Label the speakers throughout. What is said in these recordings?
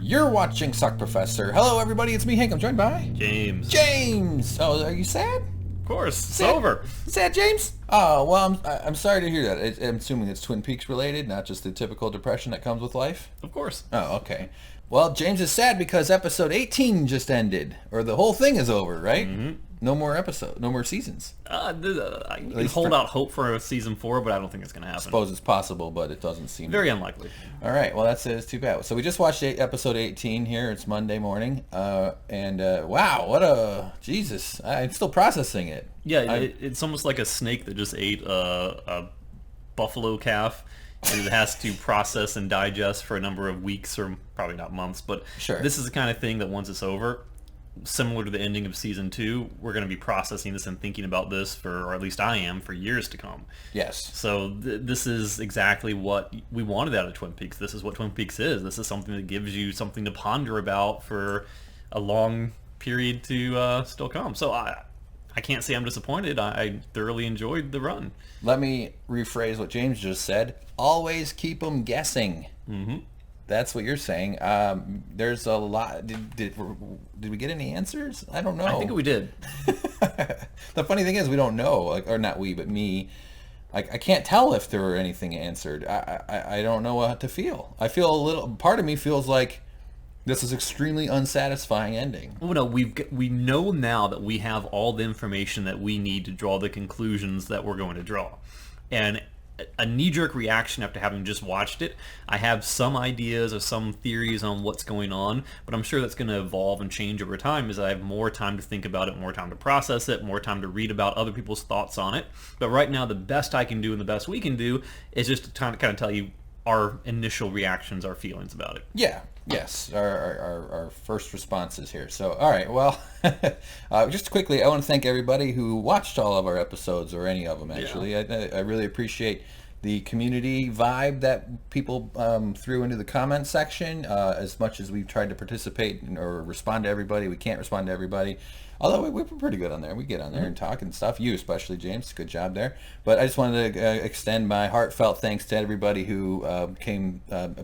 Speaker 1: You're watching Suck Professor. Hello, everybody. It's me, Hank. I'm joined by... James! Oh, are you sad?
Speaker 2: Of course. It's
Speaker 1: Sad?
Speaker 2: over.
Speaker 1: Sad, James? Oh, well, I'm sorry to hear that. I'm assuming it's Twin Peaks related, not just the typical depression that comes with life?
Speaker 2: Of course.
Speaker 1: Oh, okay. Well, James is sad because episode 18 just ended. Or the whole thing is over, right? Mm-hmm. No more seasons.
Speaker 2: I can hold out hope for a season 4, but I don't think it's going to happen.
Speaker 1: I suppose it's possible, but it doesn't seem...
Speaker 2: Very unlikely.
Speaker 1: All right, well, it's too bad. So we just watched episode 18 here. It's Monday morning. Wow, what a... Jesus, I'm still processing it.
Speaker 2: Yeah, it's almost like a snake that just ate a buffalo calf. And it has to process and digest for a number of weeks, or probably not months. But
Speaker 1: sure.
Speaker 2: This is the kind of thing that once it's over... Similar to the ending of season 2, we're going to be processing this and thinking about this or at least I am, for years to come.
Speaker 1: Yes.
Speaker 2: So this is exactly what we wanted out of Twin Peaks. This is what Twin Peaks is. This is something that gives you something to ponder about for a long period to still come. So I can't say I'm disappointed. I thoroughly enjoyed the run.
Speaker 1: Let me rephrase what James just said. Always keep them guessing. Mm-hmm. That's what you're saying. There's a lot. Did we get any answers? I don't know.
Speaker 2: I think we did.
Speaker 1: The funny thing is, we don't know. Or not we, but me. I can't tell if there were anything answered. I don't know what to feel. I feel a little. Part of me feels like this is extremely unsatisfying ending.
Speaker 2: Well, no, we know now that we have all the information that we need to draw the conclusions that we're going to draw, and a knee-jerk reaction after having just watched it, I have some ideas or some theories on what's going on, but I'm sure that's going to evolve and change over time as I have more time to think about it, more time to process it, more time to read about other people's thoughts on it. But right now, the best I can do and the best we can do is just to kind of tell you our initial reactions, our feelings about it.
Speaker 1: Yeah. Yes, our first responses here. So, all right, well, just quickly, I want to thank everybody who watched all of our episodes, or any of them, actually. Yeah. I really appreciate the community vibe that people threw into the comment section. As much as we've tried to participate or respond to everybody, we can't respond to everybody. Although we're pretty good on there. We get on there and talk and stuff. You especially, James. Good job there. But I just wanted to extend my heartfelt thanks to everybody who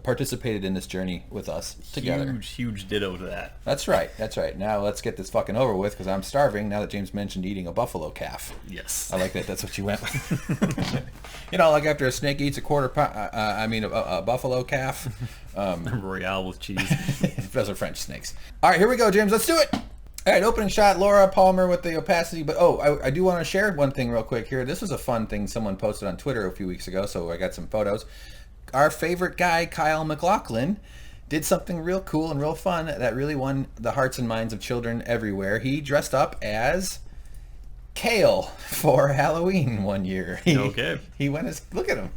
Speaker 1: participated in this journey with us together.
Speaker 2: Huge ditto to that.
Speaker 1: That's right. Now let's get this fucking over with, because I'm starving now that James mentioned eating a buffalo calf.
Speaker 2: Yes.
Speaker 1: I like that. That's what you went with. Like after a snake eats a buffalo calf.
Speaker 2: Royale with cheese.
Speaker 1: Those are French snakes. All right, here we go, James. Let's do it. All right, opening shot, Laura Palmer with the opacity. But, I do want to share one thing real quick here. This was a fun thing someone posted on Twitter a few weeks ago, so I got some photos. Our favorite guy, Kyle MacLachlan, did something real cool and real fun that really won the hearts and minds of children everywhere. He dressed up as Kale for Halloween one year.
Speaker 2: Okay.
Speaker 1: He went as... Look at him.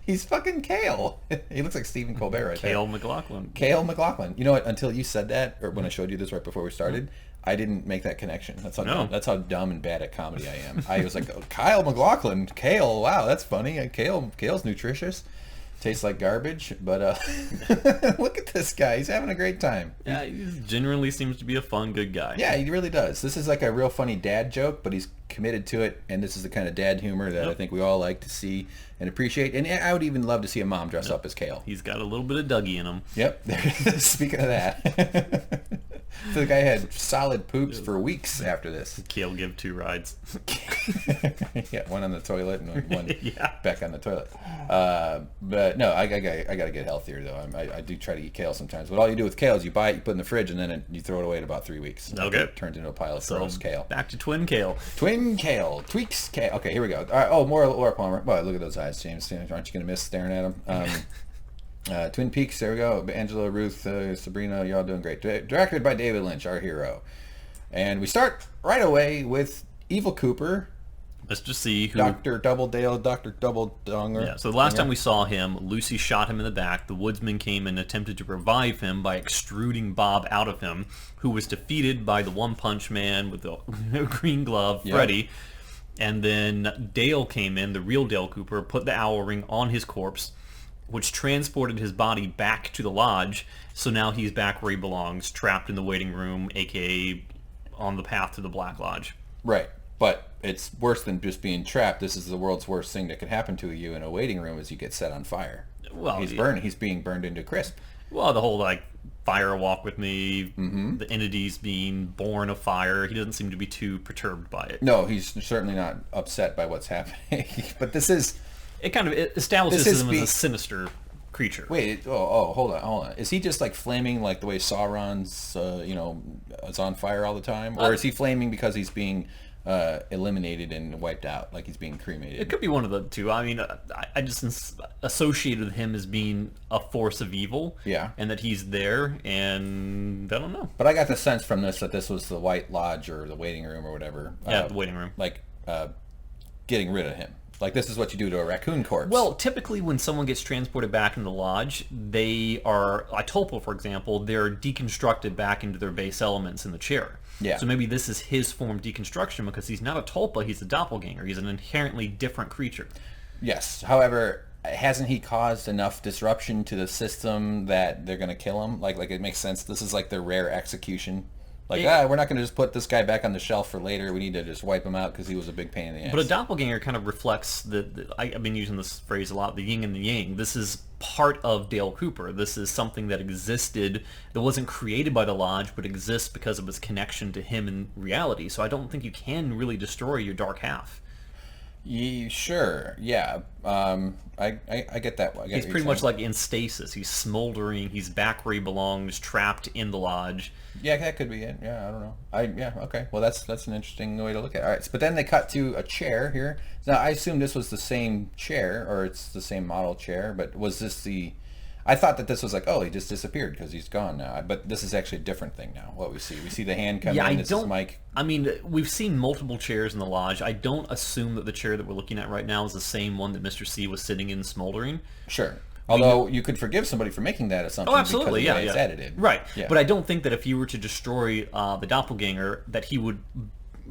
Speaker 1: He's fucking Kale. He looks like Stephen Colbert right
Speaker 2: Kale
Speaker 1: there.
Speaker 2: MacLachlan.
Speaker 1: Kale MacLachlan. You know what? Until you said that, or when I showed you this right before we started, I didn't make that connection. That's how dumb and bad at comedy I am. I was like, Kyle MacLachlan, Kale. Wow, that's funny. Kale's nutritious. Tastes like garbage, but look at this guy. He's having a great time.
Speaker 2: Yeah, he genuinely seems to be a fun, good guy.
Speaker 1: Yeah, he really does. This is like a real funny dad joke, but he's committed to it, and this is the kind of dad humor that I think we all like to see and appreciate. And I would even love to see a mom dress up as Kale.
Speaker 2: He's got a little bit of Dougie in him.
Speaker 1: Yep. Speaking of that. So the guy had solid poops for weeks after this.
Speaker 2: Kale give 2 rides.
Speaker 1: Yeah, one on the toilet and one back on the toilet. But no, I gotta get healthier though. I do try to eat kale sometimes. But all you do with kale is you buy it, you put it in the fridge, and then you throw it away in about 3 weeks.
Speaker 2: Okay.
Speaker 1: It turns into a pile of gross kale.
Speaker 2: Back to twin kale.
Speaker 1: Twin kale. Tweaks kale. Okay, here we go. All right, more Laura Palmer. Well, look at those eyes, James. Aren't you gonna miss staring at them? Twin Peaks, there we go. Angela, Ruth, Sabrina, y'all doing great. Directed by David Lynch, our hero. And we start right away with Evil Cooper.
Speaker 2: Let's just see who...
Speaker 1: Dr. Doppelganger.
Speaker 2: Yeah, so the last time we saw him, Lucy shot him in the back. The woodsman came and attempted to revive him by extruding Bob out of him, who was defeated by the one-punch man with the green glove, Freddy. And then Dale came in, the real Dale Cooper, put the owl ring on his corpse, which transported his body back to the lodge. So now he's back where he belongs, trapped in the waiting room, aka on the path to the Black Lodge.
Speaker 1: Right, but it's worse than just being trapped. This is the world's worst thing that could happen to you in a waiting room, is you get set on fire.
Speaker 2: Well,
Speaker 1: He's being burned into crisp.
Speaker 2: Well, the whole like fire walk with me, the entities being born of fire. He doesn't seem to be too perturbed by it.
Speaker 1: No, he's certainly not upset by what's happening. But this is...
Speaker 2: It establishes him as a sinister creature.
Speaker 1: Wait, hold on. Is he just like flaming like the way Sauron's, is on fire all the time? Or is he flaming because he's being eliminated and wiped out, like he's being cremated?
Speaker 2: It could be one of the two. I mean, I just associated him as being a force of evil.
Speaker 1: Yeah.
Speaker 2: And that he's there, and I don't know.
Speaker 1: But I got the sense from this that this was the White Lodge or the waiting room or whatever.
Speaker 2: Yeah, the waiting room.
Speaker 1: Like, getting rid of him. Like, this is what you do to a raccoon corpse.
Speaker 2: Well, typically when someone gets transported back into the lodge, they are, a tulpa, for example, they're deconstructed back into their base elements in the chair.
Speaker 1: Yeah.
Speaker 2: So maybe this is his form of deconstruction because he's not a tulpa, he's a doppelganger. He's an inherently different creature.
Speaker 1: Yes. However, hasn't he caused enough disruption to the system that they're going to kill him? Like it makes sense. This is like their rare execution. Like, we're not going to just put this guy back on the shelf for later. We need to just wipe him out because he was a big pain in the ass.
Speaker 2: But a doppelganger kind of reflects I've been using this phrase a lot, the yin and the yang. This is part of Dale Cooper. This is something that existed, that wasn't created by the Lodge, but exists because of its connection to him in reality. So I don't think you can really destroy your dark half.
Speaker 1: Sure, yeah. I get that one.
Speaker 2: He's pretty much like in stasis. He's smoldering. He's back where he belongs, trapped in the Lodge.
Speaker 1: Yeah, that could be it. Yeah, I don't know. Okay. Well, that's an interesting way to look at it. All right, but then they cut to a chair here. Now, I assume this was the same chair, or it's the same model chair, but was this the... I thought that this was like, oh, he just disappeared because he's gone now. But this is actually a different thing now, what we see. We see the hand come in. This is Mike.
Speaker 2: I mean, we've seen multiple chairs in the Lodge. I don't assume that the chair that we're looking at right now is the same one that Mr. C was sitting in smoldering.
Speaker 1: Sure. Although you could forgive somebody for making that assumption because of the way it's edited.
Speaker 2: Right. Yeah. But I don't think that if you were to destroy the doppelganger, that he would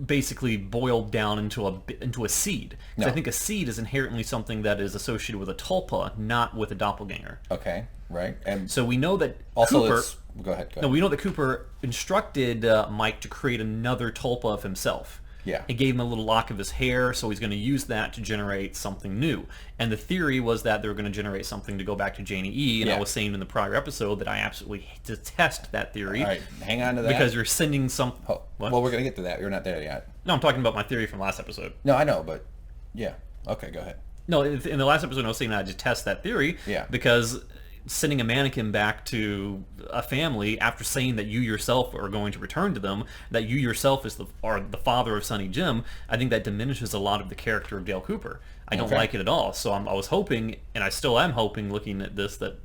Speaker 2: basically boil down into a seed. Because I think a seed is inherently something that is associated with a tulpa, not with a doppelganger.
Speaker 1: Okay, right. And
Speaker 2: so we know that
Speaker 1: also
Speaker 2: Cooper...
Speaker 1: Go ahead.
Speaker 2: No, we know that Cooper instructed Mike to create another tulpa of himself.
Speaker 1: Yeah.
Speaker 2: It gave him a little lock of his hair, so he's going to use that to generate something new. And the theory was that they were going to generate something to go back to Janie E. And I was saying in the prior episode that I absolutely detest that theory.
Speaker 1: All right, hang on to that.
Speaker 2: Because you're sending some...
Speaker 1: Oh, well, we're going to get to that. We're not there yet.
Speaker 2: No, I'm talking about my theory from last episode.
Speaker 1: No, I know, but yeah. Okay, go ahead.
Speaker 2: No, in the last episode I was saying that I detest that theory.
Speaker 1: Yeah.
Speaker 2: Because sending a mannequin back to a family after saying that you yourself are going to return to them, that you yourself are the father of Sonny Jim, I think that diminishes a lot of the character of Dale Cooper. I don't like it at all. So I was hoping, and I still am hoping, looking at this, that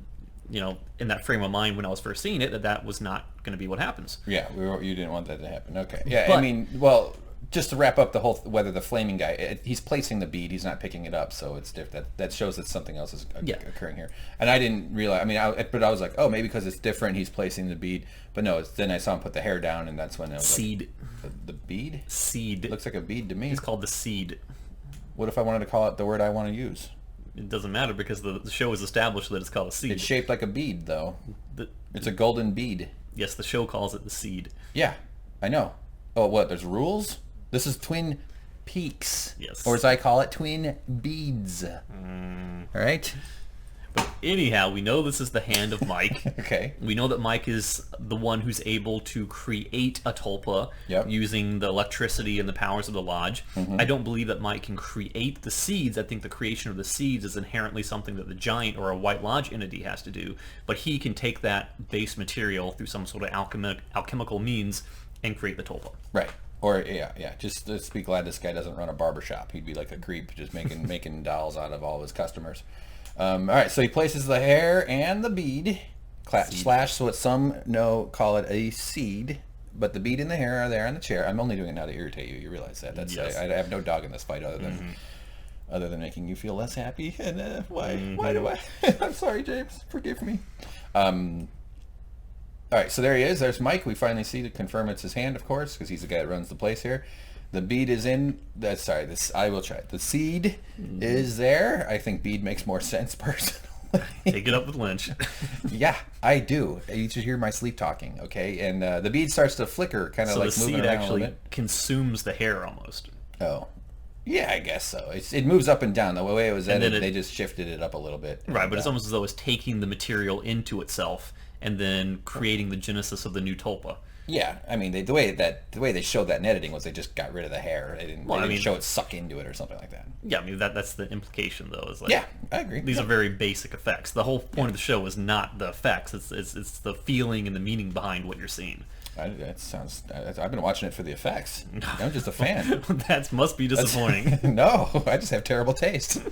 Speaker 2: in that frame of mind when I was first seeing it, that was not going to be what happens.
Speaker 1: Yeah, you didn't want that to happen. Okay. Yeah,
Speaker 2: but,
Speaker 1: I mean, well, just to wrap up the whole, whether the flaming guy, he's placing the bead, he's not picking it up, so it's different. That shows that something else is occurring here. And I didn't realize, I mean, but I was like, oh, maybe because it's different, he's placing the bead. But no, then I saw him put the hair down, and that's when it was
Speaker 2: seed.
Speaker 1: Like, the bead?
Speaker 2: Seed.
Speaker 1: It looks like a bead to me.
Speaker 2: It's called the seed.
Speaker 1: What if I wanted to call it the word I want to use?
Speaker 2: It doesn't matter because the show has established that it's called a seed.
Speaker 1: It's shaped like a bead, though. It's a golden bead.
Speaker 2: Yes, the show calls it the seed.
Speaker 1: Yeah, I know. Oh, what? There's rules? This is Twin Peaks.
Speaker 2: Yes.
Speaker 1: Or as I call it, Twin Beads. All right?
Speaker 2: But anyhow, we know this is the hand of Mike.
Speaker 1: Okay.
Speaker 2: We know that Mike is the one who's able to create a tulpa using the electricity and the powers of the Lodge. Mm-hmm. I don't believe that Mike can create the seeds. I think the creation of the seeds is inherently something that the Giant or a White Lodge entity has to do. But he can take that base material through some sort of alchemical means and create the tulpa.
Speaker 1: Right. Or, just let's be glad this guy doesn't run a barbershop. He'd be like a creep just making dolls out of all of his customers. All right, so he places the hair and the bead, slash, so what some call it a seed, but the bead and the hair are there on the chair. I'm only doing it now to irritate you. You realize that. That's
Speaker 2: yes.
Speaker 1: I have no dog in this fight other than making you feel less happy. And why do I? I'm sorry, James. Forgive me. All right, so there he is. There's Mike. We finally see to confirm it's his hand, of course, because he's the guy that runs the place here. The bead is in. I will try it. The seed is there. I think bead makes more sense personally.
Speaker 2: Take it up with Lynch.
Speaker 1: Yeah, I do. You should hear my sleep talking, okay? And the bead starts to flicker, kind of like moving around a little bit.
Speaker 2: So the seed actually consumes the hair almost.
Speaker 1: Oh. Yeah, I guess so. It moves up and down. The way it was edited, they just shifted it up a little bit.
Speaker 2: Right, but it's almost as though it's taking the material into itself and then creating the genesis of the new tulpa.
Speaker 1: Yeah, I mean, the way they showed that in editing was they just got rid of the hair. They didn't show it suck into it or something like that.
Speaker 2: Yeah, I mean that's the implication though. Is like,
Speaker 1: yeah, I agree.
Speaker 2: These are very basic effects. The whole point of the show is not the effects. It's the feeling and the meaning behind what you're seeing.
Speaker 1: That sounds. I've been watching it for the effects. I'm just a fan.
Speaker 2: That must be disappointing.
Speaker 1: No, I just have terrible taste.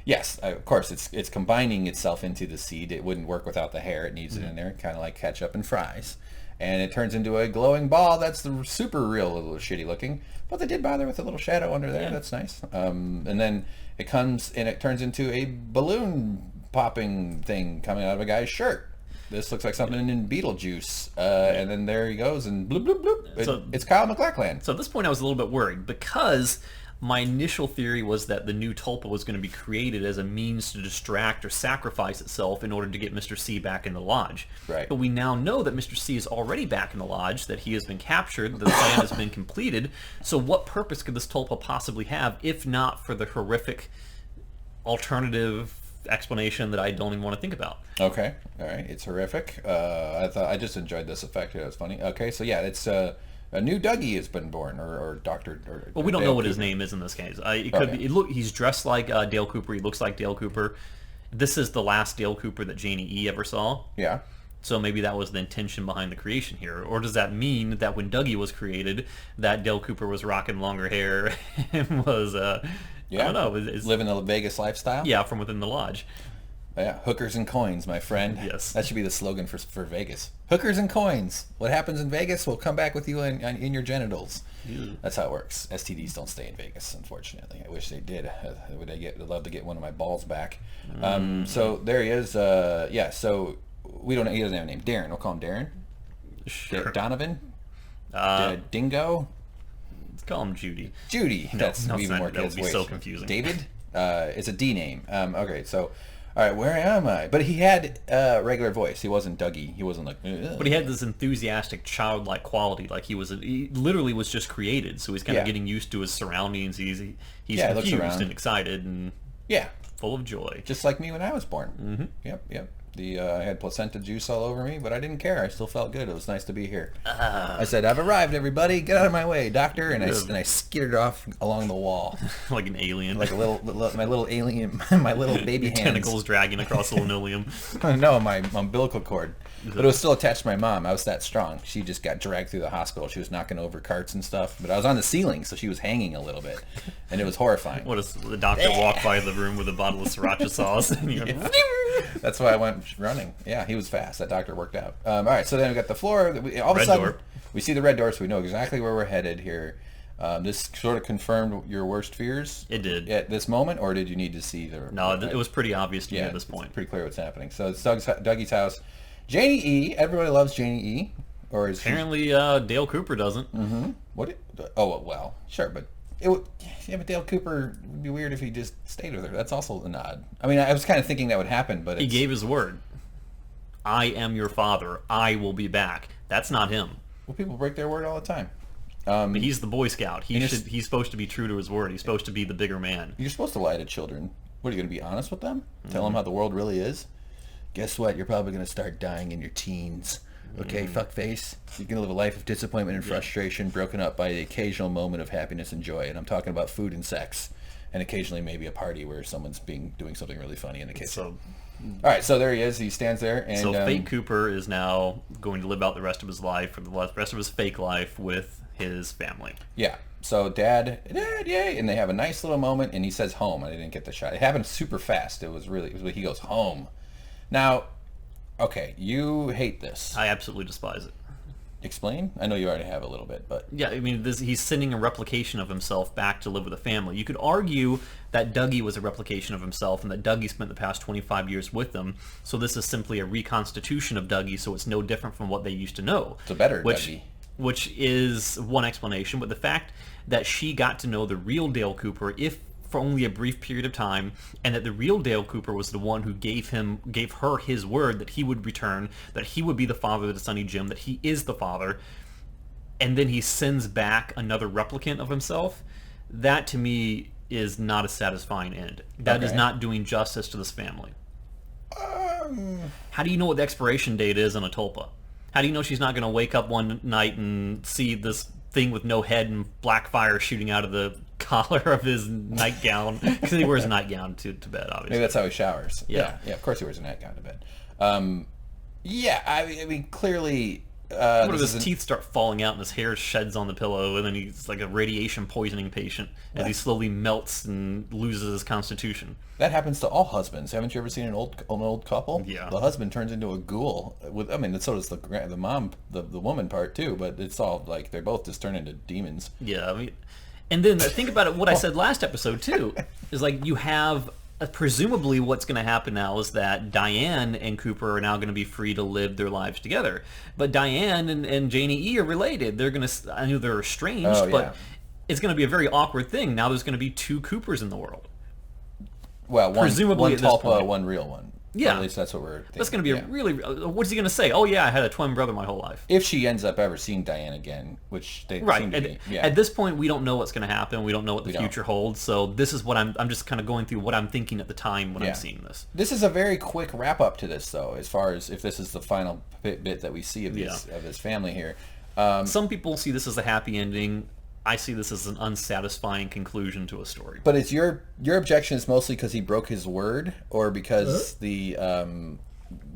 Speaker 1: Yes, of course, it's combining itself into the seed. It wouldn't work without the hair. It needs it in there, kind of like ketchup and fries. And it turns into a glowing ball that's the super real, a little shitty looking. But they did bother with a little shadow under there. Yeah. That's nice. And then it comes and it turns into a balloon popping thing coming out of a guy's shirt. This looks like something in Beetlejuice. And then there he goes and bloop, bloop, bloop. It's Kyle MacLachlan.
Speaker 2: So at this point I was a little bit worried because my initial theory was that the new tulpa was going to be created as a means to distract or sacrifice itself in order to get Mr. C back in the lodge.
Speaker 1: Right.
Speaker 2: But we now know that Mr. C is already back in the lodge, that he has been captured, the plan has been completed. So what purpose could this tulpa possibly have if not for the horrific alternative explanation that I don't even want to think about?
Speaker 1: Okay. All right. It's horrific. I just enjoyed this effect. It was funny. Okay. So yeah, it's... a new Dougie has been born, or Doctor.
Speaker 2: Well, we don't know what his name is in this case. It could be. He's dressed like Dale Cooper. He looks like Dale Cooper. This is the last Dale Cooper that Janie E ever saw.
Speaker 1: Yeah.
Speaker 2: So maybe that was the intention behind the creation here, or does that mean that when Dougie was created, that Dale Cooper was rocking longer hair and was I don't know,
Speaker 1: living a Vegas lifestyle?
Speaker 2: Yeah, from within the lodge.
Speaker 1: Yeah, hookers and coins, my friend.
Speaker 2: Yes.
Speaker 1: That should be the slogan for Vegas. Hookers and coins. What happens in Vegas will come back with you in your genitals. Ew. That's how it works. STDs don't stay in Vegas, unfortunately. I wish they did. I'd love to get one of my balls back. So there he is. So he doesn't have a name. Darren. We'll call him Darren.
Speaker 2: Sure.
Speaker 1: Donovan? Dingo?
Speaker 2: Let's call him Judy.
Speaker 1: Judy. That's even more
Speaker 2: kids. That would be so confusing.
Speaker 1: David? It's a D name. Okay, so... All right, where am I? But he had a regular voice. He wasn't Dougie. He wasn't like... Ugh.
Speaker 2: But he had this enthusiastic, childlike quality. Like he literally was just created. So he's kind of getting used to his surroundings. He's confused and excited and full of joy.
Speaker 1: Just like me when I was born.
Speaker 2: Mm-hmm.
Speaker 1: Yep. I had placenta juice all over me, but I didn't care. I still felt good. It was nice to be here. I said, "I've arrived, everybody. Get out of my way, doctor!" And I skittered off along the wall,
Speaker 2: like an alien,
Speaker 1: like my little alien, my little baby hands.
Speaker 2: Tentacles dragging across the linoleum.
Speaker 1: No, my umbilical cord. But it was still attached to my mom. I was that strong. She just got dragged through the hospital. She was knocking over carts and stuff. But I was on the ceiling, so she was hanging a little bit, and it was horrifying.
Speaker 2: What does the doctor walk by the room with a bottle of sriracha sauce? And you're
Speaker 1: That's why I went running. Yeah, he was fast. That doctor worked out. All right, so then we got the floor. All of a sudden, we see the red door, so we know exactly where we're headed here. This sort of confirmed your worst fears?
Speaker 2: It did.
Speaker 1: At this moment, or did you need to see the...
Speaker 2: No, it was pretty obvious to me at this point.
Speaker 1: It's pretty clear what's happening. So it's Dougie's house. Janie E. Everybody loves Janie E. Or is
Speaker 2: apparently Dale Cooper doesn't.
Speaker 1: Mm-hmm. Well, sure, but... but Dale Cooper would be weird if he just stayed with her. That's also a nod. I mean, I was kind of thinking that would happen, but
Speaker 2: he gave his word. I am your father. I will be back. That's not him.
Speaker 1: Well, people break their word all the time.
Speaker 2: But he's the Boy Scout. He's supposed to be true to his word. He's supposed to be the bigger man.
Speaker 1: You're supposed to lie to children. What, are you going to be honest with them? Tell them how the world really is? Guess what? You're probably going to start dying in your teens. Okay, fuckface. You're going to live a life of disappointment and frustration broken up by the occasional moment of happiness and joy. And I'm talking about food and sex. And occasionally maybe a party where someone's doing something really funny in the kitchen. All right, so there he is. He stands there. And,
Speaker 2: so fake Cooper is now going to live out the rest of his life, or the rest of his fake life, with his family.
Speaker 1: Yeah. So Dad, yay! And they have a nice little moment, and he says home. I didn't get the shot. It happened super fast. He goes home. Now... Okay, you hate this.
Speaker 2: I absolutely despise it.
Speaker 1: Explain? I know you already have a little bit, but...
Speaker 2: Yeah, I mean, he's sending a replication of himself back to live with a family. You could argue that Dougie was a replication of himself and that Dougie spent the past 25 years with them, so this is simply a reconstitution of Dougie, so it's no different from what they used to know.
Speaker 1: It's a better Dougie.
Speaker 2: Which is one explanation, but the fact that she got to know the real Dale Cooper, if for only a brief period of time, and that the real Dale Cooper was the one who gave her his word that he would return, that he would be the father to Sonny Jim, that he is the father, and then he sends back another replicant of himself. that to me is not a satisfying end. That is not doing justice to this family. How do you know what the expiration date is on a tulpa? How do you know she's not going to wake up one night and see this thing with no head and black fire shooting out of the collar of his nightgown? Because he wears a nightgown to bed, obviously.
Speaker 1: Maybe that's how he showers.
Speaker 2: Yeah.
Speaker 1: Yeah, of course he wears a nightgown to bed. I mean, clearly...
Speaker 2: what if his teeth start falling out and his hair sheds on the pillow, and then he's like a radiation poisoning patient as he slowly melts and loses his constitution?
Speaker 1: That happens to all husbands. Haven't you ever seen an old couple?
Speaker 2: Yeah.
Speaker 1: The husband turns into a ghoul. I mean, so does the mom, the woman part too. But it's all like they both just turn into demons.
Speaker 2: Yeah, I mean, and then think about it. What I said last episode too is like you have. Presumably what's going to happen now is that Diane and Cooper are now going to be free to live their lives together. But Diane and Janie E are related. They're going to, I know they're estranged, but it's going to be a very awkward thing. Now there's going to be two Coopers in the world.
Speaker 1: Well,
Speaker 2: presumably
Speaker 1: one tulpa, one real one.
Speaker 2: Yeah.
Speaker 1: Or at least that's what we're thinking.
Speaker 2: That's going to be a really... What's he going to say? Oh, yeah, I had a twin brother my whole life.
Speaker 1: If she ends up ever seeing Diane again, which they seem to be. Yeah.
Speaker 2: At this point, we don't know what's going to happen. We don't know what the future holds. So this is what I'm just kind of going through what I'm thinking at the time when I'm seeing this.
Speaker 1: This is a very quick wrap-up to this, though, as far as if this is the final bit that we see of this family here.
Speaker 2: Some people see this as a happy ending. I see this as an unsatisfying conclusion to a story.
Speaker 1: But it's your objection is mostly because he broke his word, or because the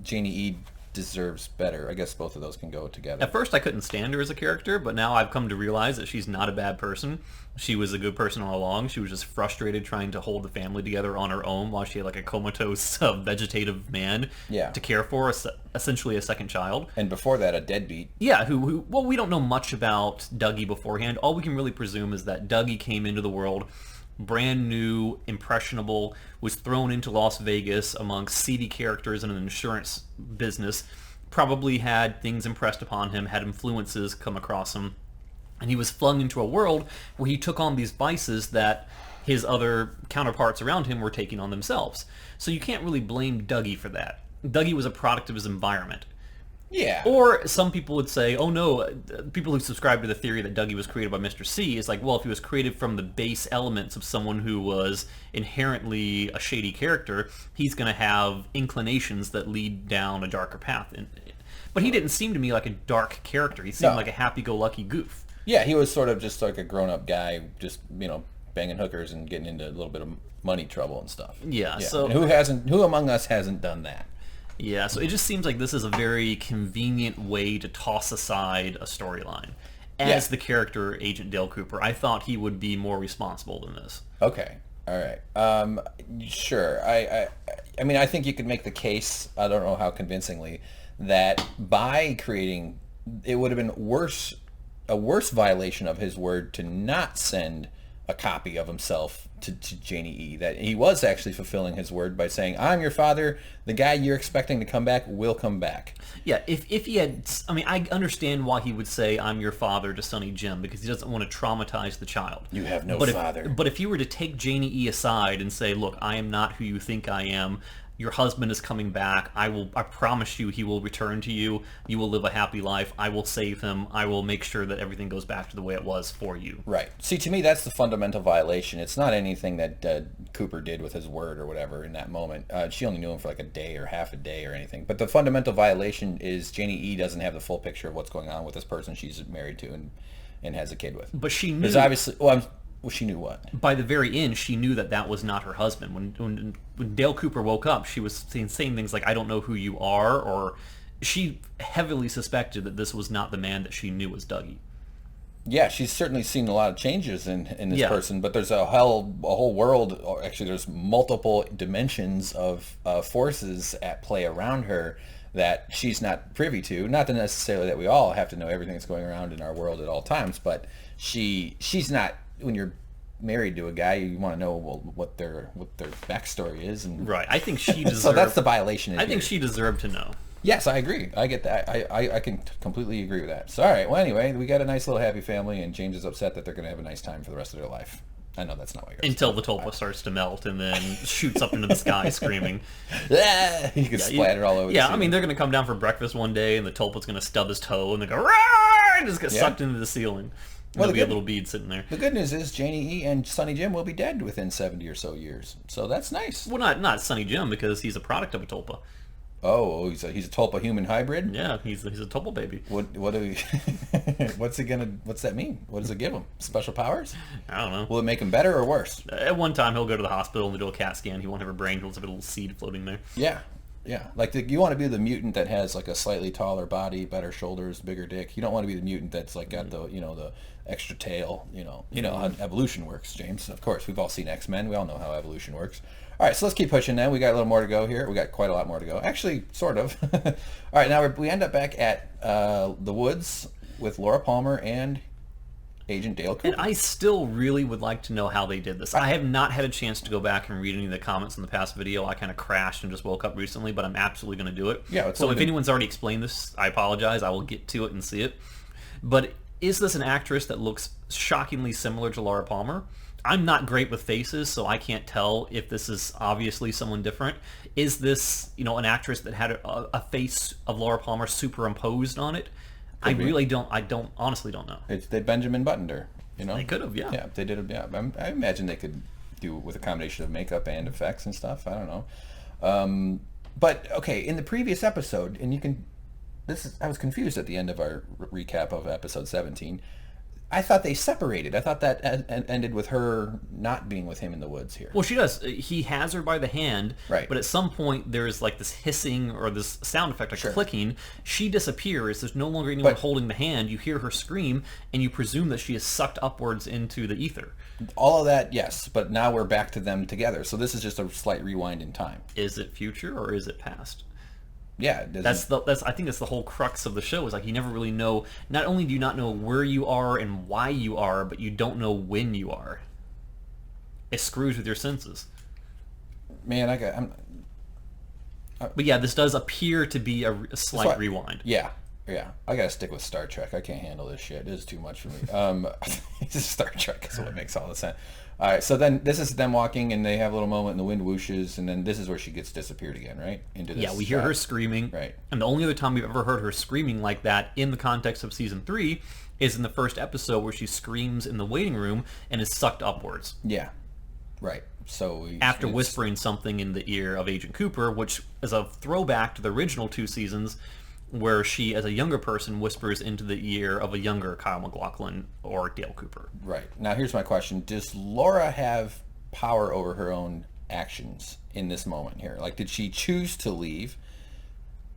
Speaker 1: Janie E deserves better? I guess both of those can go together.
Speaker 2: At first, I couldn't stand her as a character, but now I've come to realize that she's not a bad person. She was a good person all along. She was just frustrated trying to hold the family together on her own while she had like a comatose vegetative man to care for, essentially a second child.
Speaker 1: And before that, a deadbeat.
Speaker 2: Yeah, who well, we don't know much about Dougie beforehand. All we can really presume is that Dougie came into the world brand new, impressionable, was thrown into Las Vegas amongst seedy characters in an insurance business, probably had things impressed upon him, had influences come across him, and he was flung into a world where he took on these vices that his other counterparts around him were taking on themselves. So you can't really blame Dougie for that. Dougie was a product of his environment.
Speaker 1: Yeah.
Speaker 2: Or some people would say, oh no, people who subscribe to the theory that Dougie was created by Mr. C is like, well, if he was created from the base elements of someone who was inherently a shady character, he's going to have inclinations that lead down a darker path. But he didn't seem to me like a dark character. He seemed like a happy-go-lucky goof.
Speaker 1: Yeah, he was sort of just like a grown-up guy, just, banging hookers and getting into a little bit of money trouble and stuff.
Speaker 2: Yeah.
Speaker 1: So and who among us hasn't done that?
Speaker 2: Yeah, so it just seems like this is a very convenient way to toss aside a storyline. As the character Agent Dale Cooper, I thought he would be more responsible than this.
Speaker 1: Okay, all right. Sure. I mean, I think you could make the case, I don't know how convincingly, that by creating, it would have been a worse violation of his word to not send a copy of himself to Janie E. That he was actually fulfilling his word by saying, I'm your father, the guy you're expecting to come back will come back.
Speaker 2: Yeah, if he had, I mean, I understand why he would say, I'm your father to Sonny Jim, because he doesn't want to traumatize the child.
Speaker 1: You have no father.
Speaker 2: But if you were to take Janie E. aside and say, look, I am not who you think I am, your husband is coming back, I promise you he will return to you, you will live a happy life, I will save him, I will make sure that everything goes back to the way it was for you.
Speaker 1: Right. See, to me, that's the fundamental violation. It's not anything that Cooper did with his word or whatever in that moment. She only knew him for like a day or half a day or anything. But the fundamental violation is Janie E. doesn't have the full picture of what's going on with this person she's married to and has a kid with.
Speaker 2: But she knew...
Speaker 1: Because obviously... Well, she knew what?
Speaker 2: By the very end, she knew that was not her husband. When Dale Cooper woke up, she was saying things like, I don't know who you are, or she heavily suspected that this was not the man that she knew was Dougie.
Speaker 1: Yeah, she's certainly seen a lot of changes in this person, but there's a whole world, or actually there's multiple dimensions of forces at play around her that she's not privy to. Not that necessarily that we all have to know everything that's going around in our world at all times, but she's not... When you're married to a guy, you want to know what their backstory is, and
Speaker 2: right. I think she deserved.
Speaker 1: So that's the violation.
Speaker 2: I think she deserved to know.
Speaker 1: Yes, I agree. I get that. I can completely agree with that. So all right. Well, anyway, we got a nice little happy family, and James is upset that they're going to have a nice time for the rest of their life. I know that's not what you're
Speaker 2: until the tulpa starts to melt and then shoots up into the sky screaming.
Speaker 1: You can splatter all over.
Speaker 2: Yeah, I mean they're going to come down for breakfast one day, and the tulpa's going to stub his toe, and they go "Roar!" and just get sucked into the ceiling. There'll be a little bead sitting there.
Speaker 1: The good news is Janie E. and Sonny Jim will be dead within 70 or so years. So that's nice.
Speaker 2: Well, not Sonny Jim, because he's a product of a tulpa.
Speaker 1: Oh, he's a tulpa human hybrid?
Speaker 2: Yeah, he's a tulpa baby.
Speaker 1: What do we... what's that mean? What does it give him? Special powers?
Speaker 2: I don't know.
Speaker 1: Will it make him better or worse?
Speaker 2: At one time, he'll go to the hospital and do a CAT scan. He won't have a brain. He'll just have a little seed floating there.
Speaker 1: Yeah. Yeah, like you want to be the mutant that has like a slightly taller body, better shoulders, bigger dick. You don't want to be the mutant that's like got the the extra tail. You know how evolution works, James. Of course, we've all seen X-Men. We all know how evolution works. All right, so let's keep pushing. Then we got a little more to go here. We got quite a lot more to go. Actually, sort of. All right, now we end up back at the woods with Laura Palmer and Agent Dale Cooper.
Speaker 2: And I still really would like to know how they did this. I have not had a chance to go back and read any of the comments in the past video. I kind of crashed and just woke up recently, but I'm absolutely going to do it.
Speaker 1: Yeah.
Speaker 2: So if anyone's already explained this, I apologize. I will get to it and see it. But is this an actress that looks shockingly similar to Laura Palmer? I'm not great with faces, so I can't tell if this is obviously someone different. Is this, an actress that had a face of Laura Palmer superimposed on it? I honestly don't know.
Speaker 1: They Benjamin Buttoned her,
Speaker 2: They could have, yeah.
Speaker 1: Yeah, they did. Yeah, I imagine they could do it with a combination of makeup and effects and stuff. I don't know. But okay, in the previous episode, and I was confused at the end of our recap of episode 17. I thought they separated. I thought that ended with her not being with him in the woods here.
Speaker 2: Well, she does. He has her by the hand,
Speaker 1: right?
Speaker 2: But at some point, there's like this hissing or this sound effect of clicking. She disappears. There's no longer anyone holding the hand. You hear her scream, and you presume that she is sucked upwards into the ether.
Speaker 1: All of that, yes. But now we're back to them together. So this is just a slight rewind in time.
Speaker 2: Is it future or is it past?
Speaker 1: Yeah,
Speaker 2: I think that's the whole crux of the show. Is like you never really know. Not only do you not know where you are and why you are, but you don't know when you are. It screws with your senses.
Speaker 1: Man,
Speaker 2: but yeah, this does appear to be a slight rewind.
Speaker 1: Yeah. I gotta stick with Star Trek. I can't handle this shit. It is too much for me. This is Star Trek, so it makes all the sense. All right, so then this is them walking, and they have a little moment, and the wind whooshes, and then this is where she gets disappeared again, right? Into this.
Speaker 2: Yeah, we hear her screaming.
Speaker 1: Right.
Speaker 2: And the only other time we've ever heard her screaming like that in the context of season 3 is in the first episode where she screams in the waiting room and is sucked upwards.
Speaker 1: Yeah. Right. So
Speaker 2: after whispering something in the ear of Agent Cooper, which is a throwback to the original 2 seasons, where she, as a younger person, whispers into the ear of a younger Kyle MacLachlan or Dale Cooper.
Speaker 1: Right. Now, here's my question. Does Laura have power over her own actions in this moment here? Like, did she choose to leave,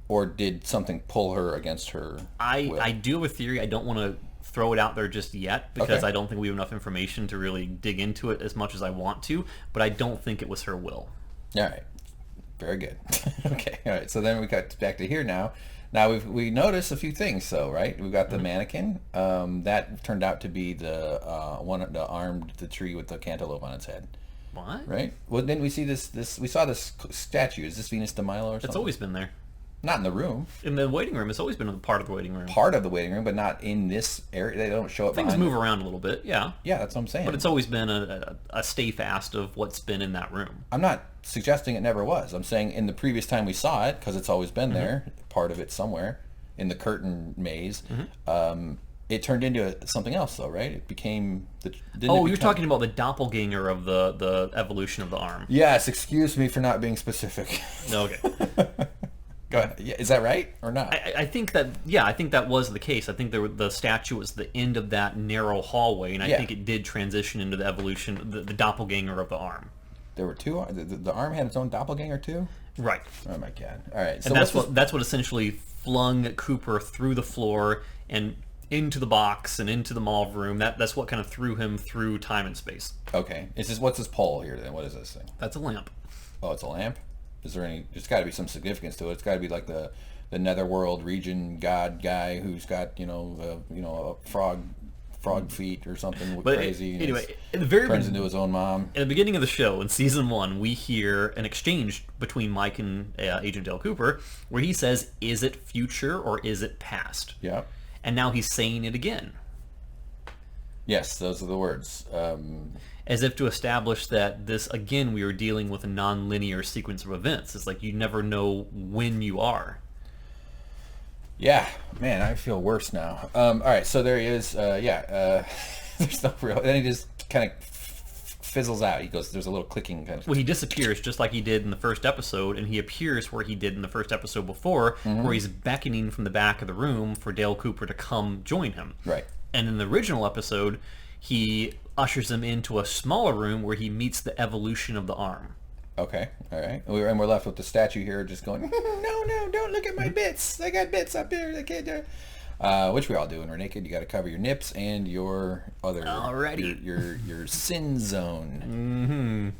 Speaker 1: or did something pull her against her will?
Speaker 2: I do have a theory. I don't want to throw it out there just yet, because I don't think we have enough information to really dig into it as much as I want to, but I don't think it was her will.
Speaker 1: All right. Very good. Okay. All right. So then we got back to here now. Now we notice a few things, though, right? We've got the mannequin that turned out to be the tree with the cantaloupe on its head.
Speaker 2: What?
Speaker 1: Right? Well, didn't we see this? We saw this statue. Is this Venus de Milo or something?
Speaker 2: It's always been there.
Speaker 1: Not in the room.
Speaker 2: In the waiting room, it's always been a part of the waiting room.
Speaker 1: Part of the waiting room, but not in this area. They don't show up.
Speaker 2: Things move around a little bit, yeah.
Speaker 1: Yeah, that's what I'm saying.
Speaker 2: But it's always been a stay fast of what's been in that room.
Speaker 1: I'm not suggesting it never was. I'm saying in the previous time we saw it, because it's always been there, part of it somewhere in the curtain maze. It turned into something else, though, right? It became
Speaker 2: you're talking about the doppelganger of the evolution of the arm.
Speaker 1: Yes. Excuse me for not being specific.
Speaker 2: Okay.
Speaker 1: Go ahead. Yeah, is that right or not?
Speaker 2: I think that was the case. I think the statue was the end of that narrow hallway, and I think it did transition into the evolution, the doppelganger of the arm.
Speaker 1: There were two. The arm had its own doppelganger too.
Speaker 2: Right.
Speaker 1: Oh my god. All right.
Speaker 2: So and that's what essentially flung Cooper through the floor and into the box and into the mauve room. That's what kind of threw him through time and space.
Speaker 1: Okay. What's this pole here then? What is this thing?
Speaker 2: That's a lamp.
Speaker 1: Oh, it's a lamp? Is there any? There's got to be some significance to it. It's got to be like the netherworld region god guy who's got a frog feet or something crazy.
Speaker 2: Anyway, turns
Speaker 1: into his own mom.
Speaker 2: In the beginning of the show, in season 1, we hear an exchange between Mike and Agent Dale Cooper, where he says, "Is it future or is it past?"
Speaker 1: Yeah.
Speaker 2: And now he's saying it again.
Speaker 1: Yes, those are the words.
Speaker 2: As if to establish that we are dealing with a non-linear sequence of events. It's like you never know when you are.
Speaker 1: Yeah, man, I feel worse now. All right, so there he is. There's no real. Then he just kind of fizzles out. He goes. There's a little clicking kind of.
Speaker 2: Well, he disappears just like he did in the first episode, and he appears where he did in the first episode before, where he's beckoning from the back of the room for Dale Cooper to come join him.
Speaker 1: Right.
Speaker 2: And in the original episode, he ushers him into a smaller room where he meets the evolution of the arm.
Speaker 1: Okay, all right. And we're left with the statue here just going, no, don't look at my bits. I got bits up here. I can't do it. Which we all do when we're naked. You got to cover your nips and your other...
Speaker 2: Alrighty.
Speaker 1: Your sin zone.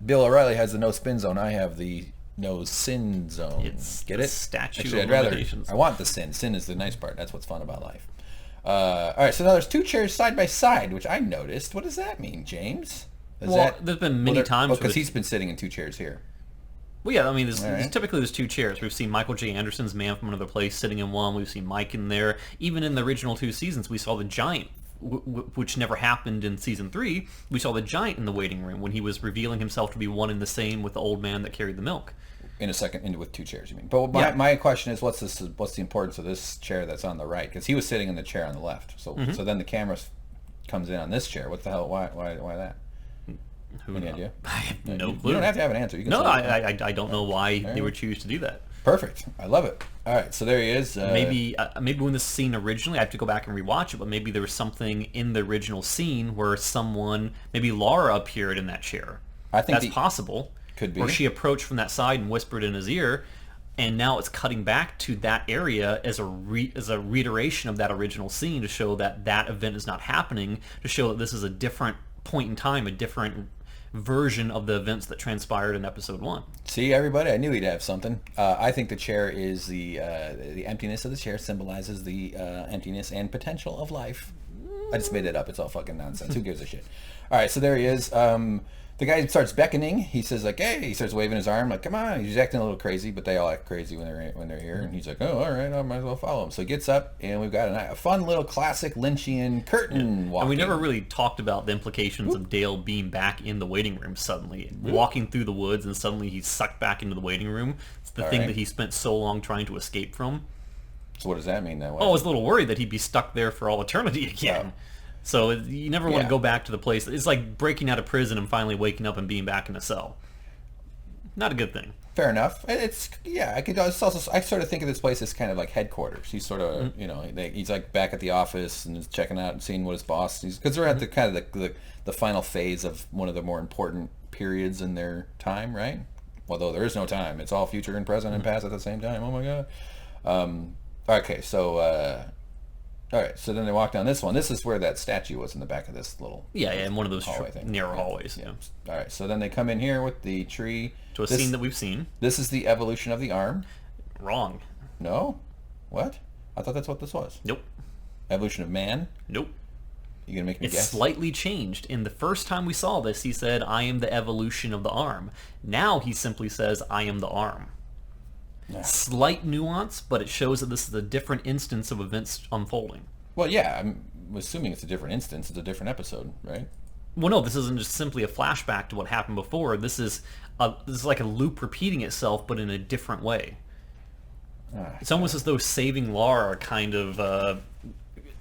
Speaker 1: Bill O'Reilly has the no spin zone. I have the no sin zone.
Speaker 2: It's
Speaker 1: Get
Speaker 2: the
Speaker 1: it?
Speaker 2: statue
Speaker 1: Actually,
Speaker 2: of
Speaker 1: I'd rather...
Speaker 2: limitations.
Speaker 1: I want the sin. Sin is the nice part. That's what's fun about life. All right, so now there's two chairs side by side, which I noticed. What does that mean, James?
Speaker 2: There's been many times...
Speaker 1: because he's been sitting in two chairs here.
Speaker 2: Well, yeah, I mean,
Speaker 1: Right.
Speaker 2: typically there's two chairs. We've seen Michael J. Anderson's Man from Another Place sitting in one. We've seen Mike in there. Even in the original 2 seasons, we saw the Giant, which never happened in Season 3. We saw the Giant in the waiting room when he was revealing himself to be one and the same with the old man that carried the milk.
Speaker 1: In a second, with two chairs, you mean? But my question is, what's the importance of this chair that's on the right? Because he was sitting in the chair on the left. So then the camera comes in on this chair. What the hell? Why that? Any idea?
Speaker 2: I have no clue.
Speaker 1: You don't have to have an answer. You can
Speaker 2: No,
Speaker 1: say
Speaker 2: I don't know why they would choose to do that.
Speaker 1: Perfect. I love it. All right, so there he is.
Speaker 2: Maybe when this scene originally, I have to go back and rewatch it, but maybe there was something in the original scene where maybe Laura appeared in that chair.
Speaker 1: I think
Speaker 2: that's possible.
Speaker 1: Could be.
Speaker 2: Or she approached from that side and whispered in his ear, and now it's cutting back to that area as a reiteration of that original scene to show that event is not happening, to show that this is a different point in time, a different version of the events that transpired in episode 1.
Speaker 1: See, everybody, I knew he'd have something. I think the chair is the emptiness of the chair symbolizes the emptiness and potential of life. I just made it up. It's all fucking nonsense. Who gives a shit? All right, so there he is. The guy starts beckoning. He says like, "Hey!" He starts waving his arm like, "Come on!" He's acting a little crazy, but they all act crazy when they're here. And he's like, "Oh, all right, I might as well follow him." So he gets up, and we've got a fun little classic Lynchian curtain walking.
Speaker 2: And we never really talked about the implications of Dale being back in the waiting room suddenly, walking through the woods, and suddenly he's sucked back into the waiting room. It's the thing that he spent so long trying to escape from.
Speaker 1: So what does that mean then?
Speaker 2: I was a little worried that he'd be stuck there for all eternity again. So you never want to go back to the place. It's like breaking out of prison and finally waking up and being back in a cell. Not a good thing.
Speaker 1: Fair enough. I sort of think of this place as kind of like headquarters. He's sort of, he's like back at the office and is checking out and seeing what his boss is, because they're at the kind of the final phase of one of the more important periods in their time, right? Although there is no time. It's all future and present and past at the same time. Oh my God. Okay, so... all right, so then they walk down this one. This is where that statue was in the back of this little
Speaker 2: in one of those
Speaker 1: hallway
Speaker 2: narrow hallways.
Speaker 1: Yeah. All right, so then they come in here with the tree.
Speaker 2: To a scene that we've seen.
Speaker 1: This is the evolution of the arm.
Speaker 2: Wrong.
Speaker 1: No? What? I thought that's what this was.
Speaker 2: Nope.
Speaker 1: Evolution of man?
Speaker 2: Nope.
Speaker 1: You gonna make me guess?
Speaker 2: It's slightly changed. In the first time we saw this, he said, "I am the evolution of the arm." Now he simply says, "I am the arm."
Speaker 1: Yeah.
Speaker 2: Slight nuance, but it shows that this is a different instance of events unfolding.
Speaker 1: Well, yeah, I'm assuming it's a different instance. It's a different episode, right?
Speaker 2: Well, no, this isn't just simply a flashback to what happened before. This is like a loop repeating itself, but in a different way. It's almost as though saving Laura kind of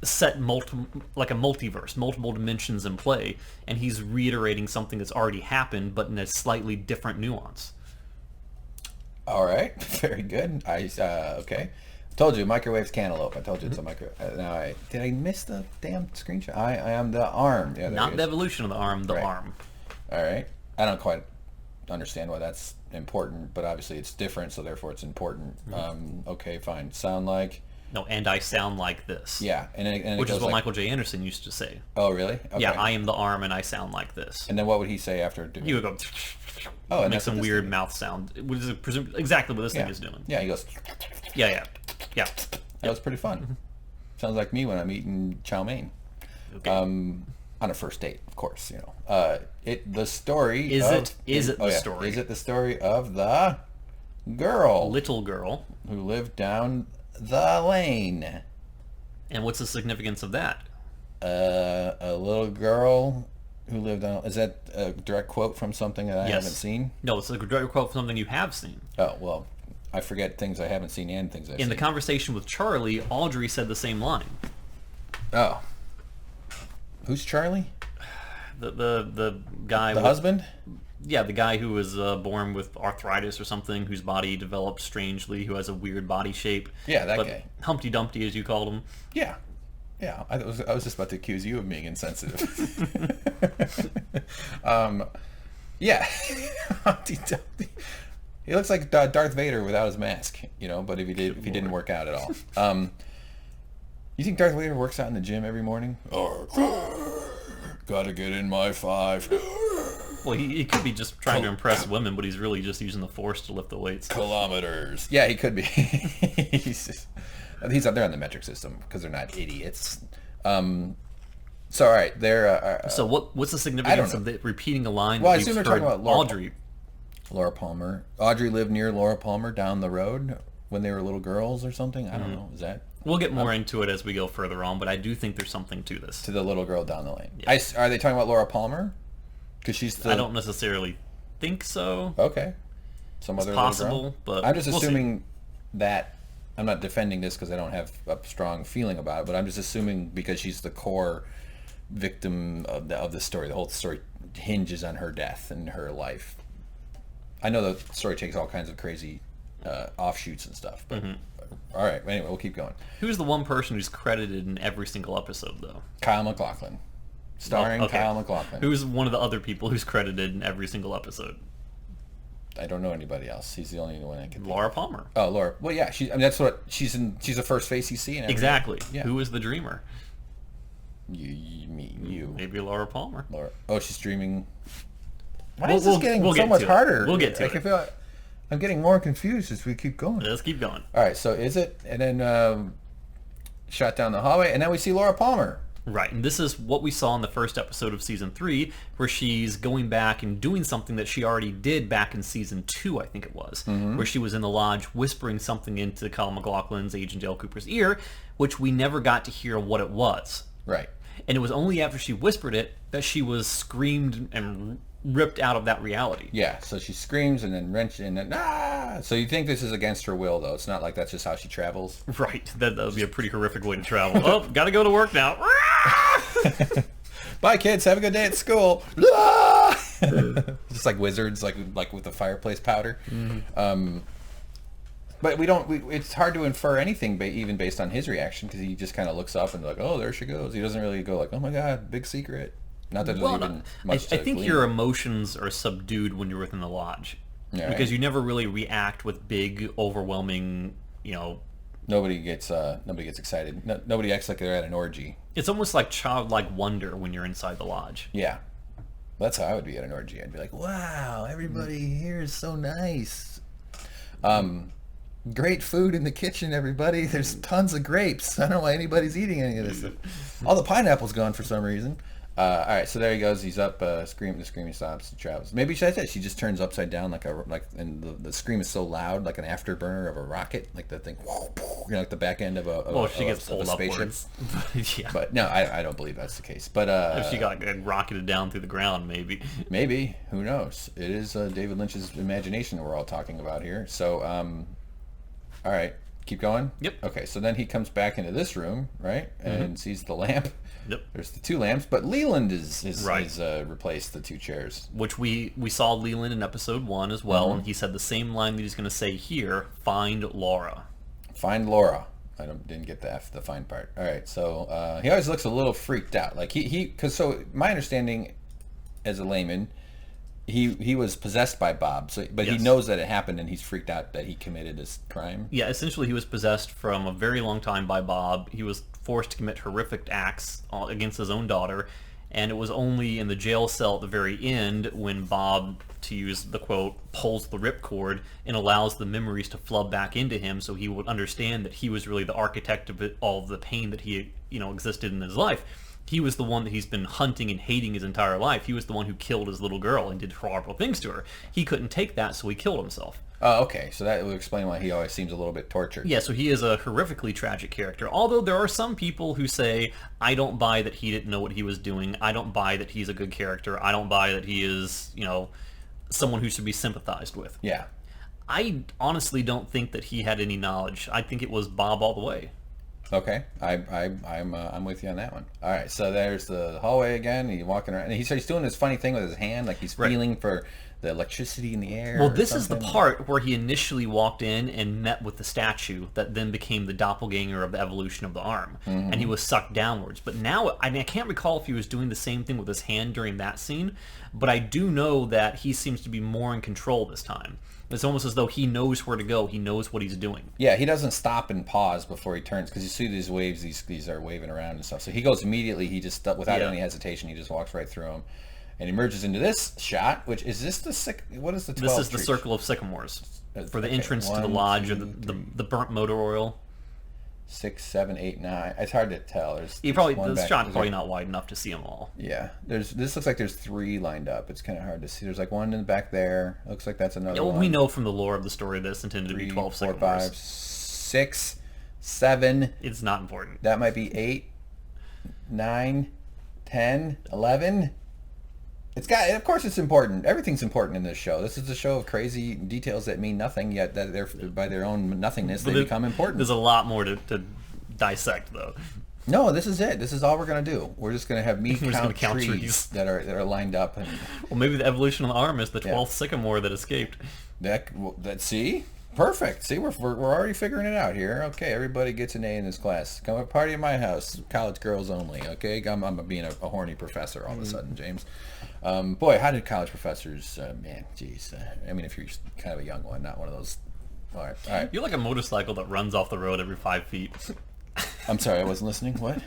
Speaker 2: set like a multiverse, multiple dimensions in play, and he's reiterating something that's already happened, but in a slightly different nuance.
Speaker 1: All right, very good. Okay. I told you, microwave's cantaloupe. I told you it's a micro. Did I miss the damn screenshot? I am the arm. Yeah,
Speaker 2: not the evolution of the arm, the arm.
Speaker 1: All right. I don't quite understand why that's important, but obviously it's different, so therefore it's important. Okay, fine. Sound like...
Speaker 2: No, and I sound like this.
Speaker 1: Yeah. And
Speaker 2: which is what Michael J. Anderson used to say.
Speaker 1: Oh, really? Okay.
Speaker 2: Yeah, I am the arm and I sound like this.
Speaker 1: And then what would he say after doing it?
Speaker 2: He would go...
Speaker 1: and
Speaker 2: make some weird mouth sound. Which is exactly what this thing is doing.
Speaker 1: Yeah, he goes...
Speaker 2: Yeah.
Speaker 1: That was pretty fun. Sounds like me when I'm eating chow mein.
Speaker 2: Okay.
Speaker 1: On a first date, of course, the story
Speaker 2: Is
Speaker 1: of...
Speaker 2: it the story?
Speaker 1: Is it the story of the girl?
Speaker 2: Little girl.
Speaker 1: Who lived down the lane.
Speaker 2: And what's the significance of that?
Speaker 1: A little girl who lived on... Is that a direct quote from something that I haven't seen?
Speaker 2: No, it's a direct quote from something you have seen.
Speaker 1: Oh, well, I forget things I haven't seen and things I've seen.
Speaker 2: In the conversation with Charlie, Audrey said the same line.
Speaker 1: Oh. Who's Charlie?
Speaker 2: The guy...
Speaker 1: The husband?
Speaker 2: Yeah, the guy who was born with arthritis or something, whose body developed strangely, who has a weird body shape.
Speaker 1: Yeah, that guy.
Speaker 2: Humpty Dumpty, as you called him.
Speaker 1: Yeah. Yeah, I was just about to accuse you of being insensitive. Yeah, Humpty Dumpty. He looks like Darth Vader without his mask, but if he didn't work out at all. You think Darth Vader works out in the gym every morning? Gotta get in my 5.
Speaker 2: Well, he could be just trying to impress women, but he's really just using the Force to lift the weights.
Speaker 1: Kilometers. Yeah, he could be. He's out there on the metric system because they're not idiots. So all right, they're.
Speaker 2: So what's the significance of repeating a line?
Speaker 1: Well, I assume they're talking about
Speaker 2: Audrey.
Speaker 1: Laura Palmer. Audrey lived near Laura Palmer down the road when they were little girls or something. I don't know. Is that?
Speaker 2: We'll get more into it as we go further on, but I do think there's something to this.
Speaker 1: To the little girl down the lane.
Speaker 2: Yeah.
Speaker 1: Are they talking about Laura Palmer? Because she's
Speaker 2: I don't necessarily think so.
Speaker 1: Okay. Some
Speaker 2: it's
Speaker 1: other
Speaker 2: possible,
Speaker 1: little girl?
Speaker 2: But
Speaker 1: I'm just assuming that I'm not defending this because I don't have a strong feeling about it, but I'm just assuming because she's the core victim of the story. The whole story hinges on her death and her life. I know the story takes all kinds of crazy offshoots and stuff, but all right. Anyway, we'll keep going.
Speaker 2: Who's the one person who's credited in every single episode, though?
Speaker 1: Kyle MacLachlan, starring Kyle MacLachlan.
Speaker 2: Who's one of the other people who's credited in every single episode?
Speaker 1: I don't know anybody else. He's the only one I can.
Speaker 2: Laura Palmer.
Speaker 1: Oh, Laura. Well, yeah. That's what she's in. She's the first face you see in everything.
Speaker 2: Exactly.
Speaker 1: Yeah.
Speaker 2: Who is the dreamer?
Speaker 1: You.
Speaker 2: Maybe Laura Palmer.
Speaker 1: Laura. Oh, she's dreaming. Why is this getting so much harder?
Speaker 2: We'll get to it.
Speaker 1: I feel like I'm getting more confused as we keep going.
Speaker 2: Let's keep going.
Speaker 1: All right. So is it? And then shot down the hallway, and then we see Laura Palmer.
Speaker 2: Right, and this is what we saw in the first episode of Season 3, where she's going back and doing something that she already did back in Season 2, I think it was, where she was in the lodge whispering something into Kyle MacLachlan's, Agent Dale Cooper's ear, which we never got to hear what it was.
Speaker 1: Right.
Speaker 2: And it was only after she whispered it that she was screamed and ripped out of that reality.
Speaker 1: Yeah, so she screams and then wrenched and then So you think this is against her will, though? It's not like that's just how she travels?
Speaker 2: Right. That would be a pretty horrific way to travel. Oh, gotta go to work now.
Speaker 1: Bye, kids. Have a good day at school. Just like wizards, like with the fireplace powder. But we don't. It's hard to infer anything, even based on his reaction, because he just kind of looks up and like, oh, there she goes. He doesn't really go like, oh my god, big secret. Not that there's even much.
Speaker 2: I think your emotions are subdued when you're within the lodge, because you never really react with big, overwhelming.
Speaker 1: Nobody gets excited. Nobody acts like they're at an orgy.
Speaker 2: It's almost like childlike wonder when you're inside the lodge.
Speaker 1: Yeah, that's how I would be at an orgy. I'd be like, wow, everybody here is so nice. Great food in the kitchen, everybody. There's tons of grapes. I don't know why anybody's eating any of this. All the pineapple's gone for some reason. All right, so there he goes. He's up, screaming. The screaming stops. He travels. Maybe she just turns upside down and the scream is so loud, like an afterburner of a rocket, like the thing, like the back end of a.
Speaker 2: She gets pulled upwards.
Speaker 1: Yeah. But no, I don't believe that's the case. But
Speaker 2: if she got rocketed down through the ground, maybe.
Speaker 1: Maybe, who knows? It is David Lynch's imagination that we're all talking about here. So, all right, keep going.
Speaker 2: Yep.
Speaker 1: Okay, so then he comes back into this room, right, and sees the lamp.
Speaker 2: Yep.
Speaker 1: There's the two lamps, but Leland is replaced the two chairs.
Speaker 2: Which we saw Leland in episode 1 as well, and he said the same line that he's going to say here: "Find Laura."
Speaker 1: Find Laura. I didn't get the find part. All right, so he always looks a little freaked out. Like because my understanding as a layman, he was possessed by Bob, but he knows that it happened, and he's freaked out that he committed this crime.
Speaker 2: Yeah, essentially he was possessed from a very long time by Bob. He was forced to commit horrific acts against his own daughter, and it was only in the jail cell at the very end when Bob, to use the quote, pulls the ripcord and allows the memories to flood back into him, so he would understand that he was really the architect of all of the pain that he existed in his life. He was the one that he's been hunting and hating his entire life. He was the one who killed his little girl and did horrible things to her. He couldn't take that, so he killed himself.
Speaker 1: Oh, okay. So that would explain why he always seems a little bit tortured.
Speaker 2: Yeah, so he is a horrifically tragic character. Although there are some people who say, I don't buy that he didn't know what he was doing. I don't buy that he's a good character. I don't buy that he is, someone who should be sympathized with.
Speaker 1: Yeah.
Speaker 2: I honestly don't think that he had any knowledge. I think it was Bob all the way.
Speaker 1: Okay, I'm with you on that one. All right, so there's the hallway again. He's walking around, and he's doing this funny thing with his hand, like he's feeling for the electricity in the air.
Speaker 2: Well, this is the part where he initially walked in and met with the statue that then became the doppelganger of the evolution of the arm, and he was sucked downwards. But now, I can't recall if he was doing the same thing with his hand during that scene, but I do know that he seems to be more in control this time. It's almost as though he knows where to go. He knows what he's doing.
Speaker 1: Yeah, he doesn't stop and pause before he turns, because you see these waves, these are waving around and stuff. So he goes immediately, he just, without any hesitation, he just walks right through them. And emerges into this shot, which is this what is the 12
Speaker 2: This is the
Speaker 1: tree?
Speaker 2: circle of sycamores for the entrance to the lodge, or the burnt motor oil.
Speaker 1: 6, 7, 8, 9. It's hard to tell. There's
Speaker 2: The shot's probably not wide enough to see them all.
Speaker 1: Yeah, this looks like there's 3 lined up. It's kind of hard to see. There's like one in the back there. Looks like that's another one.
Speaker 2: We know from the lore of the story this intended to be 12
Speaker 1: 4,
Speaker 2: sycamores.
Speaker 1: 5, 6, 7.
Speaker 2: It's not important.
Speaker 1: That might be 8, 9, 10, 11. Of course it's important. Everything's important in this show. This is a show of crazy details that mean nothing, yet that they're, by their own nothingness, they become important.
Speaker 2: There's a lot more to dissect, though.
Speaker 1: No, this is it. This is all we're going to do. We're just going to have me count trees that are lined up. And
Speaker 2: well, maybe the evolution of the arm is the 12th sycamore that escaped.
Speaker 1: See? Perfect. See, we're already figuring it out here. Okay, everybody gets an A in this class. Come a party at my house. College girls only. Okay, I'm being a horny professor all of a sudden, James. Boy, how did college professors? Man, geez. I mean, if you're kind of a young one, not one of those. All right.
Speaker 2: You're like a motorcycle that runs off the road every 5 feet.
Speaker 1: I'm sorry, I wasn't listening. What?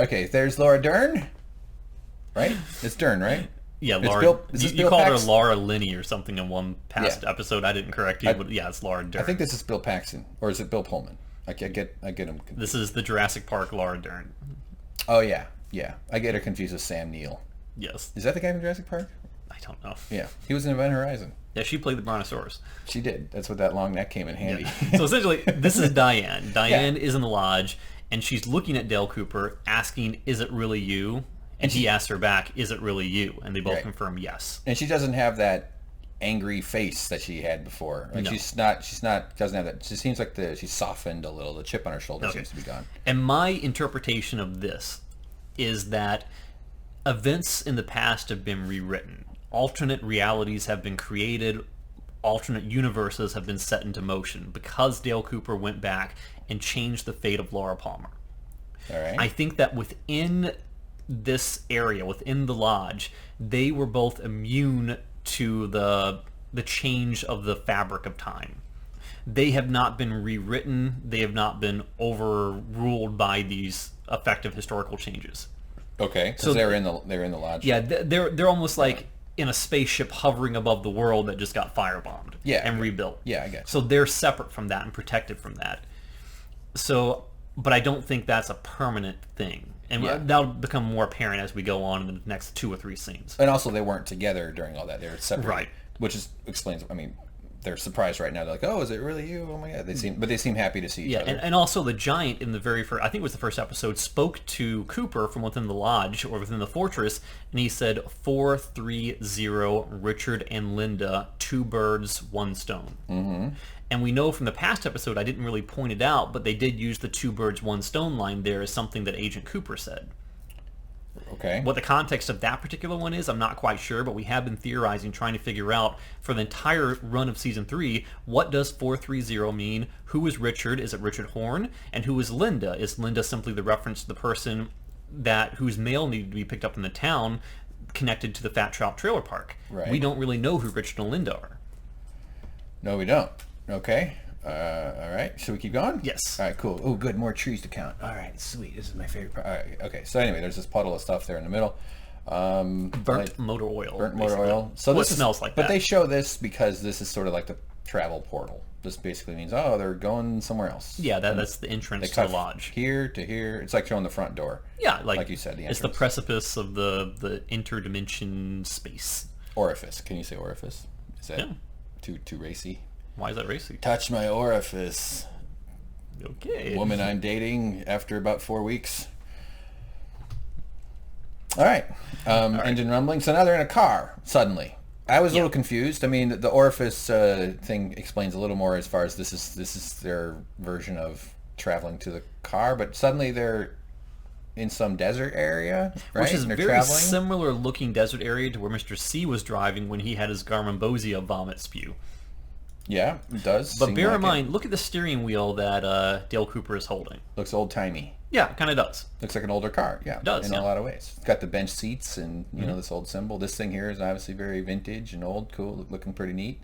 Speaker 1: Okay, there's Laura Dern. Right? It's Dern, right?
Speaker 2: Yeah, Laura. You called her
Speaker 1: Paxton?
Speaker 2: Laura Linney or something in one past episode. I didn't correct you, but yeah, it's Laura Dern.
Speaker 1: I think this is Bill Paxton, or is it Bill Pullman? I get them confused.
Speaker 2: This is the Jurassic Park Laura Dern.
Speaker 1: Oh yeah. I get her confused with Sam Neill.
Speaker 2: Yes.
Speaker 1: Is that the guy from Jurassic Park?
Speaker 2: I don't know.
Speaker 1: Yeah, he was in Event Horizon.
Speaker 2: Yeah, she played the Brontosaurus.
Speaker 1: She did. That's what that long neck came in handy.
Speaker 2: Yeah. So essentially, this is Diane. Diane is in the lodge, and she's looking at Dale Cooper, asking, "Is it really you?" And he asks her back, "Is it really you?" And they both confirm yes.
Speaker 1: And she doesn't have that angry face that she had before. Like
Speaker 2: No.
Speaker 1: she's not doesn't have that. She seems like she's softened a little. The chip on her shoulder seems to be gone.
Speaker 2: And my interpretation of this is that events in the past have been rewritten. Alternate realities have been created. Alternate universes have been set into motion because Dale Cooper went back and changed the fate of Laura Palmer.
Speaker 1: All right.
Speaker 2: I think that within this area, within the lodge, they were both immune to the change of the fabric of time. They have not been rewritten. They have not been overruled by these effective historical changes.
Speaker 1: Okay, so they're in the lodge.
Speaker 2: Yeah, they're almost like in a spaceship hovering above the world that just got firebombed and rebuilt.
Speaker 1: Yeah, I guess.
Speaker 2: So they're separate from that and protected from that. So, but I don't think that's a permanent thing. And that'll become more apparent as we go on in the next 2 or 3 scenes.
Speaker 1: And also, they weren't together during all that; they were separate,
Speaker 2: Right?
Speaker 1: Which explains. I mean, they're surprised right now. They're like, "Oh, is it really you? Oh my god!" They seem happy to see each other.
Speaker 2: And also the giant in the very first, I think it was the first episode, spoke to Cooper from within the lodge or within the fortress, and he said, 430 Richard and Linda, 2 birds, 1 stone. Mm-hmm. And we know from the past episode, I didn't really point it out, but they did use the 2 birds, 1 stone line there as something that Agent Cooper said.
Speaker 1: Okay.
Speaker 2: What the context of that particular one is, I'm not quite sure, but we have been theorizing, trying to figure out for the entire run of Season 3, what does 430 mean? Who is Richard? Is it Richard Horn? And who is Linda? Is Linda simply the reference to the person whose mail needed to be picked up in the town connected to the Fat Trout Trailer Park?
Speaker 1: Right.
Speaker 2: We don't really know who Richard and Linda are.
Speaker 1: No, we don't. Okay. All right. Should we keep going?
Speaker 2: Yes.
Speaker 1: All right, cool. Oh, good. More trees to count. All right, sweet. This is my favorite part. All right. Okay. So anyway, there's this puddle of stuff there in the middle.
Speaker 2: Burnt motor oil.
Speaker 1: Burnt motor
Speaker 2: basically.
Speaker 1: oil. So
Speaker 2: this smells like that.
Speaker 1: But they show this because this is sort of like the travel portal. This basically means, they're going somewhere else.
Speaker 2: Yeah, that's the entrance to the lodge.
Speaker 1: Here to here. It's like showing the front door.
Speaker 2: Yeah,
Speaker 1: like you said, the entrance.
Speaker 2: It's the precipice of the interdimension space.
Speaker 1: Orifice. Can you say orifice? Is that too racy?
Speaker 2: Why is that racy?
Speaker 1: Touch my orifice.
Speaker 2: Okay.
Speaker 1: Woman I'm dating after about 4 weeks. All right. Engine rumbling. So now they're in a car, suddenly. I was a little confused. I mean, the orifice thing explains a little more as far as this is their version of traveling to the car, but suddenly they're in some desert area, right?
Speaker 2: Which is a
Speaker 1: they're
Speaker 2: very
Speaker 1: traveling.
Speaker 2: similar looking desert area to where Mr. C was driving when he had his Garmonbozia vomit spew.
Speaker 1: Yeah, it does.
Speaker 2: But bear in mind, look at the steering wheel that Dale Cooper is holding.
Speaker 1: Looks old-timey.
Speaker 2: Yeah, it kind of does.
Speaker 1: Looks like an older car, yeah.
Speaker 2: It does,
Speaker 1: in a lot of ways. It's got the bench seats and, you know, this old symbol. This thing here is obviously very vintage and old, cool, looking pretty neat.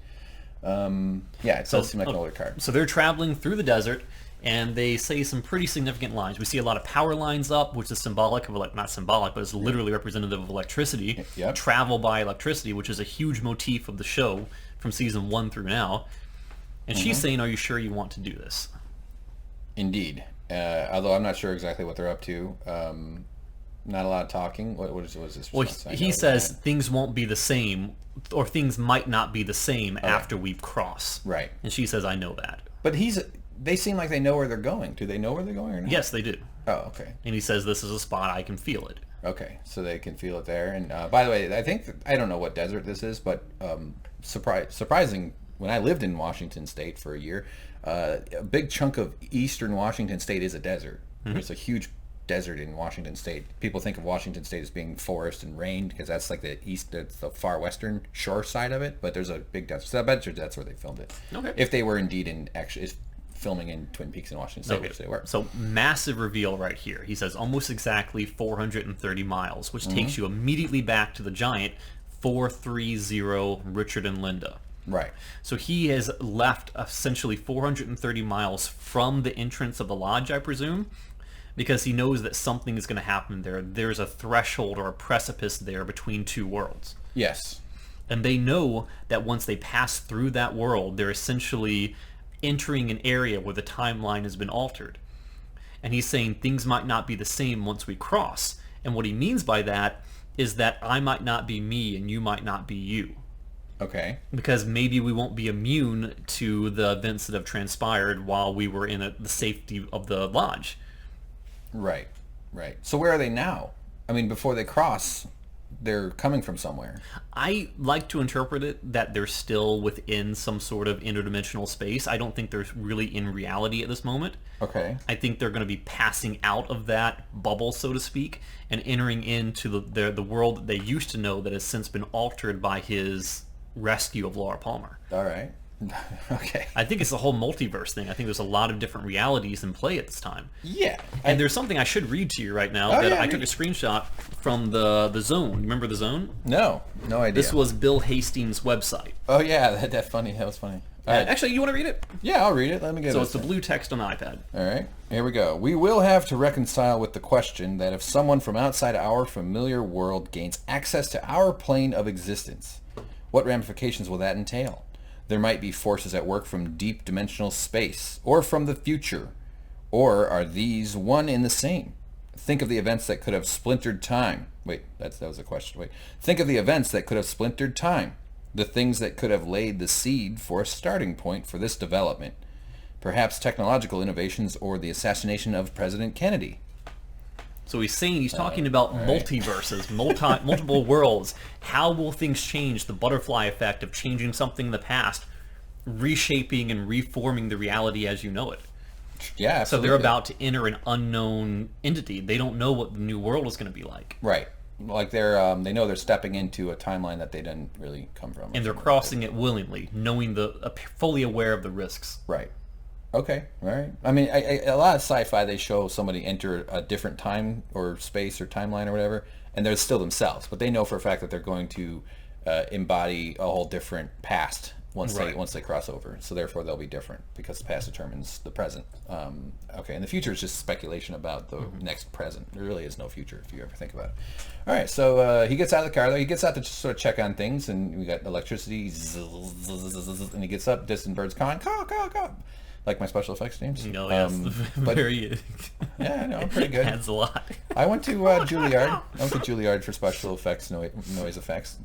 Speaker 1: Yeah, it does seem like an older car.
Speaker 2: So they're traveling through the desert, and they say some pretty significant lines. We see a lot of power lines up, which is symbolic of, not symbolic, but it's literally representative of electricity.
Speaker 1: Yep.
Speaker 2: Travel by electricity, which is a huge motif of the show from season 1 through now. And she's saying, are you sure you want to do this?
Speaker 1: Indeed. Although I'm not sure exactly what they're up to. Not a lot of talking. What is this?
Speaker 2: Well, he says things won't be the same, or things might not be the same after we cross.
Speaker 1: Right.
Speaker 2: And she says, I know that.
Speaker 1: But they seem like they know where they're going. Do they know where they're going or not?
Speaker 2: Yes, they do.
Speaker 1: Oh, okay.
Speaker 2: And he says, this is a spot, I can feel it.
Speaker 1: Okay, so they can feel it there. And by the way, I don't know what desert this is, but surprising, when I lived in Washington State for a year, a big chunk of eastern Washington State is a desert. There's a huge desert in Washington State. People think of Washington State as being forest and rain because that's like that's the far western shore side of it, but there's a big desert. So I bet that's where they filmed it.
Speaker 2: Okay.
Speaker 1: If they were indeed filming in Twin Peaks in Washington State, which they were.
Speaker 2: So massive reveal right here. He says almost exactly 430 miles, which takes you immediately back to the giant 430 Richard and Linda.
Speaker 1: Right.
Speaker 2: So he has left essentially 430 miles from the entrance of the lodge, I presume, because he knows that something is going to happen there. There's a threshold or a precipice there between two worlds.
Speaker 1: Yes.
Speaker 2: And they know that once they pass through that world, they're essentially entering an area where the timeline has been altered. And he's saying things might not be the same once we cross. And what he means by that is that I might not be me and you might not be you.
Speaker 1: Okay.
Speaker 2: Because maybe we won't be immune to the events that have transpired while we were in the safety of the lodge.
Speaker 1: Right. So where are they now? I mean, before they cross, they're coming from somewhere.
Speaker 2: I like to interpret it that they're still within some sort of interdimensional space. I don't think they're really in reality at this moment.
Speaker 1: Okay.
Speaker 2: I think they're going to be passing out of that bubble, so to speak, and entering into the world that they used to know that has since been altered by his rescue of Laura Palmer.
Speaker 1: All right. Okay.
Speaker 2: I think it's the whole multiverse thing. I think there's a lot of different realities in play at this time.
Speaker 1: Yeah.
Speaker 2: And there's something I should read to you right now I took a screenshot from the Zone. Remember the Zone?
Speaker 1: No idea.
Speaker 2: This was Bill Hastings' website.
Speaker 1: Oh yeah, that funny. That was funny.
Speaker 2: Actually, you want to read it?
Speaker 1: Yeah, I'll read it. Let me get it.
Speaker 2: So it's the blue text on the iPad.
Speaker 1: All right, here we go. We will have to reconcile with the question that if someone from outside our familiar world gains access to our plane of existence, what ramifications will that entail? There might be forces at work from deep dimensional space or from the future. Or are these one and the same? Think of the events that could have splintered time. Wait, that was a question. Wait. Think of the events that could have splintered time. The things that could have laid the seed for a starting point for this development. Perhaps technological innovations or the assassination of President Kennedy.
Speaker 2: So he's talking about multiverses, multiple worlds. How will things change? The butterfly effect of changing something in the past, reshaping and reforming the reality as you know it.
Speaker 1: Yeah, absolutely.
Speaker 2: So they're about to enter an unknown entity. They don't know what the new world is going to be like.
Speaker 1: Right. Like they know they're stepping into a timeline that they didn't really come from.
Speaker 2: And they're crossing it willingly, knowing fully aware of the risks.
Speaker 1: Right. Okay, all right. I mean, a lot of sci-fi, they show somebody enter a different time or space or timeline or whatever, and they're still themselves, but they know for a fact that they're going to embody a whole different past once they cross over. So therefore, they'll be different because the past determines the present. Okay, and the future is just speculation about the next present. There really is no future if you ever think about it. All right, so he gets out of the car, though. He gets out to just sort of check on things, and we got electricity, and he gets up, distant birds calling, caw. Like my special effects teams.
Speaker 2: No, yes. Very.
Speaker 1: Yeah, I know, I'm pretty good.
Speaker 2: Adds a lot.
Speaker 1: I went to Juilliard. I went to Juilliard for special effects, noise effects.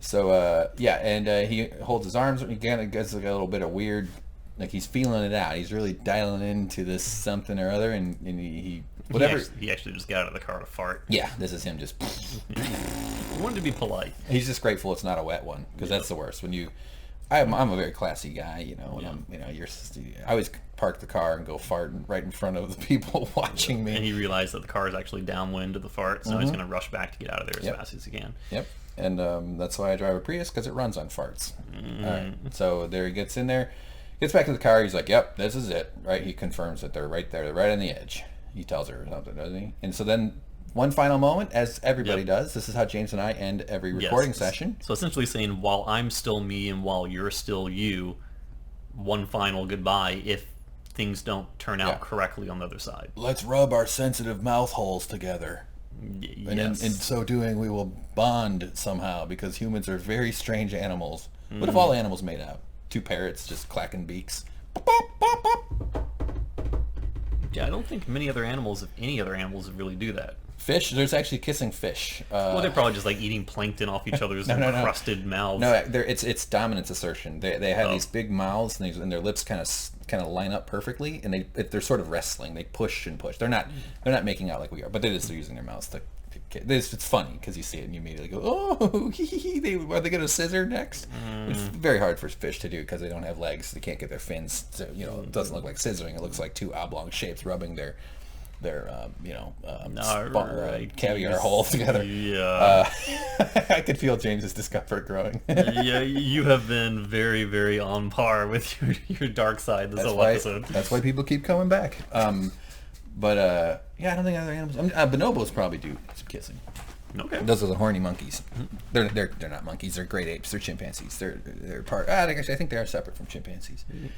Speaker 1: So, and he holds his arms. Again, it gets like a little bit of weird Like he's feeling it out. He's really dialing into this something or other, and he whatever.
Speaker 2: He actually just got out of the car to fart.
Speaker 1: Yeah, this is him just.
Speaker 2: I wanted to be polite.
Speaker 1: He's just grateful it's not a wet one, because that's the worst. When you, I'm a very classy guy, you know. When I always park the car and go fart right in front of the people watching me.
Speaker 2: And he realized that the car is actually downwind of the fart, so he's going to rush back to get out of there as fast as he can.
Speaker 1: Yep. And that's why I drive a Prius, because it runs on farts. All right. So there he gets in there, gets back to the car. He's like, "Yep, this is it." Right? He confirms that they're right there, they're right on the edge. He tells her something, doesn't he? And so then, one final moment, as everybody does. This is how James and I end every recording session.
Speaker 2: So essentially saying, while I'm still me and while you're still you, one final goodbye if things don't turn out correctly on the other side.
Speaker 1: Let's rub our sensitive mouth holes together. And in so doing, we will bond somehow, because humans are very strange animals. What if all animals made out? Two parrots just clacking beaks. Bop, bop, bop.
Speaker 2: Yeah, I don't think many other animals, if any other animals, really do that.
Speaker 1: Fish? There's actually kissing fish.
Speaker 2: Well, they're probably just like eating plankton off each other's encrusted mouths.
Speaker 1: No, it's dominance assertion. They have these big mouths, and their lips kind of line up perfectly, and they're sort of wrestling. They push and push. They're not making out like we are, but they're just using their mouths to. It's funny because you see it and you immediately go, "Oh, are they going to scissor next?" It's very hard for fish to do because they don't have legs. They can't get their fins. So, it doesn't look like scissoring. It looks like two oblong shapes rubbing their caviar hole together.
Speaker 2: Yeah.
Speaker 1: I could feel James's discomfort growing.
Speaker 2: Yeah, you have been very, very on par with your dark side this whole episode.
Speaker 1: That's why people keep coming back. But I don't think other animals. Bonobos probably do some kissing.
Speaker 2: Okay.
Speaker 1: Those are the horny monkeys. They're not monkeys. They're great apes. They're chimpanzees. They're part. I think they are separate from chimpanzees. Do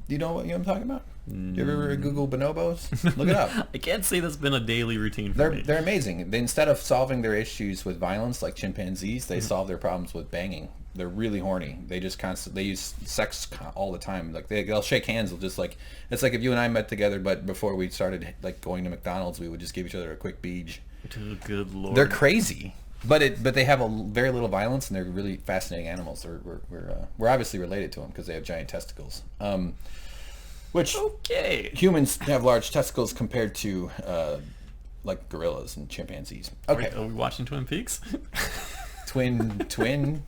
Speaker 1: you know what I'm talking about? Do you ever Google bonobos? Look it up.
Speaker 2: I can't say that's been a daily routine for me.
Speaker 1: They're amazing. Instead of solving their issues with violence like chimpanzees, they solve their problems with banging. They're really horny. They just they use sex all the time. Like they'll shake hands. They'll just like, it's like if you and I met together, but before we started like going to McDonald's, we would just give each other a quick beej.
Speaker 2: Good Lord.
Speaker 1: They're crazy, but they have very little violence, and they're really fascinating animals. We're obviously related to them because they have giant testicles. Which humans have large testicles compared to like gorillas and chimpanzees. Okay,
Speaker 2: are we watching Twin Peaks?
Speaker 1: Twin.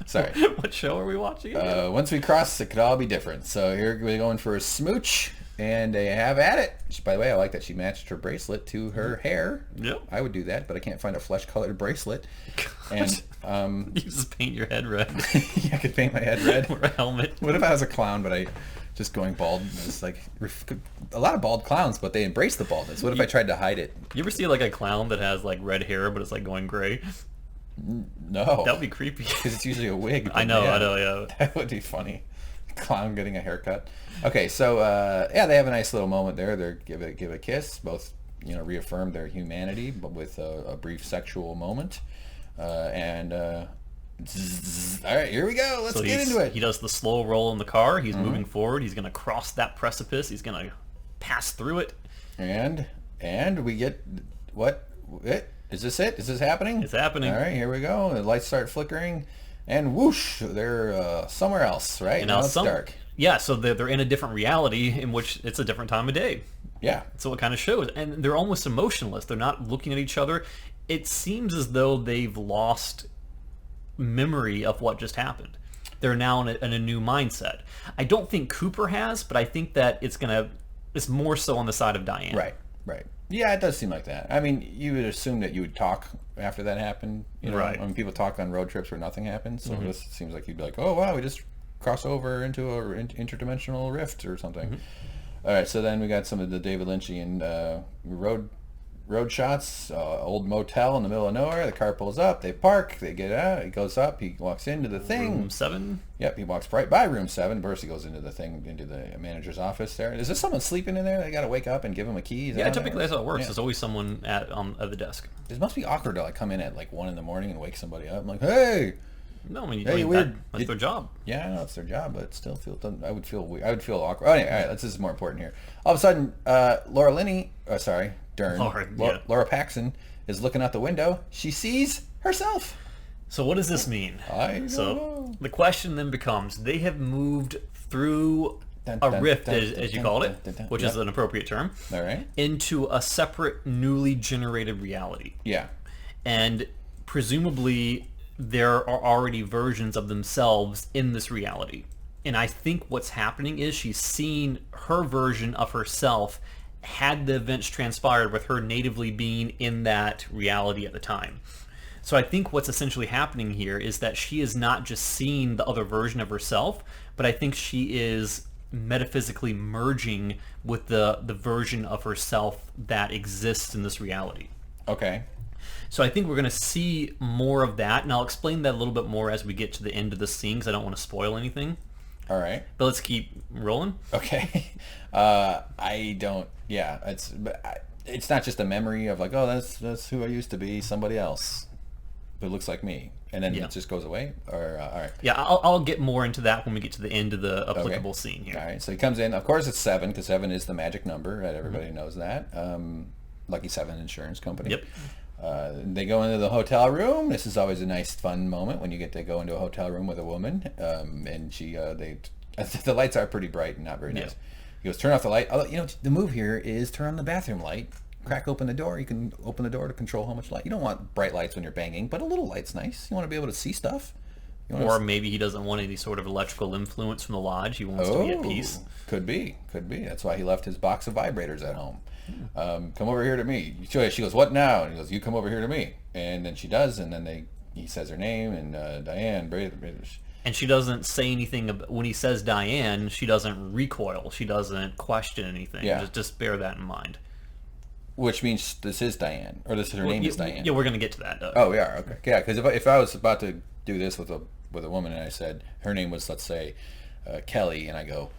Speaker 1: Sorry.
Speaker 2: What show are we watching?
Speaker 1: Once we cross, it could all be different. So here we're going for a smooch, and they have at it. By the way, I like that she matched her bracelet to her hair.
Speaker 2: Yep.
Speaker 1: I would do that, but I can't find a flesh-colored bracelet.
Speaker 2: God. And you just paint your head red.
Speaker 1: Yeah, I could paint my head red.
Speaker 2: Or a helmet.
Speaker 1: What if I was a clown, but I just going bald? It's like a lot of bald clowns, but they embrace the baldness. What if I tried to hide it?
Speaker 2: You ever see like a clown that has like red hair, but it's like going gray?
Speaker 1: No.
Speaker 2: That would be creepy.
Speaker 1: Because it's usually a wig.
Speaker 2: I know, yeah.
Speaker 1: That would be funny. Clown getting a haircut. Okay, so they have a nice little moment there. They give a kiss. Both reaffirm their humanity, but with a brief sexual moment. All right, here we go. Let's get into it.
Speaker 2: He does the slow roll in the car. He's moving forward. He's going to cross that precipice. He's going to pass through it.
Speaker 1: And we get what? Is this it? Is this happening?
Speaker 2: It's happening.
Speaker 1: All right, here we go. The lights start flickering, and whoosh, they're somewhere else, right?
Speaker 2: And
Speaker 1: now it's dark.
Speaker 2: Yeah, so they're in a different reality in which it's a different time of day.
Speaker 1: Yeah.
Speaker 2: So it kind of shows. And they're almost emotionless. They're not looking at each other. It seems as though they've lost memory of what just happened. They're now in a new mindset. I don't think Cooper has, but I think that it's more so on the side of Diane.
Speaker 1: Right. Yeah, it does seem like that. I mean, you would assume that you would talk after that happened.
Speaker 2: Right.
Speaker 1: I mean, people talk on road trips where nothing happens. So this seems like you'd be like, oh, wow, we just crossed over into a interdimensional rift or something. All right, so then we got some of the David Lynchian road shots. Old motel in the middle of nowhere. The car pulls up. They park. They get out. He goes up. He walks into the thing.
Speaker 2: Room 7?
Speaker 1: Yep, he walks right by room 7. First he goes into the manager's office there. Is there someone sleeping in there? They got to wake up and give him a key?
Speaker 2: Yeah, typically that's how it works. There's always someone at the desk.
Speaker 1: It must be awkward to like come in at like 1 a.m. and wake somebody up. I'm like, hey!
Speaker 2: No, I mean, that's their job.
Speaker 1: Yeah, I know it's their job, but it still I would feel weird. I would feel awkward. Oh, anyway, all right, this is more important here. All of a sudden, Dern,
Speaker 2: Laura
Speaker 1: Paxson is looking out the window. She sees herself.
Speaker 2: So what does this mean?
Speaker 1: I don't know.
Speaker 2: The question then becomes, they have moved through a rift, as you called it, which is an appropriate term,
Speaker 1: All right.
Speaker 2: into a separate, newly generated reality.
Speaker 1: Yeah.
Speaker 2: And presumably, there are already versions of themselves in this reality. And I think what's happening is she's seen her version of herself had the events transpired with her natively being in that reality at the time. So I think what's essentially happening here is that she is not just seeing the other version of herself, but I think she is metaphysically merging with the version of herself that exists in this reality.
Speaker 1: Okay.
Speaker 2: So I think we're going to see more of that, and I'll explain that a little bit more as we get to the end of the scene, because I don't want to spoil anything.
Speaker 1: All right.
Speaker 2: But let's keep rolling.
Speaker 1: Okay. I don't. Yeah. It's not just a memory of like, oh, that's who I used to be, somebody else, who looks like me, and then it just goes away. Or all right.
Speaker 2: Yeah, I'll get more into that when we get to the end of the applicable scene here.
Speaker 1: All right. So he comes in. Of course, it's 7 because 7 is the magic number. Right? Everybody knows that. Lucky 7 Insurance Company.
Speaker 2: Yep.
Speaker 1: They go into the hotel room. This is always a nice, fun moment when you get to go into a hotel room with a woman. And the lights are pretty bright and not very nice. He goes, turn off the light. Although, the move here is turn on the bathroom light. Crack open the door. You can open the door to control how much light. You don't want bright lights when you're banging, but a little light's nice. You want to be able to see stuff.
Speaker 2: Or maybe he doesn't want any sort of electrical influence from the lodge. He wants to be at peace.
Speaker 1: Could be. That's why he left his box of vibrators at home. Come over here to me. She goes, what now? And he goes, you come over here to me. And then she does, and then he says her name, and Diane.
Speaker 2: And she doesn't say anything. When he says Diane, she doesn't recoil. She doesn't question anything.
Speaker 1: Yeah.
Speaker 2: Just bear that in mind.
Speaker 1: Which means this is Diane, or her name is Diane.
Speaker 2: Yeah, we're going to get to that.
Speaker 1: Oh, we are? Okay. Yeah, because if I was about to do this with a woman and I said her name was, let's say, Kelly, and I go,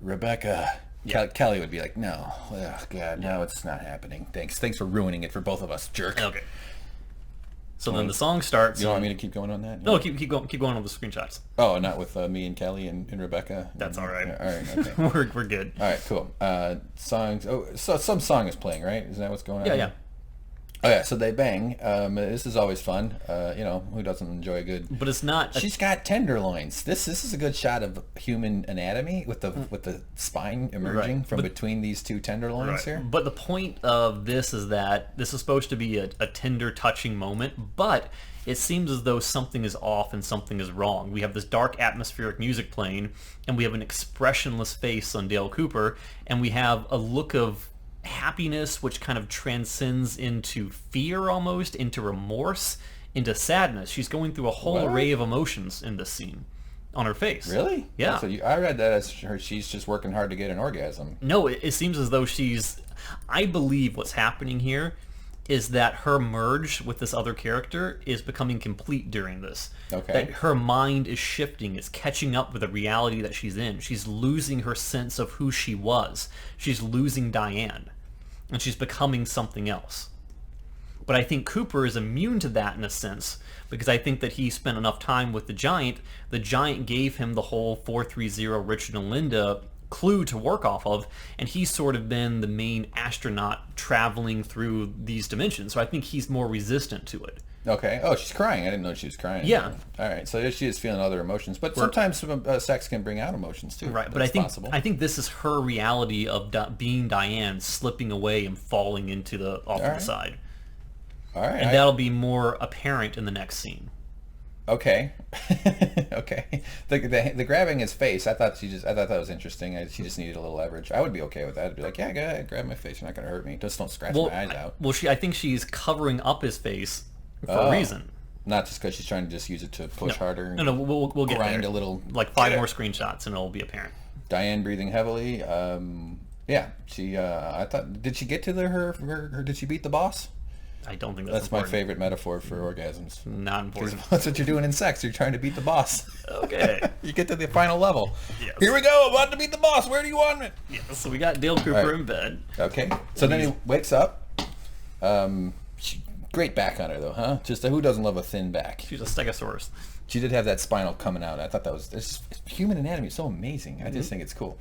Speaker 1: Rebecca... Yeah. Kelly would be like, no, oh, God, no, it's not happening. Thanks for ruining it for both of us, jerk.
Speaker 2: Okay. So then the song starts.
Speaker 1: You want me to keep going on that?
Speaker 2: No, keep going with the screenshots.
Speaker 1: Oh, not with me and Kelly and Rebecca?
Speaker 2: That's all right.
Speaker 1: Yeah, all right, okay.
Speaker 2: we're good.
Speaker 1: All right, cool. Songs. Oh, so some song is playing, right? Isn't that what's going on?
Speaker 2: Yeah.
Speaker 1: Oh yeah, so they bang. This is always fun. Who doesn't enjoy a good?
Speaker 2: But it's not.
Speaker 1: She's got tenderloins. This is a good shot of human anatomy with the spine emerging from between these two tenderloins here.
Speaker 2: But the point of this is that this is supposed to be a tender, touching moment, but it seems as though something is off and something is wrong. We have this dark, atmospheric music playing, and we have an expressionless face on Dale Cooper, and we have a look of happiness which kind of transcends into fear, almost into remorse, into sadness. She's going through a whole array of emotions in this scene on her face.
Speaker 1: Really?
Speaker 2: Yeah.
Speaker 1: So I read that as she's just working hard to get an orgasm.
Speaker 2: No, it seems as though I believe what's happening here is that her merge with this other character is becoming complete during this.
Speaker 1: Okay.
Speaker 2: That her mind is shifting, it's catching up with the reality that she's in. She's losing her sense of who she was. She's losing Diane. And she's becoming something else. But I think Cooper is immune to that in a sense, because I think that he spent enough time with the Giant. The Giant gave him the whole 430 Richard and Linda clue to work off of, and he's sort of been the main astronaut traveling through these dimensions. So I think he's more resistant to it.
Speaker 1: Okay. Oh, she's crying. I didn't know she was crying.
Speaker 2: Yeah.
Speaker 1: All right. So she is feeling other emotions, but sometimes sex can bring out emotions too.
Speaker 2: Right. But I think this is her reality of being Diane, slipping away and falling into the off to the side.
Speaker 1: All right.
Speaker 2: And that'll be more apparent in the next scene.
Speaker 1: Okay. Okay. The grabbing his face, I thought that was interesting. She just needed a little leverage. I would be okay with that. I'd be like, yeah, go ahead, grab my face. You're not going to hurt me. Just don't scratch my eyes out.
Speaker 2: Well, I think she's covering up his face for a reason.
Speaker 1: Not just because she's trying to just use it to push harder.
Speaker 2: No, we'll get
Speaker 1: grind
Speaker 2: there.
Speaker 1: a little.
Speaker 2: Like 5 more screenshots and it'll be apparent.
Speaker 1: Diane breathing heavily. Yeah. She. I thought. Did she get to her? Did she beat the boss?
Speaker 2: I don't think that's
Speaker 1: my favorite metaphor for orgasms.
Speaker 2: Not important.
Speaker 1: That's what you're doing in sex. You're trying to beat the boss.
Speaker 2: Okay.
Speaker 1: You get to the final level.
Speaker 2: Yes.
Speaker 1: Here we go. About to beat the boss. Where do you want it?
Speaker 2: Yeah, so we got Dale Cooper in bed.
Speaker 1: Okay. So then he wakes up. Great back on her, though, huh? Just who doesn't love a thin back?
Speaker 2: She's a stegosaurus.
Speaker 1: She did have that spinal coming out. I thought that was... human anatomy is so amazing. I just think it's cool.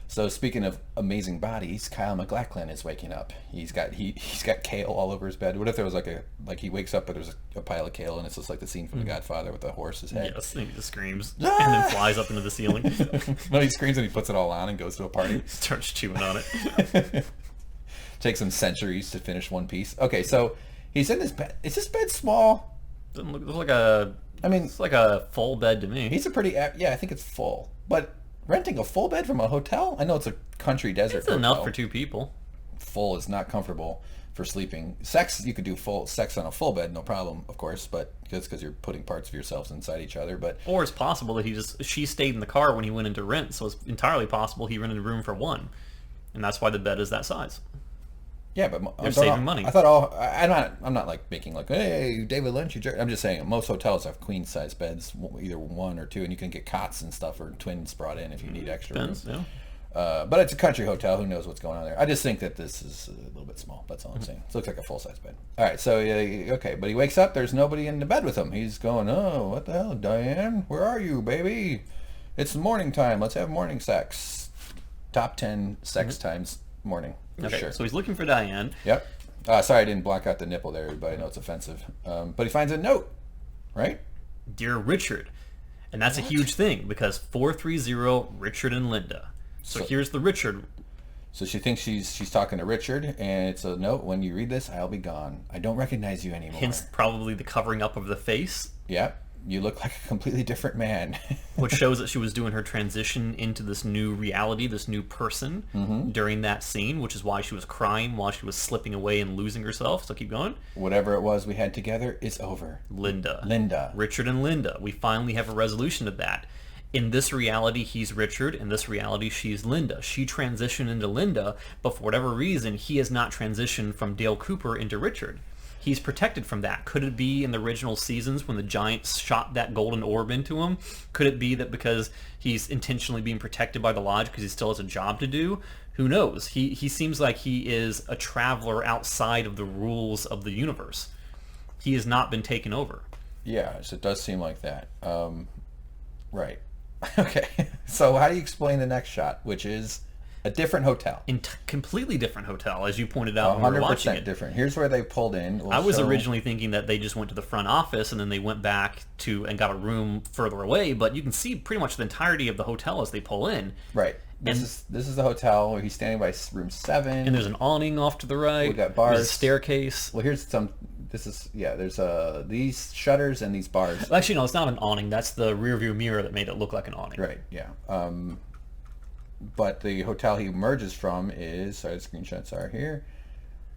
Speaker 1: So speaking of amazing bodies, Kyle MacLachlan is waking up. He's got kale all over his bed. What if there was like he wakes up but there's a pile of kale and it's just like the scene from The Godfather with the horse's head?
Speaker 2: Yes, and he just screams and then flies up into the ceiling.
Speaker 1: No, he screams and he puts it all on and goes to a party.
Speaker 2: Starts chewing on it.
Speaker 1: Takes him centuries to finish one piece. Okay, so he's in this bed. Is this bed small?
Speaker 2: Doesn't look like a... it's like a full bed to me.
Speaker 1: He's a pretty... Yeah, I think it's full. But renting a full bed from a hotel? I know it's a country desert hotel.
Speaker 2: It's enough for 2 people.
Speaker 1: Full is not comfortable for sleeping. Sex, you could do full sex on a full bed, no problem, of course, but just because you're putting parts of yourselves inside each other. But
Speaker 2: or it's possible that she stayed in the car when he went into rent, so it's entirely possible he rented a room for 1, and that's why the bed is that size.
Speaker 1: Yeah, but
Speaker 2: they're saving money.
Speaker 1: I thought I'm not like making like, hey, David Lynch, you jerk. I'm just saying most hotels have queen size beds, either 1 or 2, and you can get cots and stuff or twins brought in if you need extra room.
Speaker 2: Yeah.
Speaker 1: But it's a country hotel. Who knows what's going on there? I just think that this is a little bit small. That's all I'm saying. It looks like a full size bed. All right, so okay, but he wakes up. There's nobody in the bed with him. He's going, oh, what the hell, Diane? Where are you, baby? It's morning time. Let's have morning sex. Top 10 sex times morning.
Speaker 2: Okay,
Speaker 1: sure.
Speaker 2: so he's looking for Diane.
Speaker 1: Yep. Sorry, I didn't block out the nipple there, everybody. I know it's offensive. But he finds a note, right?
Speaker 2: Dear Richard. And that's a huge thing because 430 Richard and Linda. So here's the Richard.
Speaker 1: So she thinks she's talking to Richard, and it's a note. When you read this, I'll be gone. I don't recognize you anymore.
Speaker 2: Hence probably the covering up of the face.
Speaker 1: Yep. You look like a completely different man.
Speaker 2: Which shows that she was doing her transition into this new reality, this new person during that scene, which is why she was crying while she was slipping away and losing herself. So keep going.
Speaker 1: Whatever it was we had together is over.
Speaker 2: Linda. Richard and Linda. We finally have a resolution to that. In this reality, he's Richard. In this reality, she's Linda. She transitioned into Linda, but for whatever reason, he has not transitioned from Dale Cooper into Richard. He's protected from that. Could it be in the original seasons when the Giants shot that golden orb into him? Could it be that because he's intentionally being protected by the Lodge because he still has a job to do? Who knows? He seems like he is a traveler outside of the rules of the universe. He has not been taken over.
Speaker 1: Yeah, so it does seem like that. Right. Okay. So how do you explain the next shot, which is a different hotel?
Speaker 2: Completely different hotel, as you pointed out when we were watching it.
Speaker 1: 100% different. Here's where they pulled in.
Speaker 2: I was originally thinking that they just went to the front office and then they went back and got a room further away, but you can see pretty much the entirety of the hotel as they pull in.
Speaker 1: Right. This is the hotel where he's standing by room 7.
Speaker 2: And there's an awning off to the right.
Speaker 1: We got bars.
Speaker 2: There's a staircase.
Speaker 1: Well, there's these shutters and these bars.
Speaker 2: Well, actually, no, it's not an awning. That's the rear view mirror that made it look like an awning.
Speaker 1: Right, yeah. But the hotel he emerges from is, sorry, the screenshots are here.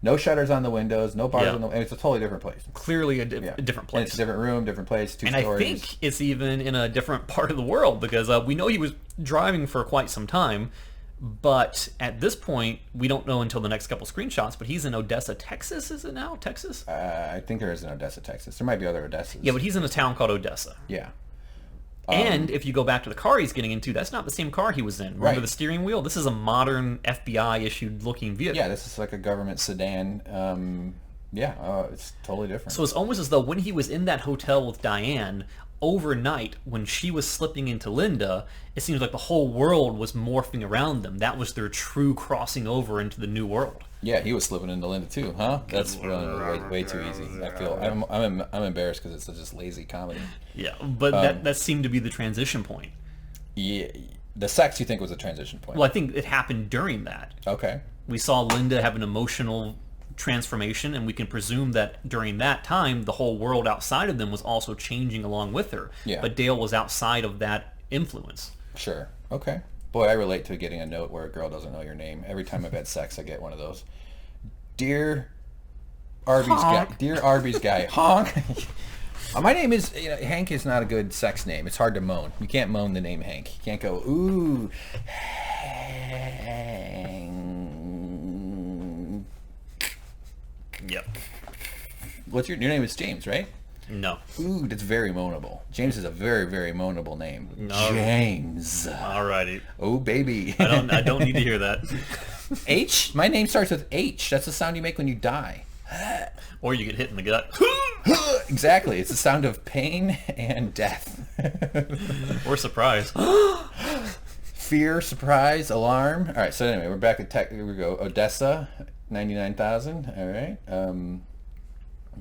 Speaker 1: No shutters on the windows, no bars on the, and it's a totally different place.
Speaker 2: Clearly a different place.
Speaker 1: And it's a different room, different place, 2
Speaker 2: and
Speaker 1: stories.
Speaker 2: I think it's even in a different part of the world because we know he was driving for quite some time, but at this point, we don't know until the next couple screenshots, but he's in Odessa, Texas, is it now? Texas?
Speaker 1: I think there is an Odessa, Texas. There might be other Odessas.
Speaker 2: Yeah, but he's in a town called Odessa.
Speaker 1: Yeah.
Speaker 2: And if you go back to the car he's getting into, that's not the same car he was in. Remember the steering wheel? This is a modern FBI-issued looking vehicle.
Speaker 1: Yeah, this is like a government sedan. It's totally different.
Speaker 2: So it's almost as though when he was in that hotel with Diane, overnight, when she was slipping into Linda, it seems like the whole world was morphing around them. That was their true crossing over into the new world.
Speaker 1: Yeah, he was slipping into Linda too, huh? That's way too easy. I feel I'm embarrassed because it's just lazy comedy.
Speaker 2: Yeah, but that seemed to be the transition point.
Speaker 1: Yeah, the sex you think was a transition point?
Speaker 2: Well, I think it happened during that.
Speaker 1: Okay.
Speaker 2: We saw Linda have an emotional transformation, and we can presume that during that time, the whole world outside of them was also changing along with her.
Speaker 1: Yeah.
Speaker 2: But Dale was outside of that influence.
Speaker 1: Sure. Okay. Boy, I relate to getting a note where a girl doesn't know your name. Every time I've had sex, I get one of those. Dear Arby's guy, honk. My name is Hank. Is not a good sex name. It's hard to moan. You can't moan the name Hank. You can't go ooh. Hank.
Speaker 2: Yep.
Speaker 1: What's your name? Is James, right?
Speaker 2: No.
Speaker 1: Ooh, that's very moanable. James is a very, very moanable name.
Speaker 2: No.
Speaker 1: James.
Speaker 2: Alrighty.
Speaker 1: Oh, baby.
Speaker 2: I don't need to hear that.
Speaker 1: H? My name starts with H. That's the sound you make when you die.
Speaker 2: Or you get hit in the gut.
Speaker 1: Exactly. It's the sound of pain and death.
Speaker 2: Or surprise.
Speaker 1: Fear, surprise, alarm. All right, so anyway, we're back at tech. Here we go. Odessa, 99,000. All right.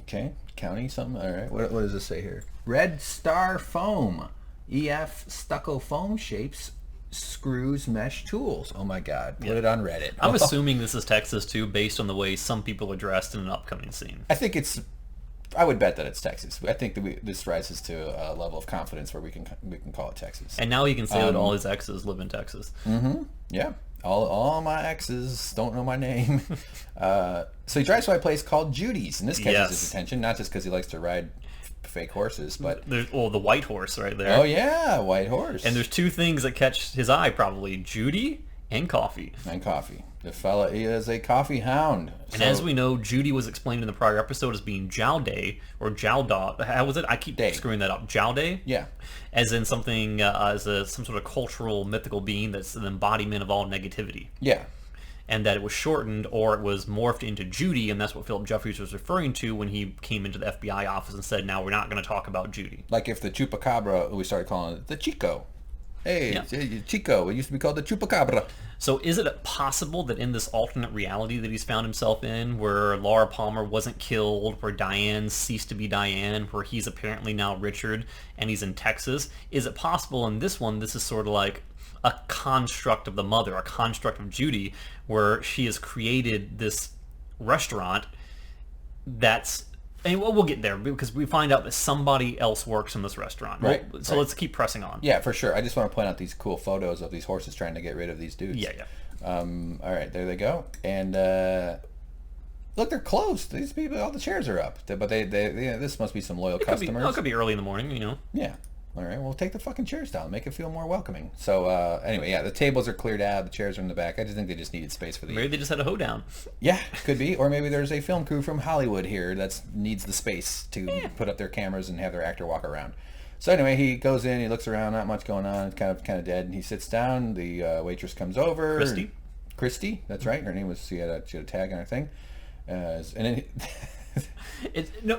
Speaker 1: Okay, county something. All right. What does this say here? Red Star Foam. EF stucco foam shapes, screws, mesh tools. Oh my God. Put it on Reddit.
Speaker 2: I'm assuming this is Texas too, based on the way some people are dressed in an upcoming scene.
Speaker 1: I would bet that it's Texas. I think that this rises to a level of confidence where we can call it Texas.
Speaker 2: And now he can say that all his exes live in Texas.
Speaker 1: Mm-hmm. Yeah. All my exes don't know my name. So he drives by a place called Judy's, and this catches his attention, not just because he likes to ride fake horses, but
Speaker 2: the white horse right there.
Speaker 1: Oh yeah, white horse.
Speaker 2: And there's two things that catch his eye, probably: Judy and coffee. The fella is a coffee hound. And as we know, Judy was explained in the prior episode as being Jowday or Jowdaw. How was it? I keep screwing that up. Jowday?
Speaker 1: Yeah.
Speaker 2: As in something, some sort of cultural, mythical being that's an embodiment of all negativity.
Speaker 1: Yeah.
Speaker 2: And that it was shortened or it was morphed into Judy, and that's what Philip Jeffries was referring to when he came into the FBI office and said, now we're not going to talk about Judy.
Speaker 1: Like if the Chupacabra, we started calling it the Chico. Hey, Chico. It used to be called the Chupacabra.
Speaker 2: So is it possible that in this alternate reality that he's found himself in, where Laura Palmer wasn't killed, where Diane ceased to be Diane, where he's apparently now Richard, and he's in Texas, is it possible in this one, this is sort of like a construct of the mother, a construct of Judy, where she has created this restaurant that's... And we'll get there because we find out that somebody else works in this restaurant.
Speaker 1: Right.
Speaker 2: So let's keep pressing on.
Speaker 1: Yeah, for sure. I just want to point out these cool photos of these horses trying to get rid of these dudes.
Speaker 2: Yeah.
Speaker 1: All right, there they go. And look, they're closed. These people, all the chairs are up. But they this must be some loyal customers.
Speaker 2: It could be early in the morning, you know.
Speaker 1: Yeah. All right, well, take the fucking chairs down. Make it feel more welcoming. So, anyway, yeah, the tables are cleared out. The chairs are in the back. I just think they just needed space for the...
Speaker 2: Maybe they just had a hoedown.
Speaker 1: Yeah, could be. Or maybe there's a film crew from Hollywood here that needs the space to put up their cameras and have their actor walk around. So anyway, he goes in, he looks around, not much going on, kind of dead, and he sits down. The waitress comes over. Christy, that's right. Her name was... She had a tag on her thing. And then...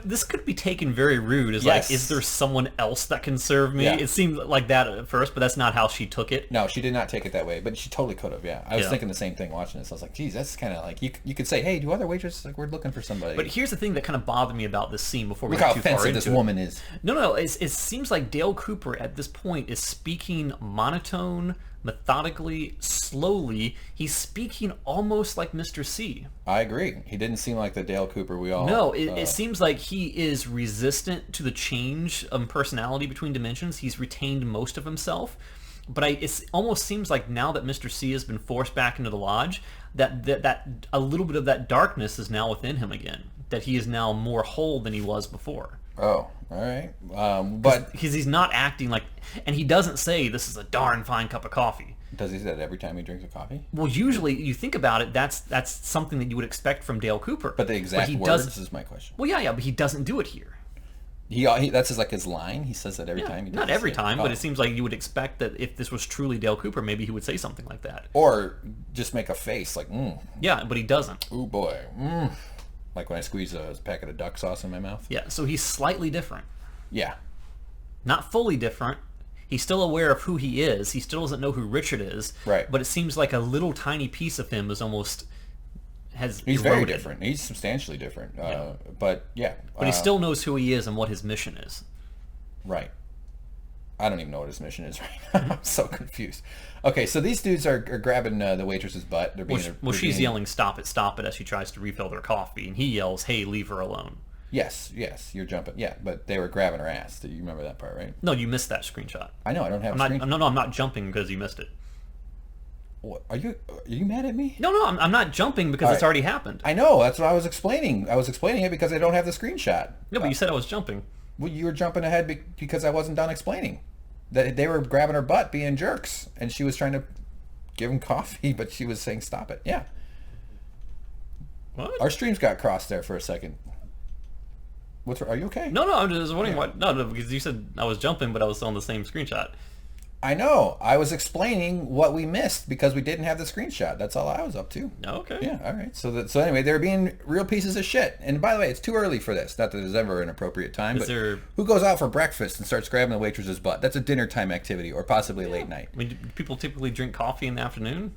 Speaker 2: This could be taken very rude as like, is there someone else that can serve me? It seemed like that at first, but that's not how she took it.
Speaker 1: No, she did not take it that way, but she totally could have. I was thinking the same thing watching this. I was like, geez, that's kind of like, you could say, hey, do other waitresses, like, we're looking for somebody.
Speaker 2: But here's the thing that kind of bothered me about this scene before we
Speaker 1: get
Speaker 2: get too far into it.
Speaker 1: Look how offensive this woman is.
Speaker 2: No, it seems like Dale Cooper at this point is speaking monotone, methodically, slowly. He's speaking almost like Mr. C.
Speaker 1: I agree. He didn't seem like the Dale Cooper we all...
Speaker 2: No, it seems like he is resistant to the change of personality between dimensions. He's retained most of himself. But it almost seems like now that Mr. C has been forced back into the lodge, that a little bit of that darkness is now within him again. That he is now more whole than he was before.
Speaker 1: Oh, all right. But
Speaker 2: because he's not acting like, and he doesn't say this is a darn fine cup of coffee.
Speaker 1: Does he say that every time he drinks a coffee?
Speaker 2: Well, usually you think about it, that's something that you would expect from Dale Cooper.
Speaker 1: But the exact words is my question.
Speaker 2: Well, yeah, but he doesn't do it here.
Speaker 1: He that's like his line. He says that every time.
Speaker 2: Not every time, but it seems like you would expect that if this was truly Dale Cooper, maybe he would say something like that.
Speaker 1: Or just make a face like,
Speaker 2: Yeah, but he doesn't.
Speaker 1: Ooh boy, Like when I squeeze a packet of duck sauce in my mouth.
Speaker 2: Yeah, so he's slightly different.
Speaker 1: Yeah.
Speaker 2: Not fully different. He's still aware of who he is. He still doesn't know who Richard is.
Speaker 1: Right.
Speaker 2: But it seems like a little tiny piece of him is almost... He's
Speaker 1: very different. He's substantially different. But yeah.
Speaker 2: But he still knows who he is and what his mission is.
Speaker 1: Right. I don't even know what his mission is right now. I'm so confused. Okay, so these dudes are grabbing the waitress's butt. They're being,
Speaker 2: she's yelling, stop it, as she tries to refill their coffee. And he yells, hey, leave her alone.
Speaker 1: Yes, you're jumping. Yeah, but they were grabbing her ass. Do you remember that part, right?
Speaker 2: No, you missed that screenshot.
Speaker 1: I know, I don't have a screenshot.
Speaker 2: No, I'm not jumping because you missed it.
Speaker 1: What, are you mad at me?
Speaker 2: No, I'm not jumping because it's already happened.
Speaker 1: I know, that's what I was explaining. I was explaining it because I don't have the screenshot.
Speaker 2: No, but you said I was jumping.
Speaker 1: Well, you were jumping ahead because I wasn't done explaining. That they were grabbing her butt, being jerks, and she was trying to give him coffee, but she was saying, stop it. Yeah.
Speaker 2: What?
Speaker 1: Our streams got crossed there for a second. Are you okay?
Speaker 2: No, I'm just wondering why. No, because you said I was jumping, but I was still on the same screenshot.
Speaker 1: I know. I was explaining what we missed because we didn't have the screenshot. That's all I was up to.
Speaker 2: Okay.
Speaker 1: Yeah, all right. So anyway, they're being real pieces of shit. And by the way, it's too early for this. Not that there's ever an appropriate time, but who goes out for breakfast and starts grabbing the waitress's butt? That's a dinner time activity or possibly late night.
Speaker 2: I mean, do people typically drink coffee in the afternoon?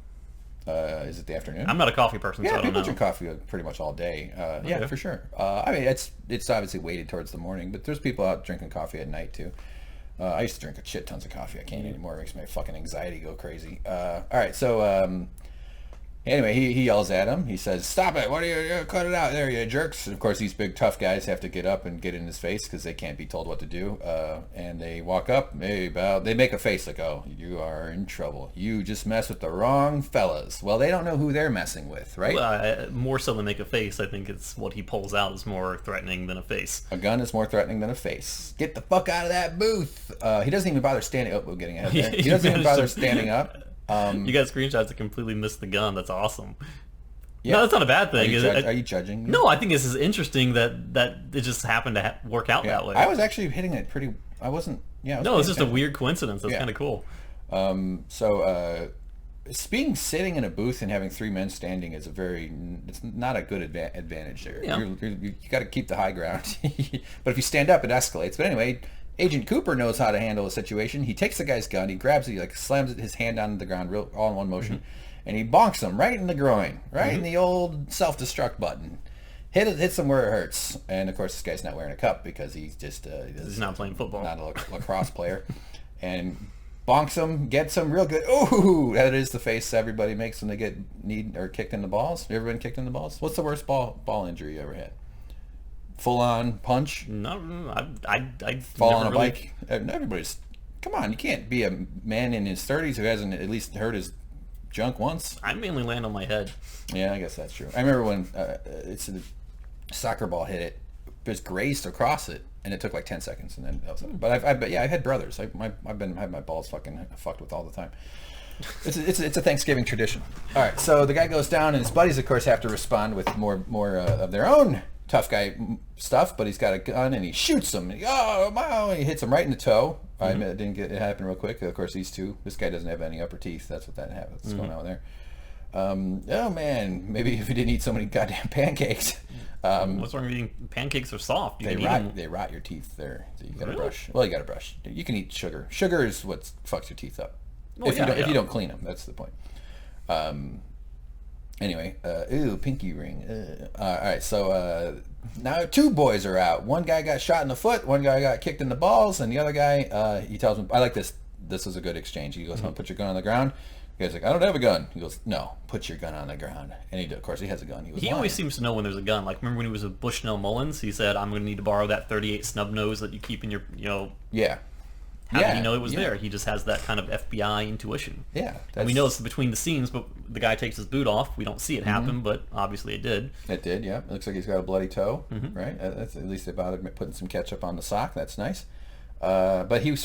Speaker 1: Is it the afternoon?
Speaker 2: I'm not a coffee person, so I don't know.
Speaker 1: Yeah, people drink coffee pretty much all day. Yeah, for sure. I mean, it's obviously weighted towards the morning, but there's people out drinking coffee at night too. I used to drink a shit tons of coffee. I can't anymore. It makes my fucking anxiety go crazy. All right, so anyway, he yells at him. He says, "Stop it! What are you cut it out there, you jerks!" And of course, these big tough guys have to get up and get in his face because they can't be told what to do. And they walk up, hey, bow. They make a face like, "Oh, you are in trouble. You just messed with the wrong fellas." Well, they don't know who they're messing with, right?
Speaker 2: Well, more so than make a face, I think it's what he pulls out is more threatening than a face.
Speaker 1: A gun is more threatening than a face. Get the fuck out of that booth. He doesn't even bother standing up. We're getting ahead there. He doesn't even bother standing up.
Speaker 2: You got screenshots that completely missed the gun. That's awesome. Yeah. No, that's not a bad thing.
Speaker 1: Are you judging?
Speaker 2: No, I think this is interesting that it just happened to work out that way.
Speaker 1: I was actually hitting it pretty... I wasn't... Yeah.
Speaker 2: No, it's just a weird coincidence. That's kind of cool.
Speaker 1: Being sitting in a booth and having three men standing is it's not a good advantage there.
Speaker 2: Yeah.
Speaker 1: You got to keep the high ground. But if you stand up, it escalates. But anyway... Agent Cooper knows how to handle a situation. He takes the guy's gun, he grabs it, he slams his hand onto the ground all in one motion, and he bonks him right in the groin, right in the old self-destruct button. Hits him where it hurts. And of course, this guy's not wearing a cup because he's just
Speaker 2: he's not playing football,
Speaker 1: not a lacrosse player, and bonks him, gets him real good. Ooh, that is the face everybody makes when they get kicked in the balls. You ever been kicked in the balls? What's the worst ball injury you ever had? Full-on punch?
Speaker 2: No, I
Speaker 1: fall on a bike. Everybody's... Come on, you can't be a man in his 30s who hasn't at least hurt his junk once.
Speaker 2: I mainly land on my head.
Speaker 1: Yeah, I guess that's true. I remember when it's a soccer ball hit it, just grazed across it, and it took like 10 seconds, and then that was it. But I've had brothers. I've had my balls fucking fucked with all the time. It's a Thanksgiving tradition. All right, so the guy goes down, and his buddies, of course, have to respond with more of their own tough guy stuff, but he's got a gun and he shoots him. He hits him right in the toe. I admit it didn't get it happened real quick. Of course, this guy doesn't have any upper teeth. That's what that happens. What's going on there? Oh man, maybe if he didn't eat so many goddamn pancakes.
Speaker 2: What's wrong with eating pancakes? Are soft.
Speaker 1: They rot your teeth there. So you got to brush. Well, you got to brush. You can eat sugar. Sugar is what fucks your teeth up. If you don't clean them, that's the point. Anyway, pinky ring. All right, so now two boys are out. One guy got shot in the foot, one guy got kicked in the balls, and the other guy, he tells him, I like this. This is a good exchange. He goes, put your gun on the ground. The guy's like, I don't have a gun. He goes, no, put your gun on the ground. And of course, he has a gun.
Speaker 2: He always seems to know when there's a gun. Like, remember when he was with Bushnell Mullins? He said, I'm going to need to borrow that .38 snub nose that you keep in your,
Speaker 1: Yeah.
Speaker 2: How did he know it was there? He just has that kind of FBI intuition.
Speaker 1: Yeah.
Speaker 2: And we know it's between the scenes, but the guy takes his boot off. We don't see it happen, but obviously it did.
Speaker 1: It did, yeah. It looks like he's got a bloody toe, right? That's, at least they bothered putting some ketchup on the sock. That's nice. But he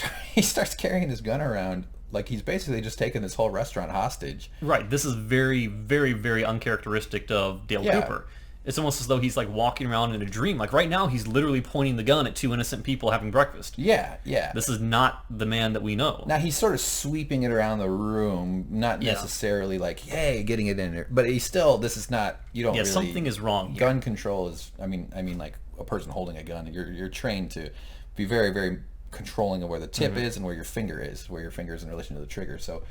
Speaker 1: starts carrying his gun around like he's basically just taken this whole restaurant hostage.
Speaker 2: Right. This is very, very, very uncharacteristic of Dale Cooper. It's almost as though he's like walking around in a dream. Like right now, he's literally pointing the gun at two innocent people having breakfast.
Speaker 1: Yeah.
Speaker 2: This is not the man that we know.
Speaker 1: Now he's sort of sweeping it around the room, not necessarily like, hey, getting it in there. But he's still, this is not, you don't really...
Speaker 2: Yeah, something is wrong.
Speaker 1: Gun control is, I mean like a person holding a gun. You're trained to be very, very controlling of where the tip is and where your finger is in relation to the trigger. So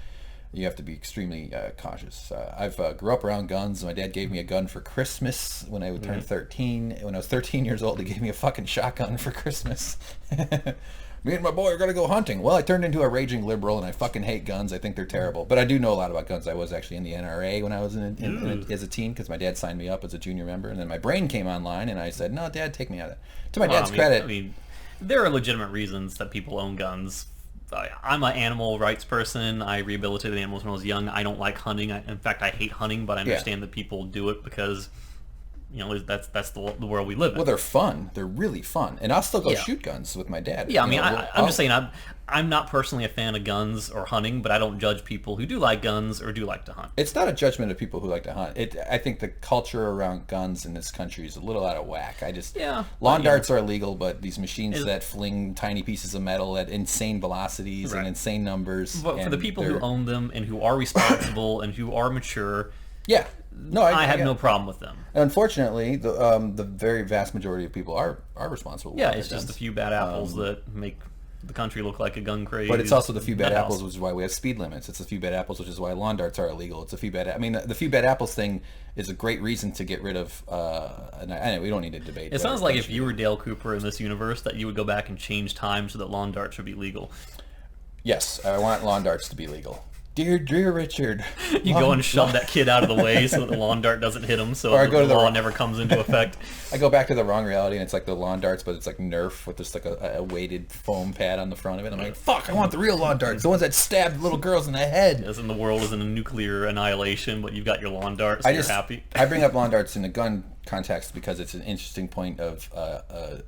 Speaker 1: you have to be extremely cautious. I've grew up around guns. My dad gave me a gun for Christmas when I would turn 13. When I was 13 years old, he gave me a fucking shotgun for Christmas. Me and my boy are going to go hunting. Well, I turned into a raging liberal, and I fucking hate guns. I think they're terrible. But I do know a lot about guns. I was actually in the NRA when I was as a teen because my dad signed me up as a junior member. And then my brain came online, and I said, no, Dad, take me out of it. To my dad's credit.
Speaker 2: I mean, there are legitimate reasons that people own guns. I'm an animal rights person. I rehabilitated animals when I was young. I don't like hunting. In fact, I hate hunting, but I understand that people do it because that's the world we live in.
Speaker 1: Well, they're fun. They're really fun. And I'll still go
Speaker 2: Yeah.
Speaker 1: shoot guns with my dad.
Speaker 2: Yeah, I mean, I'm just saying, I'm not personally a fan of guns or hunting, but I don't judge people who do like guns or do like to hunt.
Speaker 1: It's not a judgment of people who like to hunt. I think the culture around guns in this country is a little out of whack. Lawn darts are illegal, but these machines that fling tiny pieces of metal at insane velocities and insane numbers.
Speaker 2: But for the people who own them and who are responsible and who are mature,
Speaker 1: yeah. No,
Speaker 2: I have no problem with them.
Speaker 1: Unfortunately, the very vast majority of people are responsible.
Speaker 2: Yeah, it's just a few bad apples that make the country look like a gun craze.
Speaker 1: But it's also the few bad apples, which is why we have speed limits. It's the few bad apples, which is why lawn darts are illegal. It's a few bad. I mean, the few bad apples thing is a great reason to get rid of. And we don't need to debate.
Speaker 2: It sounds like if you were Dale Cooper in this universe, that you would go back and change time so that lawn darts would be legal.
Speaker 1: Yes, I want lawn darts to be legal. Dear Richard.
Speaker 2: You go and shove that kid out of the way so that the lawn dart doesn't hit him, so the law never comes into effect.
Speaker 1: I go back to the wrong reality, and it's like the lawn darts, but it's like Nerf with just like a weighted foam pad on the front of it. I'm like, fuck, I want the real lawn darts, the ones that stab little girls in the head.
Speaker 2: Yes, and the world is in a nuclear annihilation, but you've got your lawn darts, so you're happy.
Speaker 1: I bring up lawn darts in the gun context because it's an interesting point of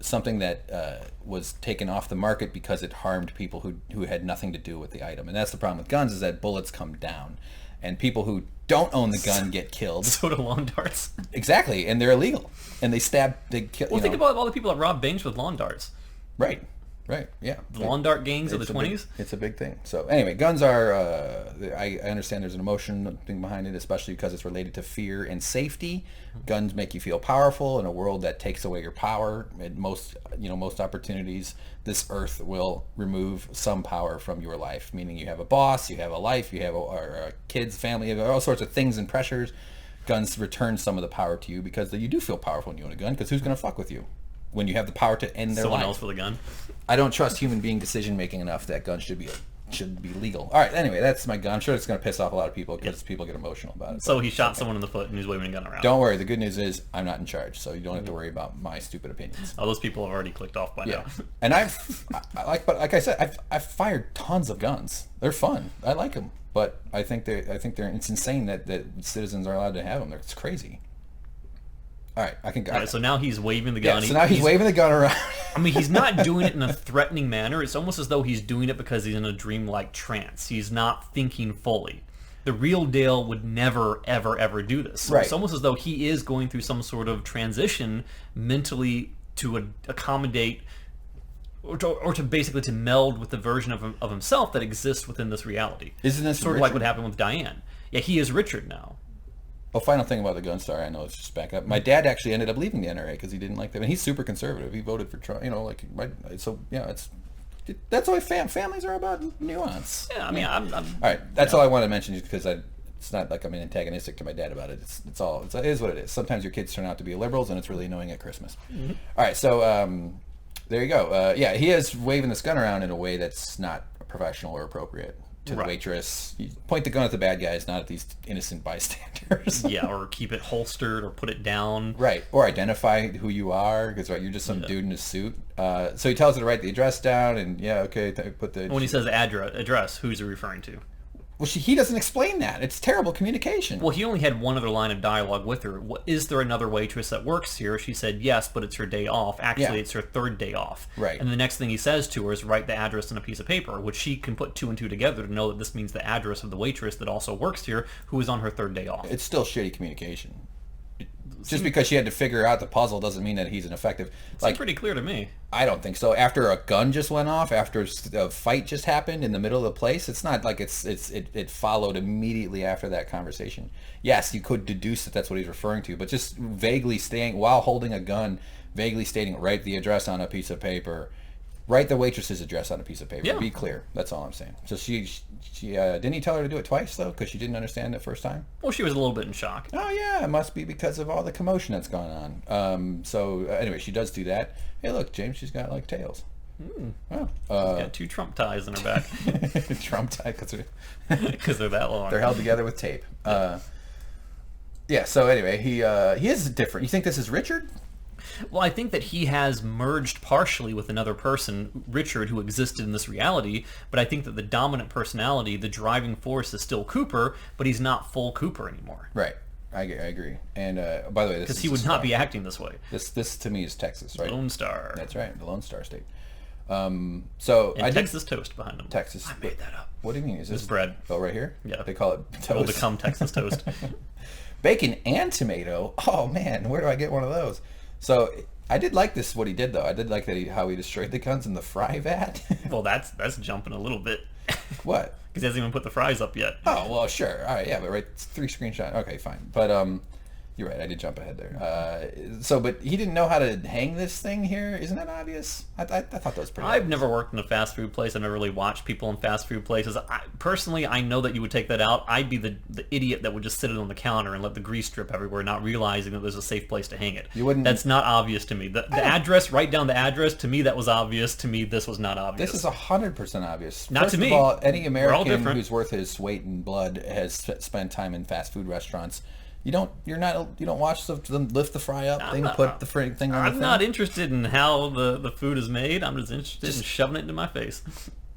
Speaker 1: something that was taken off the market because it harmed people who had nothing to do with the item. And that's the problem with guns, is that bullets come down. And people who don't own the gun get killed.
Speaker 2: So do lawn darts.
Speaker 1: Exactly, and they're illegal. And they kill.
Speaker 2: Well, think about all the people that rob banks with lawn darts.
Speaker 1: Right, yeah.
Speaker 2: The lawn dart gangs of the 20s?
Speaker 1: It's a big thing. So anyway, guns are, I understand there's an emotion thing behind it, especially because it's related to fear and safety. Guns make you feel powerful in a world that takes away your power. At most opportunities, this earth will remove some power from your life, meaning you have a boss, you have a life, you have a kids, family, you have all sorts of things and pressures. Guns return some of the power to you because you do feel powerful when you own a gun, because who's going to fuck with you when you have the power to end their life?
Speaker 2: Someone else with a gun.
Speaker 1: I don't trust human being decision making enough that guns should be legal. All right, anyway, that's my gun. I'm sure it's going to piss off a lot of people because people get emotional about it.
Speaker 2: So he shot someone in the foot and he's waving a gun around.
Speaker 1: Don't worry. The good news is I'm not in charge, so you don't have to worry about my stupid opinions.
Speaker 2: Oh, those people have already clicked off by now.
Speaker 1: And like I said, I've fired tons of guns. They're fun. I like them, but I think it's insane that citizens are allowed to have them. It's crazy. All right, I can go.
Speaker 2: All right, so now he's waving the gun.
Speaker 1: Yeah, so now he's waving the gun around.
Speaker 2: I mean, he's not doing it in a threatening manner. It's almost as though he's doing it because he's in a dreamlike trance. He's not thinking fully. The real Dale would never, ever, ever do this. So It's almost as though he is going through some sort of transition mentally to accommodate or to basically to meld with the version of himself that exists within this reality.
Speaker 1: Isn't this
Speaker 2: sort of like what happened with Diane? Yeah, he is Richard now.
Speaker 1: Oh, final thing about the gun. Sorry, I know it's just back up. My dad actually ended up leaving the NRA because he didn't like them, and he's super conservative. He voted for Trump. That's why families are about nuance.
Speaker 2: Yeah, I mean, I'm
Speaker 1: all right, that's all I want to mention, just because it's not like I'm antagonistic to my dad about it. It is what it is. Sometimes your kids turn out to be liberals, and it's really annoying at Christmas. Mm-hmm. All right, so there you go. He is waving this gun around in a way that's not professional or appropriate. To the waitress, you point the gun at the bad guys, not at these innocent bystanders.
Speaker 2: Yeah, or keep it holstered, or put it down.
Speaker 1: Right, or identify who you are, because you're just some dude in a suit. So he tells her to write the address down, and put the.
Speaker 2: When he says address, who's he referring to?
Speaker 1: Well, he doesn't explain that. It's terrible communication.
Speaker 2: Well, he only had one other line of dialogue with her. Is there another waitress that works here? She said yes, but it's her day off. Actually, it's her third day off.
Speaker 1: Right.
Speaker 2: And the next thing he says to her is write the address on a piece of paper, which she can put two and two together to know that this means the address of the waitress that also works here, who is on her third day off.
Speaker 1: It's still shitty communication. Just because she had to figure out the puzzle doesn't mean that he's ineffective.
Speaker 2: It's pretty clear to me.
Speaker 1: I don't think so. After a gun just went off, after a fight just happened in the middle of the place, it's not like it followed immediately after that conversation. Yes, you could deduce that that's what he's referring to, but just vaguely staying while holding a gun, vaguely stating, write the address on a piece of paper. Write the waitress's address on a piece of paper.
Speaker 2: Yeah.
Speaker 1: Be clear. That's all I'm saying. So she didn't he tell her to do it twice though, because she didn't understand it first time?
Speaker 2: Well, she was a little bit in shock.
Speaker 1: Oh yeah, it must be because of all the commotion that's gone on. Anyway, she does do that. Hey, look, James, she's got like tails.
Speaker 2: Oh, she's got two Trump ties in her back.
Speaker 1: Trump ties
Speaker 2: because they're that long.
Speaker 1: They're held together with tape. So anyway, he is different. You think this is Richard?
Speaker 2: Well, I think that he has merged partially with another person, Richard, who existed in this reality, but I think that the dominant personality, the driving force, is still Cooper, but he's not full Cooper anymore.
Speaker 1: Right. I agree. And by the way,
Speaker 2: because he would not be acting this way.
Speaker 1: This to me is Texas, right?
Speaker 2: Lone Star.
Speaker 1: That's right, the Lone Star State. So
Speaker 2: and Texas toast behind him.
Speaker 1: Texas.
Speaker 2: I made that up.
Speaker 1: What do you mean? Is this
Speaker 2: bread?
Speaker 1: Oh, right here.
Speaker 2: Yeah.
Speaker 1: They call it toast.
Speaker 2: Will become Texas toast.
Speaker 1: Bacon and tomato. Oh man, where do I get one of those? So I did like this. What he did though, I did like that how he destroyed the guns in the fry vat.
Speaker 2: Well, that's jumping a little bit.
Speaker 1: What?
Speaker 2: Because he hasn't even put the fries up yet.
Speaker 1: Oh well, sure. All right, yeah, but right, it's 3 screenshots. Okay, fine. But you're right. I did jump ahead there. But he didn't know how to hang this thing here. Isn't that obvious? I thought that was pretty.
Speaker 2: I've never worked in a fast food place. I've never really watched people in fast food places. Personally, I know that you would take that out. I'd be the idiot that would just sit it on the counter and let the grease drip everywhere, not realizing that there's a safe place to hang it.
Speaker 1: You wouldn't.
Speaker 2: That's not obvious to me. The address, write down the address. To me, that was obvious. To me, this was not obvious.
Speaker 1: This is 100% obvious.
Speaker 2: Not
Speaker 1: First
Speaker 2: to me.
Speaker 1: Of all, any
Speaker 2: We're all
Speaker 1: American
Speaker 2: different.
Speaker 1: who's worth his weight in blood has spent time in fast food restaurants. You don't watch them lift the fry up, put the thing on the thing.
Speaker 2: I'm not interested in how the food is made. I'm just interested in shoving it into my face.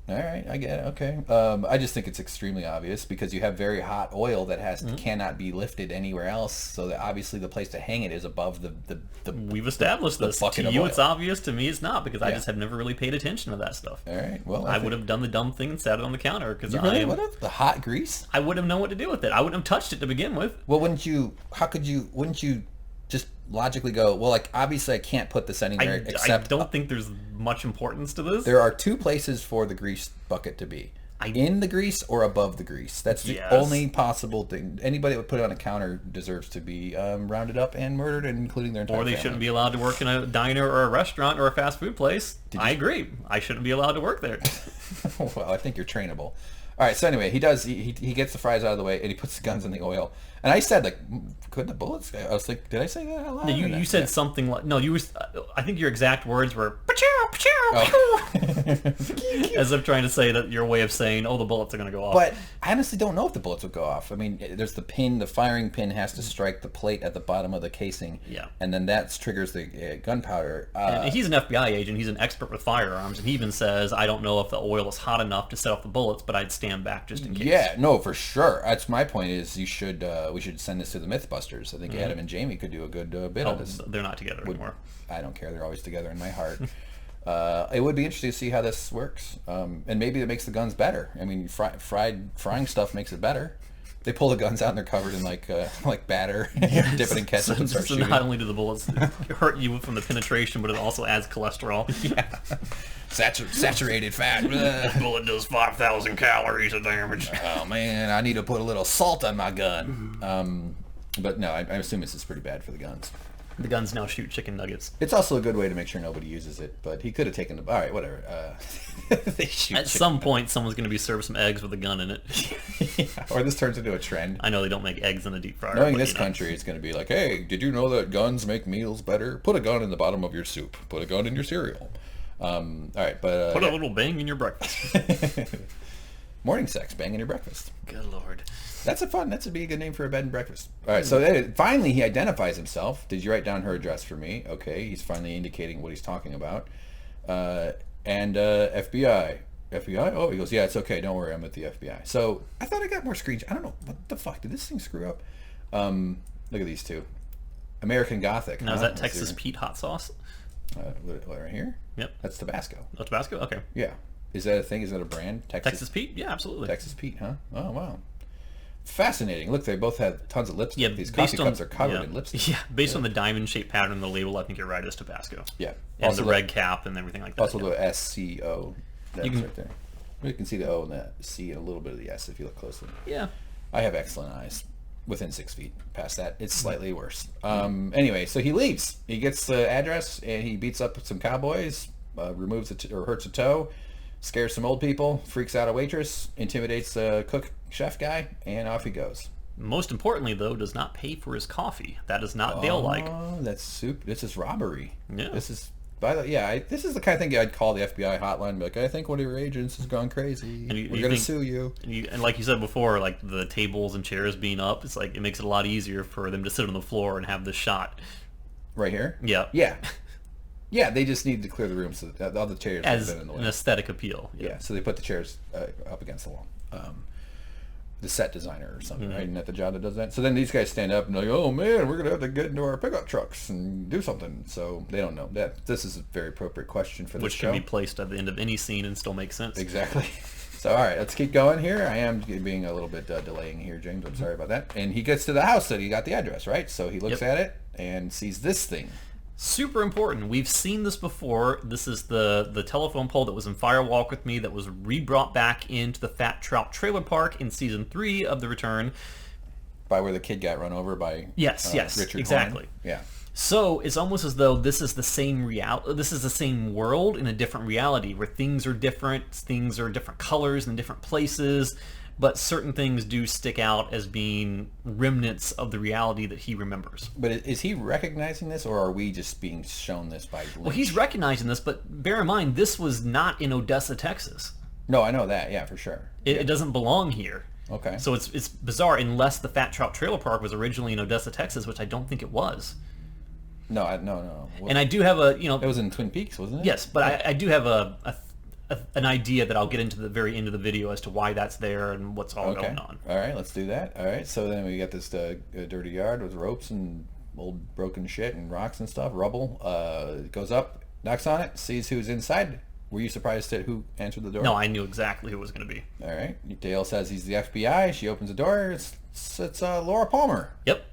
Speaker 1: All right, I get it. Okay. I just think it's extremely obvious because you have very hot oil that cannot be lifted anywhere else. So that obviously the place to hang it is above the
Speaker 2: We've established this. To you,
Speaker 1: oil.
Speaker 2: it's obvious. To me, it's not because I just have never really paid attention to that stuff.
Speaker 1: All right. Well,
Speaker 2: I would have done the dumb thing and sat it on the counter because
Speaker 1: you really would have the hot grease.
Speaker 2: I wouldn't have known what to do with it. I wouldn't have touched it to begin with.
Speaker 1: Well, wouldn't you just logically go, well, like, obviously I can't put this anywhere except...
Speaker 2: I don't think there's much importance to this.
Speaker 1: There are 2 places for the grease bucket to be. In the grease or above the grease. That's the only possible thing. Anybody that would put it on a counter deserves to be rounded up and murdered, including their entire
Speaker 2: family. Or they shouldn't be allowed to work in a diner or a restaurant or a fast food place. I agree. I shouldn't be allowed to work there.
Speaker 1: Well, I think you're trainable. All right, so anyway, he gets the fries out of the way, and he puts the guns in the oil. And I said, like, could the bullets... I was like, did I say that out loud?
Speaker 2: No, you said something like... No, you were... I think your exact words were... As if trying to say that your way of saying, oh, the bullets are going to go off.
Speaker 1: But I honestly don't know if the bullets would go off. I mean, there's the pin, the firing pin has to strike the plate at the bottom of the casing.
Speaker 2: Yeah.
Speaker 1: And then that triggers the gunpowder.
Speaker 2: And he's an FBI agent. He's an expert with firearms. And he even says, I don't know if the oil is hot enough to set off the bullets, but I'd stand back just in case.
Speaker 1: Yeah, no, for sure. That's my point is we should send this to the Mythbusters. I think Adam and Jamie could do a good bit on this.
Speaker 2: They're not together anymore.
Speaker 1: I don't care. They're always together in my heart. It would be interesting to see how this works. And maybe it makes the guns better. I mean, frying stuff makes it better. They pull the guns out and they're covered in like batter, dip it in ketchup and start
Speaker 2: so
Speaker 1: shooting.
Speaker 2: Not only do the bullets hurt you from the penetration, but it also adds cholesterol.
Speaker 1: Yeah. Saturated fat.
Speaker 2: The bullet does 5,000 calories of damage.
Speaker 1: Oh man, I need to put a little salt on my gun. But no, I assume this is pretty bad for the guns.
Speaker 2: The guns now shoot chicken nuggets.
Speaker 1: It's also a good way to make sure nobody uses it, but he could have taken the... All right, whatever. They shoot
Speaker 2: At some point, someone's going to be served some eggs with a gun in it.
Speaker 1: Yeah. Or this turns into a trend.
Speaker 2: I know they don't make eggs in the deep fryer.
Speaker 1: Knowing this country, it's going to be like, hey, did you know that guns make meals better? Put a gun in the bottom of your soup. Put a gun in your cereal. All right, but...
Speaker 2: Put a little bang in your breakfast.
Speaker 1: Morning sex, bang in your breakfast.
Speaker 2: Good Lord.
Speaker 1: That'd be a good name for a bed and breakfast. All right, so finally he identifies himself. Did you write down her address for me? Okay, he's finally indicating what he's talking about. And FBI. FBI? Oh, he goes, yeah, it's okay. Don't worry, I'm at the FBI. So I thought I got more screenshots. I don't know. What the fuck? Did this thing screw up? Look at these two. American Gothic.
Speaker 2: Now, is that Texas Pete hot sauce?
Speaker 1: What, right here?
Speaker 2: Yep.
Speaker 1: That's Tabasco.
Speaker 2: Oh, Tabasco? Okay.
Speaker 1: Yeah. Is that a thing? Is that a brand?
Speaker 2: Texas Pete? Yeah, absolutely.
Speaker 1: Texas Pete, huh? Oh, wow. Fascinating. Look, they both have tons of lipstick.
Speaker 2: Yeah,
Speaker 1: these coffee cups are covered in lipstick.
Speaker 2: Yeah, based on the diamond-shaped pattern on the label, I think you're right, it's Tabasco.
Speaker 1: Yeah.
Speaker 2: And also the red cap and everything like that.
Speaker 1: Also the SCO. That's right there. You can see the O and the C and a little bit of the S if you look closely.
Speaker 2: Yeah.
Speaker 1: I have excellent eyes. Within 6 feet. Past that, it's slightly worse. Anyway, so he leaves. He gets the address and he beats up some cowboys, removes or hurts a toe, scares some old people, freaks out a waitress, intimidates a cook chef guy, and off he goes.
Speaker 2: Most importantly, though, does not pay for his coffee. That is not Dale-like.
Speaker 1: Oh, that's soup. This is robbery.
Speaker 2: Yeah.
Speaker 1: This is... this is the kind of thing I'd call the FBI hotline and be like, I think one of your agents has gone crazy. We're going to sue you.
Speaker 2: And like you said before, like the tables and chairs being up, it's like it makes it a lot easier for them to sit on the floor and have this shot.
Speaker 1: Right here?
Speaker 2: Yeah.
Speaker 1: Yeah. Yeah, they just need to clear the room so that all the chairs have been in the way.
Speaker 2: An aesthetic appeal.
Speaker 1: Yeah, so they put the chairs up against the wall. the set designer or something, right? Isn't that the job that does that? So then these guys stand up and they're like, oh man, we're gonna have to get into our pickup trucks and do something. So they don't know that. This is a very appropriate question for this show.
Speaker 2: Which can be placed at the end of any scene and still make sense.
Speaker 1: Exactly. So all right, let's keep going here. I am being a little bit delaying here, James. I'm sorry about that. And he gets to the house that he got the address, right? So he looks at it and sees this thing.
Speaker 2: Super important. We've seen this before. This is the telephone pole that was in Fire Walk with Me that was re-brought back into the Fat Trout Trailer Park in season 3 of The Return.
Speaker 1: By where the kid got run over by
Speaker 2: yes,
Speaker 1: Richard
Speaker 2: exactly.
Speaker 1: Horn. Yeah.
Speaker 2: So it's almost as though this is the same This is the same world in a different reality where things are different colors in different places, but certain things do stick out as being remnants of the reality that he remembers.
Speaker 1: But is he recognizing this, or are we just being shown this by Lynch?
Speaker 2: Well, he's recognizing this, but bear in mind, this was not in Odessa, Texas.
Speaker 1: No, I know that. Yeah, for sure.
Speaker 2: It doesn't belong here.
Speaker 1: Okay.
Speaker 2: So it's bizarre, unless the Fat Trout Trailer Park was originally in Odessa, Texas, which I don't think it was.
Speaker 1: No. Well,
Speaker 2: and I do have a,
Speaker 1: It was in Twin Peaks, wasn't it?
Speaker 2: Yes, but I do have an idea that I'll get into the very end of the video as to why that's there and what's all going on.
Speaker 1: All right, let's do that. All right, so then we got this dirty yard with ropes and old broken shit and rocks and stuff, rubble. Goes up, knocks on it, sees who's inside. Were you surprised at who answered the door?
Speaker 2: No, I knew exactly who it was going to be.
Speaker 1: All right, Dale says he's the FBI. She opens the door. It's Laura Palmer.
Speaker 2: Yep.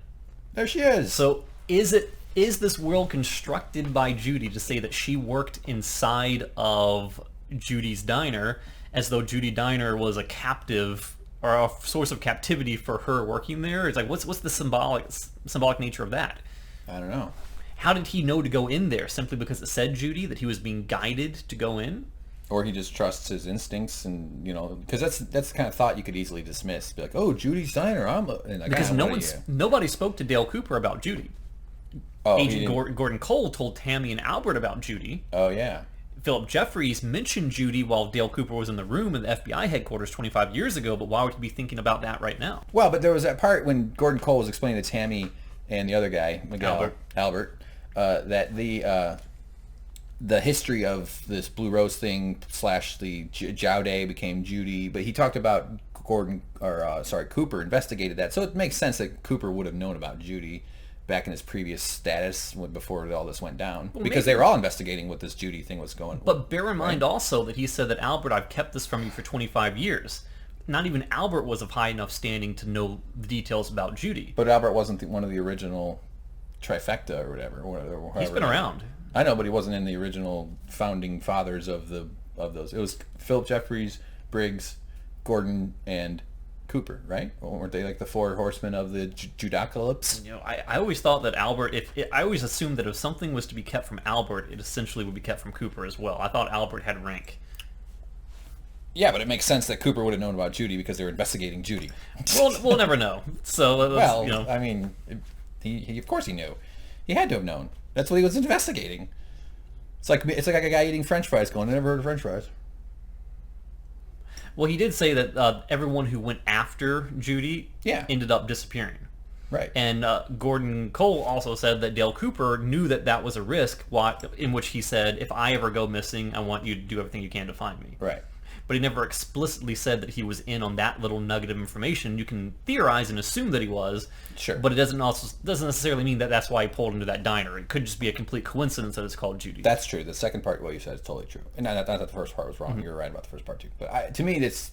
Speaker 1: There she is.
Speaker 2: So is this world constructed by Judy to say that she worked inside of Judy's diner, as though Judy Diner was a captive or a source of captivity for her working there? It's like, what's the symbolic nature of that?
Speaker 1: I don't know.
Speaker 2: How did he know to go in there? Simply because it said Judy, that he was being guided to go in?
Speaker 1: Or he just trusts his instincts, and because that's the kind of thought you could easily dismiss. Be like, oh, Judy's Diner,
Speaker 2: because nobody spoke to Dale Cooper about Judy.
Speaker 1: Oh,
Speaker 2: Agent Gordon Cole told Tammy and Albert about Judy.
Speaker 1: Oh yeah.
Speaker 2: Philip Jeffries mentioned Judy while Dale Cooper was in the room in the FBI headquarters 25 years ago, but why would he be thinking about that right now?
Speaker 1: Well, but there was that part when Gordon Cole was explaining to Tammy and the other guy, Albert, that the history of this Blue Rose thing / the Jowday became Judy, but he talked about Cooper investigated that, so it makes sense that Cooper would have known about Judy back in his previous status before all this went down, because they were all investigating what this Judy thing was going on.
Speaker 2: But bear in mind also that he said that, Albert, I've kept this from you for 25 years. Not even Albert was of high enough standing to know the details about Judy.
Speaker 1: But Albert wasn't one of the original trifecta or whatever.
Speaker 2: He's been around.
Speaker 1: I know, but he wasn't in the original founding fathers of those. It was Philip Jeffries, Briggs, Gordon, and Cooper, right? Weren't they like the 4 horsemen of the Judacalypse?
Speaker 2: I always thought that Albert, I always assumed that if something was to be kept from Albert, it essentially would be kept from Cooper as well. I thought Albert had rank.
Speaker 1: Yeah, but it makes sense that Cooper would have known about Judy because they were investigating Judy.
Speaker 2: We'll never know. So
Speaker 1: I mean, he of course he knew. He had to have known. That's what he was investigating. It's like a guy eating French fries going, I never heard of French fries.
Speaker 2: Well, he did say that everyone who went after Judy ended up disappearing.
Speaker 1: Right.
Speaker 2: And Gordon Cole also said that Dale Cooper knew that was a risk, in which he said, if I ever go missing, I want you to do everything you can to find me.
Speaker 1: Right.
Speaker 2: But he never explicitly said that he was in on that little nugget of information. You can theorize and assume that he was.
Speaker 1: Sure.
Speaker 2: But it doesn't necessarily mean that that's why he pulled into that diner. It could just be a complete coincidence that it's called Judy.
Speaker 1: That's true. The second part, what you said, is totally true. And not that the first part was wrong. Mm-hmm. You're right about the first part too. But to me, it's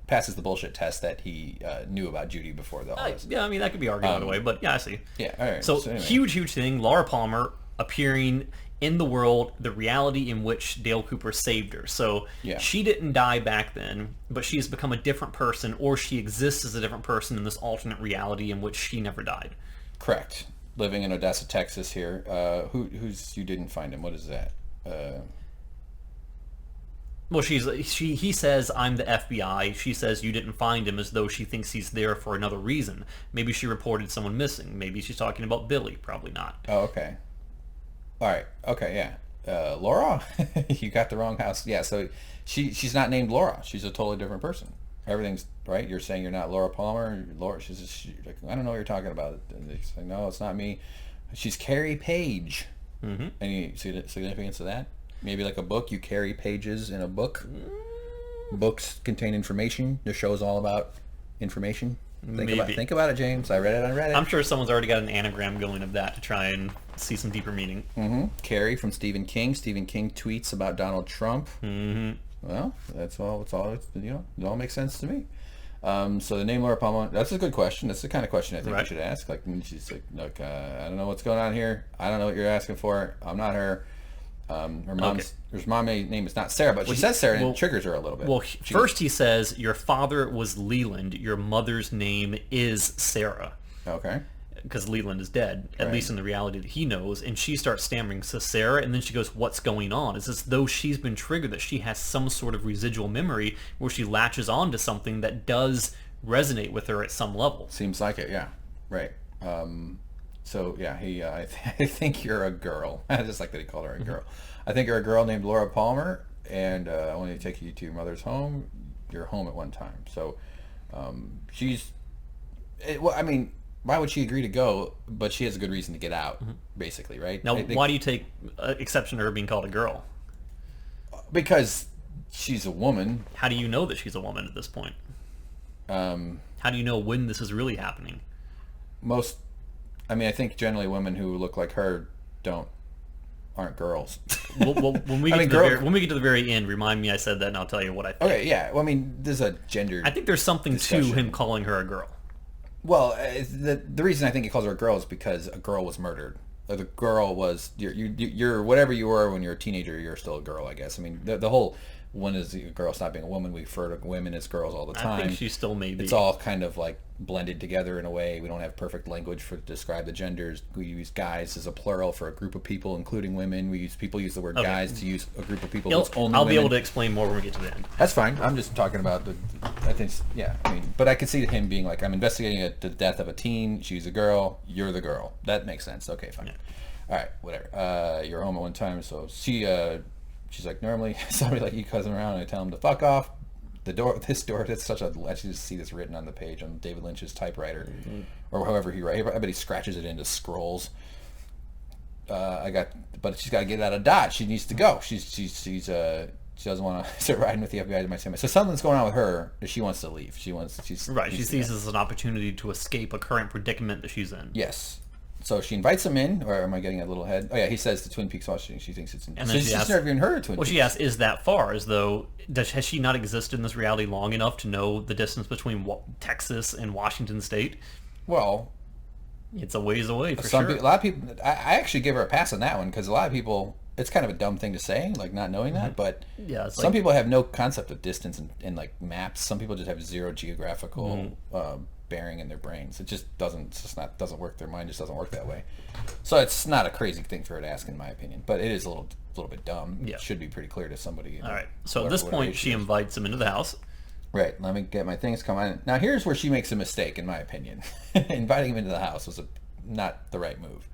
Speaker 1: passes the bullshit test that he knew about Judy before all this.
Speaker 2: Yeah, I mean, that could be argued either way. But yeah, I see.
Speaker 1: Yeah, all right.
Speaker 2: So anyway. Huge thing. Laura Palmer appearing in the world, the reality in which Dale Cooper saved her. So she didn't die back then, but she has become a different person, or she exists as a different person in this alternate reality in which she never died.
Speaker 1: Correct. Living in Odessa, Texas here. Who's you didn't find him? What is that?
Speaker 2: Well, he says, I'm the FBI. She says you didn't find him, as though she thinks he's there for another reason. Maybe she reported someone missing. Maybe she's talking about Billy. Probably not.
Speaker 1: Oh, okay. All right. Okay. Yeah. Laura, you got the wrong house. Yeah. So she's not named Laura. She's a totally different person. Everything's right. You're saying you're not Laura Palmer. Laura. She's like, I don't know what you're talking about. And she's like, no, it's not me. She's Carrie Page. Mm-hmm. Any significance of that? Maybe like a book. You carry pages in a book. Books contain information. The show's all about information?
Speaker 2: Maybe.
Speaker 1: Think about it, James. I read it on Reddit.
Speaker 2: I'm sure someone's already got an anagram going of that to try and see some deeper meaning.
Speaker 1: Mm-hmm. Carrie from Stephen King. Stephen King tweets about Donald Trump.
Speaker 2: Mm-hmm.
Speaker 1: Well, that's all. It's all. It all makes sense to me. So the name Laura Palmer. That's a good question. That's the kind of question I think we should ask. Like, she's like, look, I don't know what's going on here. I don't know what you're asking for. I'm not her. Her mom's name is not Cera, but she says Cera, and it triggers her a little bit.
Speaker 2: Well, first he says your father was Leland. Your mother's name is Cera.
Speaker 1: Okay.
Speaker 2: Because Leland is dead, at least in the reality that he knows, and she starts stammering to Cera, and then she goes, what's going on? It's as though she's been triggered, that she has some sort of residual memory where she latches on to something that does resonate with her at some level.
Speaker 1: Seems like it, yeah. Right. So, yeah, I think you're a girl. I just like that he called her a girl. I think you're a girl named Laura Palmer, and I want to take you to your mother's home. You're home at one time. So, why would she agree to go? But she has a good reason to get out, basically, right?
Speaker 2: Now, why do you take exception to her being called a girl?
Speaker 1: Because she's a woman.
Speaker 2: How do you know that she's a woman at this point? How do you know when this is really happening?
Speaker 1: I think generally women who look like her aren't girls.
Speaker 2: Well, when we get to the very end, remind me I said that, and I'll tell you what I think.
Speaker 1: Okay, yeah. Well, there's a gender.
Speaker 2: I think there's something discussion to him calling her a girl.
Speaker 1: Well, the reason I think he calls her a girl is because a girl was murdered. The girl was you're whatever you were when you're a teenager. You're still a girl, I guess. The whole one is a girl stop being a woman. We refer to women as girls all the time.
Speaker 2: I think she still may be.
Speaker 1: It's all kind of like blended together in a way. We don't have perfect language to describe the genders. We use guys as a plural for a group of people, including women. People use the word guys to use a group of people.
Speaker 2: I'll be able to explain more when we get to the end.
Speaker 1: That's fine. I'm just talking about but I could see him being like, I'm investigating the death of a teen. She's a girl. You're the girl. That makes sense. Okay, fine. Yeah. All right, whatever. You're home at one time, so she's like, normally somebody like you cousin around and I tell him to fuck off. This door, that's such a, I should just see this written on the page on David Lynch's typewriter, or however he writes. I bet he scratches it into scrolls. But she's got to get out of Dodge. She needs to go. She doesn't want to start riding with the FBI. So something's going on with her. She wants to leave. She sees this as
Speaker 2: an opportunity to escape a current predicament that she's in.
Speaker 1: Yes. So she invites him in, or am I getting a little ahead? Oh yeah, he says the Twin Peaks Washington. She thinks it's in.
Speaker 2: And then she's
Speaker 1: interviewing her at Twin Peaks.
Speaker 2: Well, she asks, "Is that far?" As though has she not existed in this reality long enough to know the distance between Texas and Washington State?
Speaker 1: Well,
Speaker 2: it's a ways away for sure.
Speaker 1: A lot of people. I actually give her a pass on that one because a lot of people. It's kind of a dumb thing to say, like not knowing that, but some people have no concept of distance and like maps. Some people just have zero geographical bearing in their brains. It just doesn't work. Their mind just doesn't work that way. So it's not a crazy thing for her to ask, in my opinion, but it is a little bit dumb.
Speaker 2: Yeah.
Speaker 1: It should be pretty clear to somebody.
Speaker 2: All right. So at this point, she invites him into the house.
Speaker 1: Right. Let me get my things come on. Now here's where she makes a mistake, in my opinion. Inviting him into the house was not the right move.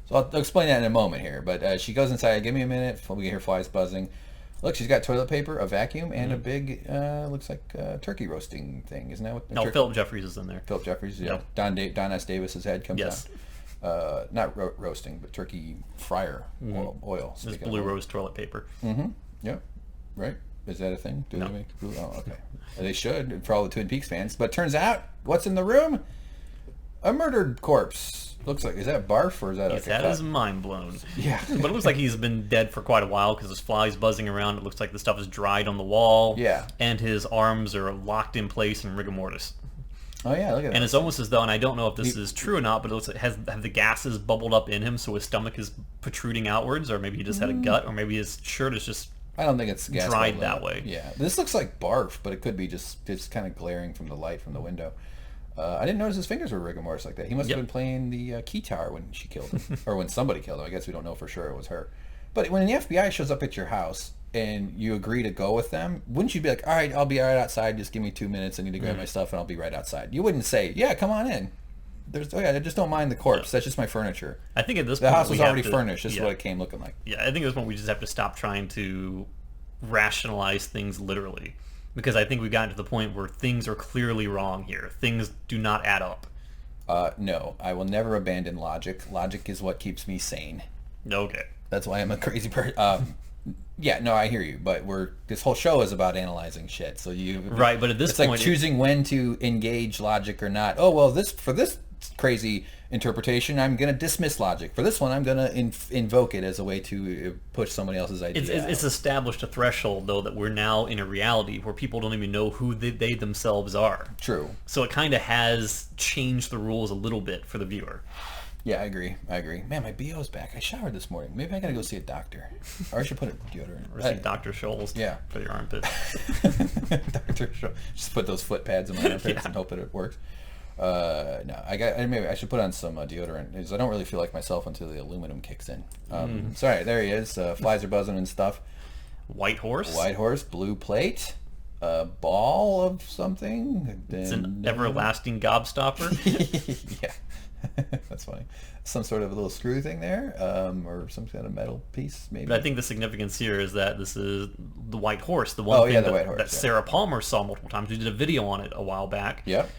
Speaker 1: So I'll explain that in a moment here. But she goes inside. Give me a minute. We hear flies buzzing. Look, she's got toilet paper, a vacuum, and a big, looks like turkey roasting thing. Isn't that what?
Speaker 2: No, Philip Jeffries is in there.
Speaker 1: Philip Jeffries, yeah. Yep. Don S. Davis's head comes out. Not roasting, but turkey fryer oil.
Speaker 2: It's blue rose toilet paper.
Speaker 1: Mm-hmm. Yep. Right. Is that a thing? Do they make blue? Oh, okay. They should for all the Twin Peaks fans. But turns out, what's in the room? A murdered corpse. Looks like, is that barf or is that
Speaker 2: his head is mind blown.
Speaker 1: Yeah.
Speaker 2: But it looks like he's been dead for quite a while because there's flies buzzing around. It looks like the stuff is dried on the wall.
Speaker 1: Yeah.
Speaker 2: And his arms are locked in place in rigor mortis.
Speaker 1: Oh yeah, look at that.
Speaker 2: And it's almost as though, and I don't know if this is true or not, but it looks like have the gases bubbled up in him so his stomach is protruding outwards, or maybe he just had a gut, or maybe his shirt is just
Speaker 1: I don't think it's gas
Speaker 2: dried that way.
Speaker 1: Yeah. This looks like barf, but it could be just kind of glaring from the light from the window. I didn't notice his fingers were rigor mortis like that. He must have been playing the keytar when she killed him, or when somebody killed him. I guess we don't know for sure it was her. But when the FBI shows up at your house and you agree to go with them, wouldn't you be like, all right, I'll be right outside. Just give me 2 minutes. I need to grab my stuff and I'll be right outside. You wouldn't say, yeah, come on in. I just don't mind the corpse. That's just my furniture.
Speaker 2: I think at this
Speaker 1: point
Speaker 2: the
Speaker 1: house was already furnished. This is what it came looking like.
Speaker 2: Yeah, I think at this point we just have to stop trying to rationalize things literally. Because I think we've gotten to the point where things are clearly wrong here. Things do not add up.
Speaker 1: No, I will never abandon logic. Logic is what keeps me sane.
Speaker 2: Okay.
Speaker 1: That's why I'm a crazy person. Yeah, no, I hear you, but this whole show is about analyzing shit. So
Speaker 2: right, but at this point,
Speaker 1: it's like choosing when to engage logic or not. Oh well, for this crazy interpretation, I'm going to dismiss logic. For this one, I'm going to invoke it as a way to push somebody else's idea.
Speaker 2: It's established a threshold though that we're now in a reality where people don't even know who they themselves are.
Speaker 1: True.
Speaker 2: So it kind of has changed the rules a little bit for the viewer.
Speaker 1: Yeah, I agree. Man, my BO's back. I showered this morning. Maybe I gotta go see a doctor. Or I should put a deodorant.
Speaker 2: Or see Dr. Scholl's for your armpits.
Speaker 1: Dr. Scholl. Just put those foot pads in my armpits and hope that it works. No, maybe I should put on some deodorant because I don't really feel like myself until the aluminum kicks in. Sorry, there he is. Flies are buzzing and stuff.
Speaker 2: White horse,
Speaker 1: blue plate, a ball of something.
Speaker 2: It's an everlasting gobstopper.
Speaker 1: Yeah. That's funny. Some sort of a little screw thing there, or some kind of metal piece, maybe.
Speaker 2: But I think the significance here is that this is the white horse, the one thing that Sarah Palmer saw multiple times. We did a video on it a while back.
Speaker 1: Yep.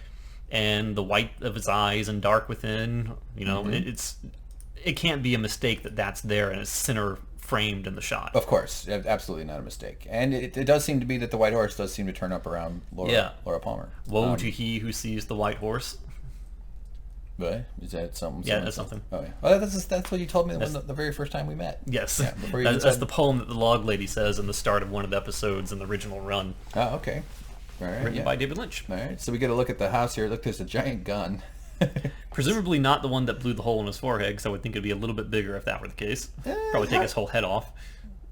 Speaker 2: And the white of his eyes and dark within, it can't be a mistake that's there and it's center framed in the shot.
Speaker 1: Of course, absolutely not a mistake. And it does seem to be that the white horse does seem to turn up around Laura Palmer.
Speaker 2: Woe to he who sees the white horse.
Speaker 1: Right? Is that something?
Speaker 2: Yeah, that's something.
Speaker 1: Oh yeah. Well, that's what you told me the very first time we met.
Speaker 2: Yes. Yeah, that's the poem that the log lady says in the start of one of the episodes in the original run.
Speaker 1: Oh, okay. All right.
Speaker 2: Written by David Lynch.
Speaker 1: All right. So we get a look at the house here. Look, there's a giant gun.
Speaker 2: Presumably not the one that blew the hole in his forehead, because I would think it'd be a little bit bigger if that were the case. Probably take his whole head off.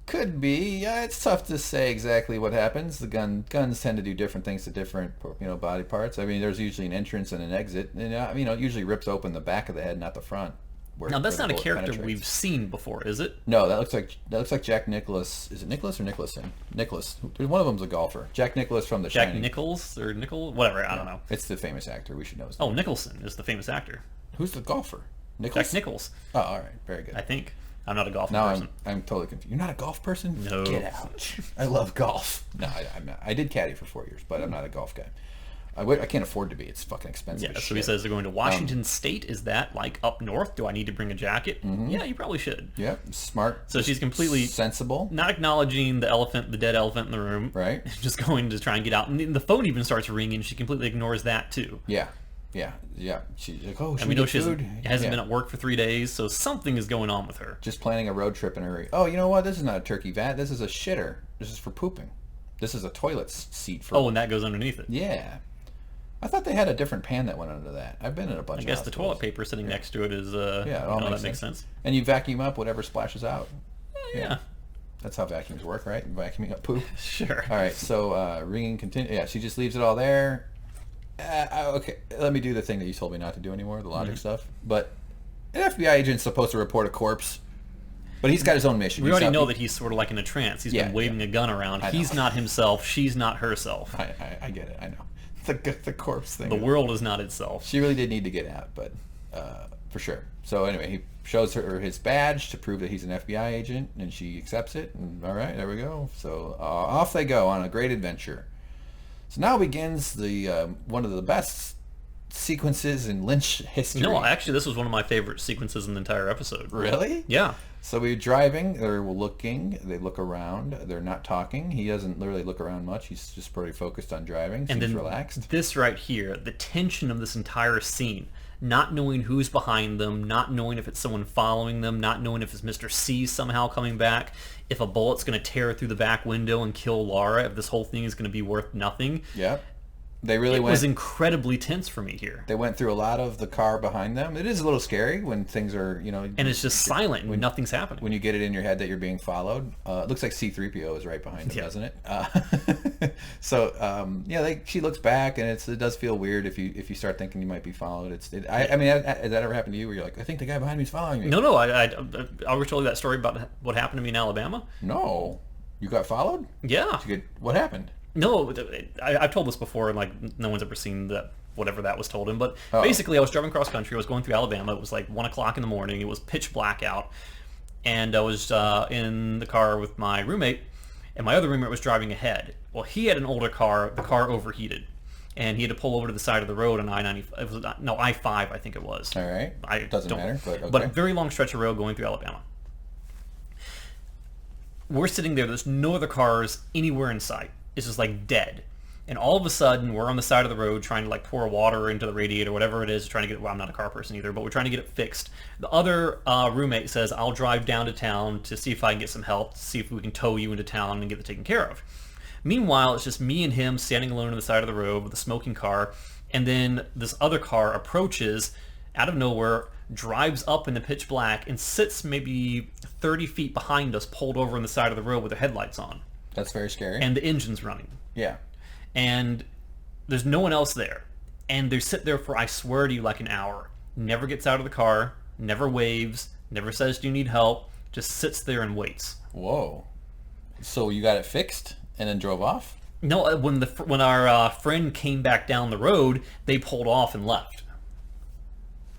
Speaker 1: Could be. Yeah, it's tough to say exactly what happens. The guns tend to do different things to different, body parts. I mean, there's usually an entrance and an exit, and it usually rips open the back of the head, not the front.
Speaker 2: Now that's not a character we've seen before, is it?
Speaker 1: No, that looks like Jack Nicholas. Is it Nicholas or Nicholson? Nicholas. One of them's a golfer. Jack Nicholas from The Shining.
Speaker 2: Jack Nichols or whatever. I don't know.
Speaker 1: It's the famous actor. We should know his
Speaker 2: name.
Speaker 1: name.
Speaker 2: Nicholson is the famous actor.
Speaker 1: Who's the golfer? Nichols?
Speaker 2: Jack Nichols.
Speaker 1: Oh, all right, very good.
Speaker 2: I think. I'm not a golf person.
Speaker 1: I'm totally confused. You're not a golf person?
Speaker 2: No.
Speaker 1: Get out. I love golf. No, I'm not. I did caddy for 4 years, but I'm not a golf guy. I can't afford to be. It's fucking expensive.
Speaker 2: Yeah, so he says they're going to Washington State. Is that like up north? Do I need to bring a jacket? Mm-hmm. Yeah, you probably should.
Speaker 1: Yep, smart.
Speaker 2: So she's completely
Speaker 1: sensible.
Speaker 2: Not acknowledging the dead elephant in the room.
Speaker 1: Right.
Speaker 2: Just going to try and get out. And the phone even starts ringing. She completely ignores that too.
Speaker 1: Yeah. She's like, oh,
Speaker 2: we know she hasn't been at work for 3 days, so something is going on with her.
Speaker 1: Just planning a road trip in a hurry. Oh, you know what? This is not a turkey vat. This is a shitter. This is for pooping. This is a toilet seat for.
Speaker 2: Oh, and that goes underneath it.
Speaker 1: Yeah. I thought they had a different pan that went under that. I've been in a bunch of
Speaker 2: I guess the toilet paper sitting next to it is,
Speaker 1: it all makes sense. And you vacuum up whatever splashes out.
Speaker 2: Yeah.
Speaker 1: That's how vacuums work, right? Vacuuming up poop.
Speaker 2: Sure.
Speaker 1: All right, so ringing continue. Yeah, she just leaves it all there. Okay, let me do the thing that you told me not to do anymore, the logic stuff. But an FBI agent's supposed to report a corpse, but he's got his own mission.
Speaker 2: We already know that he's sort of like in a trance. He's been waving a gun around. He's not himself. She's not herself.
Speaker 1: I get it. I know. The corpse thing.
Speaker 2: The world is not itself.
Speaker 1: She really did need to get out, but for sure. So anyway, he shows her his badge to prove that he's an FBI agent, and she accepts it. And all right, there we go. So off they go on a great adventure. So now begins the one of the best sequences in Lynch history.
Speaker 2: No, actually, this was one of my favorite sequences in the entire episode.
Speaker 1: Really?
Speaker 2: Yeah.
Speaker 1: So we're driving, they're looking, they look around, they're not talking. He doesn't really look around much. He's just pretty focused on driving, seems relaxed.
Speaker 2: This right here, the tension of this entire scene, not knowing who's behind them, not knowing if it's someone following them, not knowing if it's Mr. C somehow coming back, if a bullet's going to tear through the back window and kill Laura, if this whole thing is going to be worth nothing.
Speaker 1: Yeah. It
Speaker 2: was incredibly tense for me here.
Speaker 1: They went through a lot of the car behind them. It is a little scary when things are,
Speaker 2: and it's just silent when nothing's happening.
Speaker 1: When you get it in your head that you're being followed. It looks like s03e18 is right behind them, doesn't it? She looks back, and it does feel weird if you start thinking you might be followed. Has that ever happened to you where you're like, I think the guy behind me is following me?
Speaker 2: No, I already told you that story about what happened to me in Alabama.
Speaker 1: No. You got followed?
Speaker 2: Yeah.
Speaker 1: What happened?
Speaker 2: No, I've told this before, and no one's ever seen that, whatever that was told him. But basically, I was driving cross country. I was going through Alabama. It was like 1 o'clock in the morning. It was pitch black out. And I was in the car with my roommate, and my other roommate was driving ahead. Well, he had an older car. The car overheated, and he had to pull over to the side of the road on I-5, I think it was.
Speaker 1: All right. Doesn't matter, but okay.
Speaker 2: But a very long stretch of road going through Alabama. we're sitting there. There's no other cars anywhere in sight. It's just like dead. And all of a sudden, we're on the side of the road trying to like pour water into the radiator, whatever it is, trying to get it. Well, I'm not a car person either, but we're trying to get it fixed. The other roommate says, I'll drive down to town to see if I can get some help, to see if we can tow you into town and get it taken care of. Meanwhile, it's just me and him standing alone on the side of the road with a smoking car. And then this other car approaches out of nowhere, drives up in the pitch black, and sits maybe 30 feet behind us, pulled over on the side of the road with their headlights on.
Speaker 1: That's very scary.
Speaker 2: And the engine's running.
Speaker 1: Yeah.
Speaker 2: And there's no one else there. And they sit there for, I swear to you, like an hour. Never gets out of the car, never waves, never says, do you need help? Just sits there and waits.
Speaker 1: Whoa. So you got it fixed and then drove off?
Speaker 2: No, when our friend came back down the road, they pulled off and left.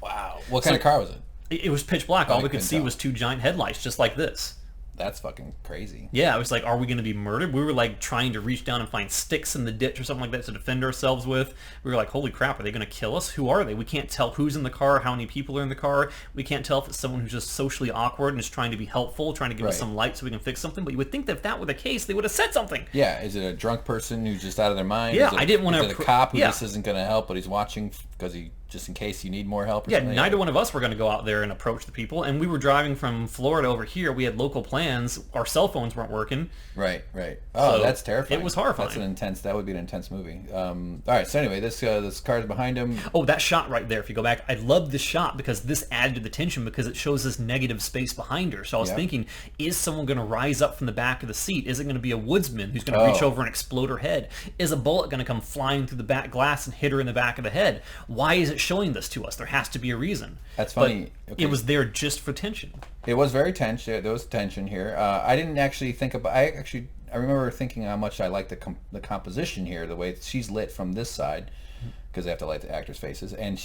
Speaker 1: Wow. What kind of car was it?
Speaker 2: It was pitch black. All we could see was two giant headlights, just like this.
Speaker 1: That's fucking crazy.
Speaker 2: Yeah, it was like, are we going to be murdered? We were like trying to reach down and find sticks in the ditch or something like that to defend ourselves with. We were like, holy crap, are they going to kill us? Who are they? We can't tell who's in the car, how many people are in the car. We can't tell if it's someone who's just socially awkward and is trying to be helpful, trying to give us some light so we can fix something. But you would think that if that were the case, they would have said something.
Speaker 1: Yeah, is it a drunk person who's just out of their mind?
Speaker 2: Yeah,
Speaker 1: I
Speaker 2: didn't want to...
Speaker 1: Is it a cop who just isn't going to help, but he's watching because he... just in case you need more help or something?
Speaker 2: Yeah, neither one of us were going to go out there and approach the people. And we were driving from Florida over here. We had local plans. Our cell phones weren't working.
Speaker 1: Right. Oh, so that's terrifying.
Speaker 2: It was horrifying.
Speaker 1: That would be an intense movie. All right, so anyway, this car's behind him.
Speaker 2: Oh, that shot right there, if you go back, I love this shot because this added to the tension because it shows this negative space behind her. So I was thinking, is someone going to rise up from the back of the seat? Is it going to be a woodsman who's going to reach over and explode her head? Is a bullet going to come flying through the back glass and hit her in the back of the head? Why is it showing this to us? There has to be a reason.
Speaker 1: That's funny.
Speaker 2: But it was there just for tension.
Speaker 1: It was very tense. There was tension here. I didn't actually think about... I remember thinking how much I liked the composition here, the way she's lit from this side, because they have to light the actors' faces, and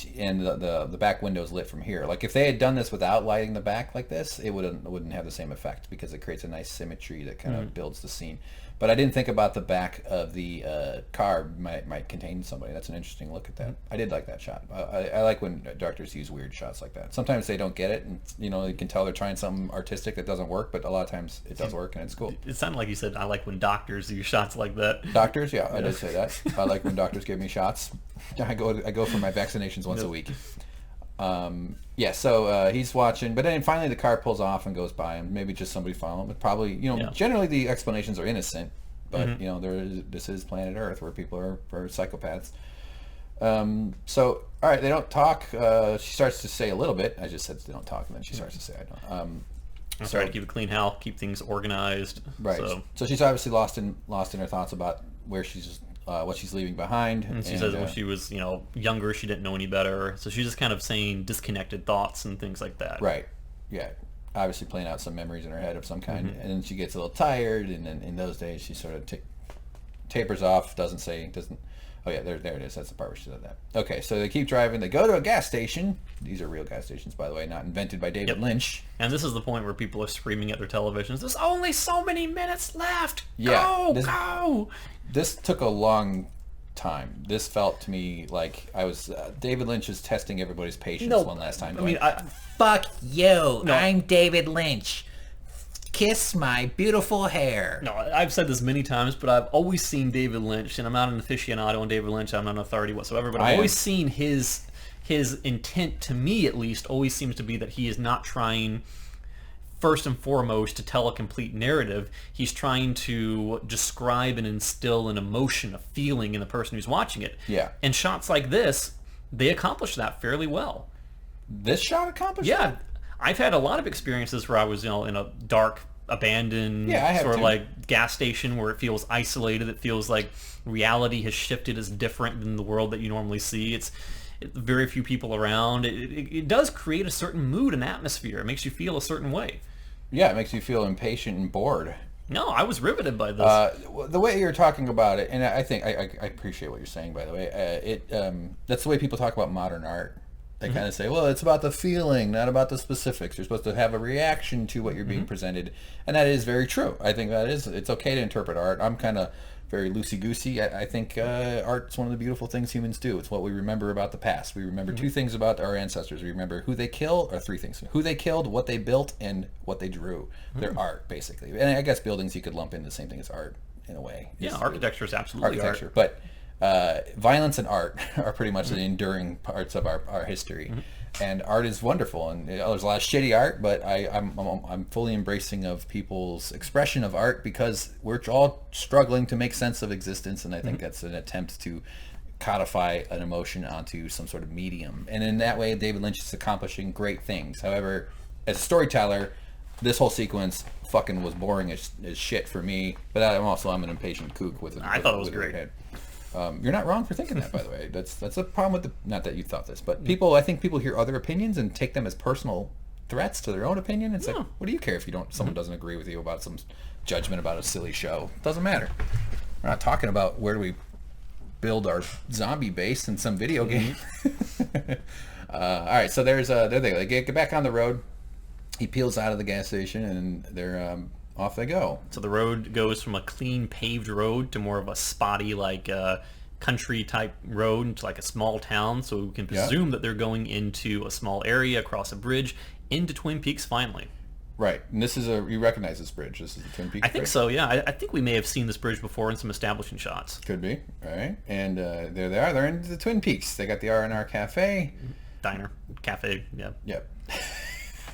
Speaker 1: the back window's lit from here. Like if they had done this without lighting the back like this, it wouldn't have the same effect because it creates a nice symmetry that kind of builds the scene. But I didn't think about the back of the car might contain somebody. That's an interesting look at that. I did like that shot. I like when directors use weird shots like that. Sometimes they don't get it, and you can tell they're trying something artistic that doesn't work. But a lot of times it does work, and it's cool.
Speaker 2: It sounded like you said, "I like when doctors use shots like that."
Speaker 1: Doctors, yeah, I did say that. I like when doctors give me shots. I go for my vaccinations once a week. So he's watching, but then finally the car pulls off and goes by him. Maybe just somebody following him. But probably, generally the explanations are innocent, but this is planet Earth where people are psychopaths. So all right, they don't talk. She starts to say a little bit. I just said they don't talk, and then she starts to say I don't.
Speaker 2: I'm trying to keep a clean house, keep things organized.
Speaker 1: Right. So she's obviously lost in her thoughts about where she's. What she's leaving behind.
Speaker 2: And she says when she was, younger, she didn't know any better. So she's just kind of saying disconnected thoughts and things like that.
Speaker 1: Right. Yeah. Obviously playing out some memories in her head of some kind. And then she gets a little tired. And then in those days, she sort of tapers off, oh yeah, there it is. That's the part where she said that. Okay, so they keep driving. They go to a gas station. These are real gas stations, by the way, not invented by David Lynch.
Speaker 2: And this is the point where people are screaming at their televisions, there's only so many minutes left.
Speaker 1: Yeah,
Speaker 2: Go!
Speaker 1: This took a long time. This felt to me like I was... David Lynch is testing everybody's patience one last time.
Speaker 3: Fuck you. No. I'm David Lynch. Kiss my beautiful hair.
Speaker 2: No, I've said this many times, but I've always seen David Lynch, and I'm not an aficionado on David Lynch. I'm not an authority whatsoever, but I've always seen his intent, to me at least, always seems to be that he is not trying... first and foremost to tell a complete narrative. He's trying to describe and instill an emotion, a feeling in the person who's watching it.
Speaker 1: Yeah.
Speaker 2: And shots like this, they accomplish that fairly well.
Speaker 1: This shot accomplished that?
Speaker 2: Yeah. I've had a lot of experiences where I was, in a dark, abandoned sort of like gas station where it feels isolated. It feels like reality has shifted, is different than the world that you normally see. It's very few people around. It does create a certain mood and atmosphere. It makes you feel a certain way.
Speaker 1: Yeah, it makes you feel impatient and bored.
Speaker 2: No, I was riveted by this.
Speaker 1: The way you're talking about it, and I think I appreciate what you're saying, by the way. That's the way people talk about modern art. They kind of say, well, it's about the feeling, not about the specifics. You're supposed to have a reaction to what you're being presented. And that is very true. I think it's okay to interpret art. I'm kind of very loosey-goosey. I think art's one of the beautiful things humans do. It's what we remember about the past. We remember two things about our ancestors. We remember who they killed, or three things. Who they killed, what they built, and what they drew. Their art, basically. And I guess buildings you could lump in the same thing as art, in a way.
Speaker 2: Yeah, architecture is absolutely
Speaker 1: architecture.
Speaker 2: art.
Speaker 1: But violence and art are pretty much the enduring parts of our history. And art is wonderful, and there's a lot of shitty art, but I'm fully embracing of people's expression of art, because we're all struggling to make sense of existence, and I think that's an attempt to codify an emotion onto some sort of medium. And in that way, David Lynch is accomplishing great things. However, as a storyteller, this whole sequence fucking was boring as shit for me. But I'm an impatient kook with.
Speaker 2: I thought it was great.
Speaker 1: Head. You're not wrong for thinking that, by the way. That's a problem with the. Not that you thought this, but people. I think people hear other opinions and take them as personal threats to their own opinion. It's like, what do you care if you don't? Someone doesn't agree with you about some judgment about a silly show. It doesn't matter. We're not talking about where do we build our zombie base in some video game. All right, so there they get back on the road. He peels out of the gas station, and they're off they go.
Speaker 2: So the road goes from a clean paved road to more of a spotty, like country type road into like a small town. So we can presume that they're going into a small area, across a bridge, into Twin Peaks finally.
Speaker 1: Right, and this is you recognize this bridge. This is the Twin Peaks
Speaker 2: I think
Speaker 1: bridge?
Speaker 2: so, yeah. I think we may have seen this bridge before in some establishing shots.
Speaker 1: Could be, all right. And there they are. They're in the Twin Peaks. They got the R&R Cafe.
Speaker 2: Diner, cafe, yeah.
Speaker 1: Yep.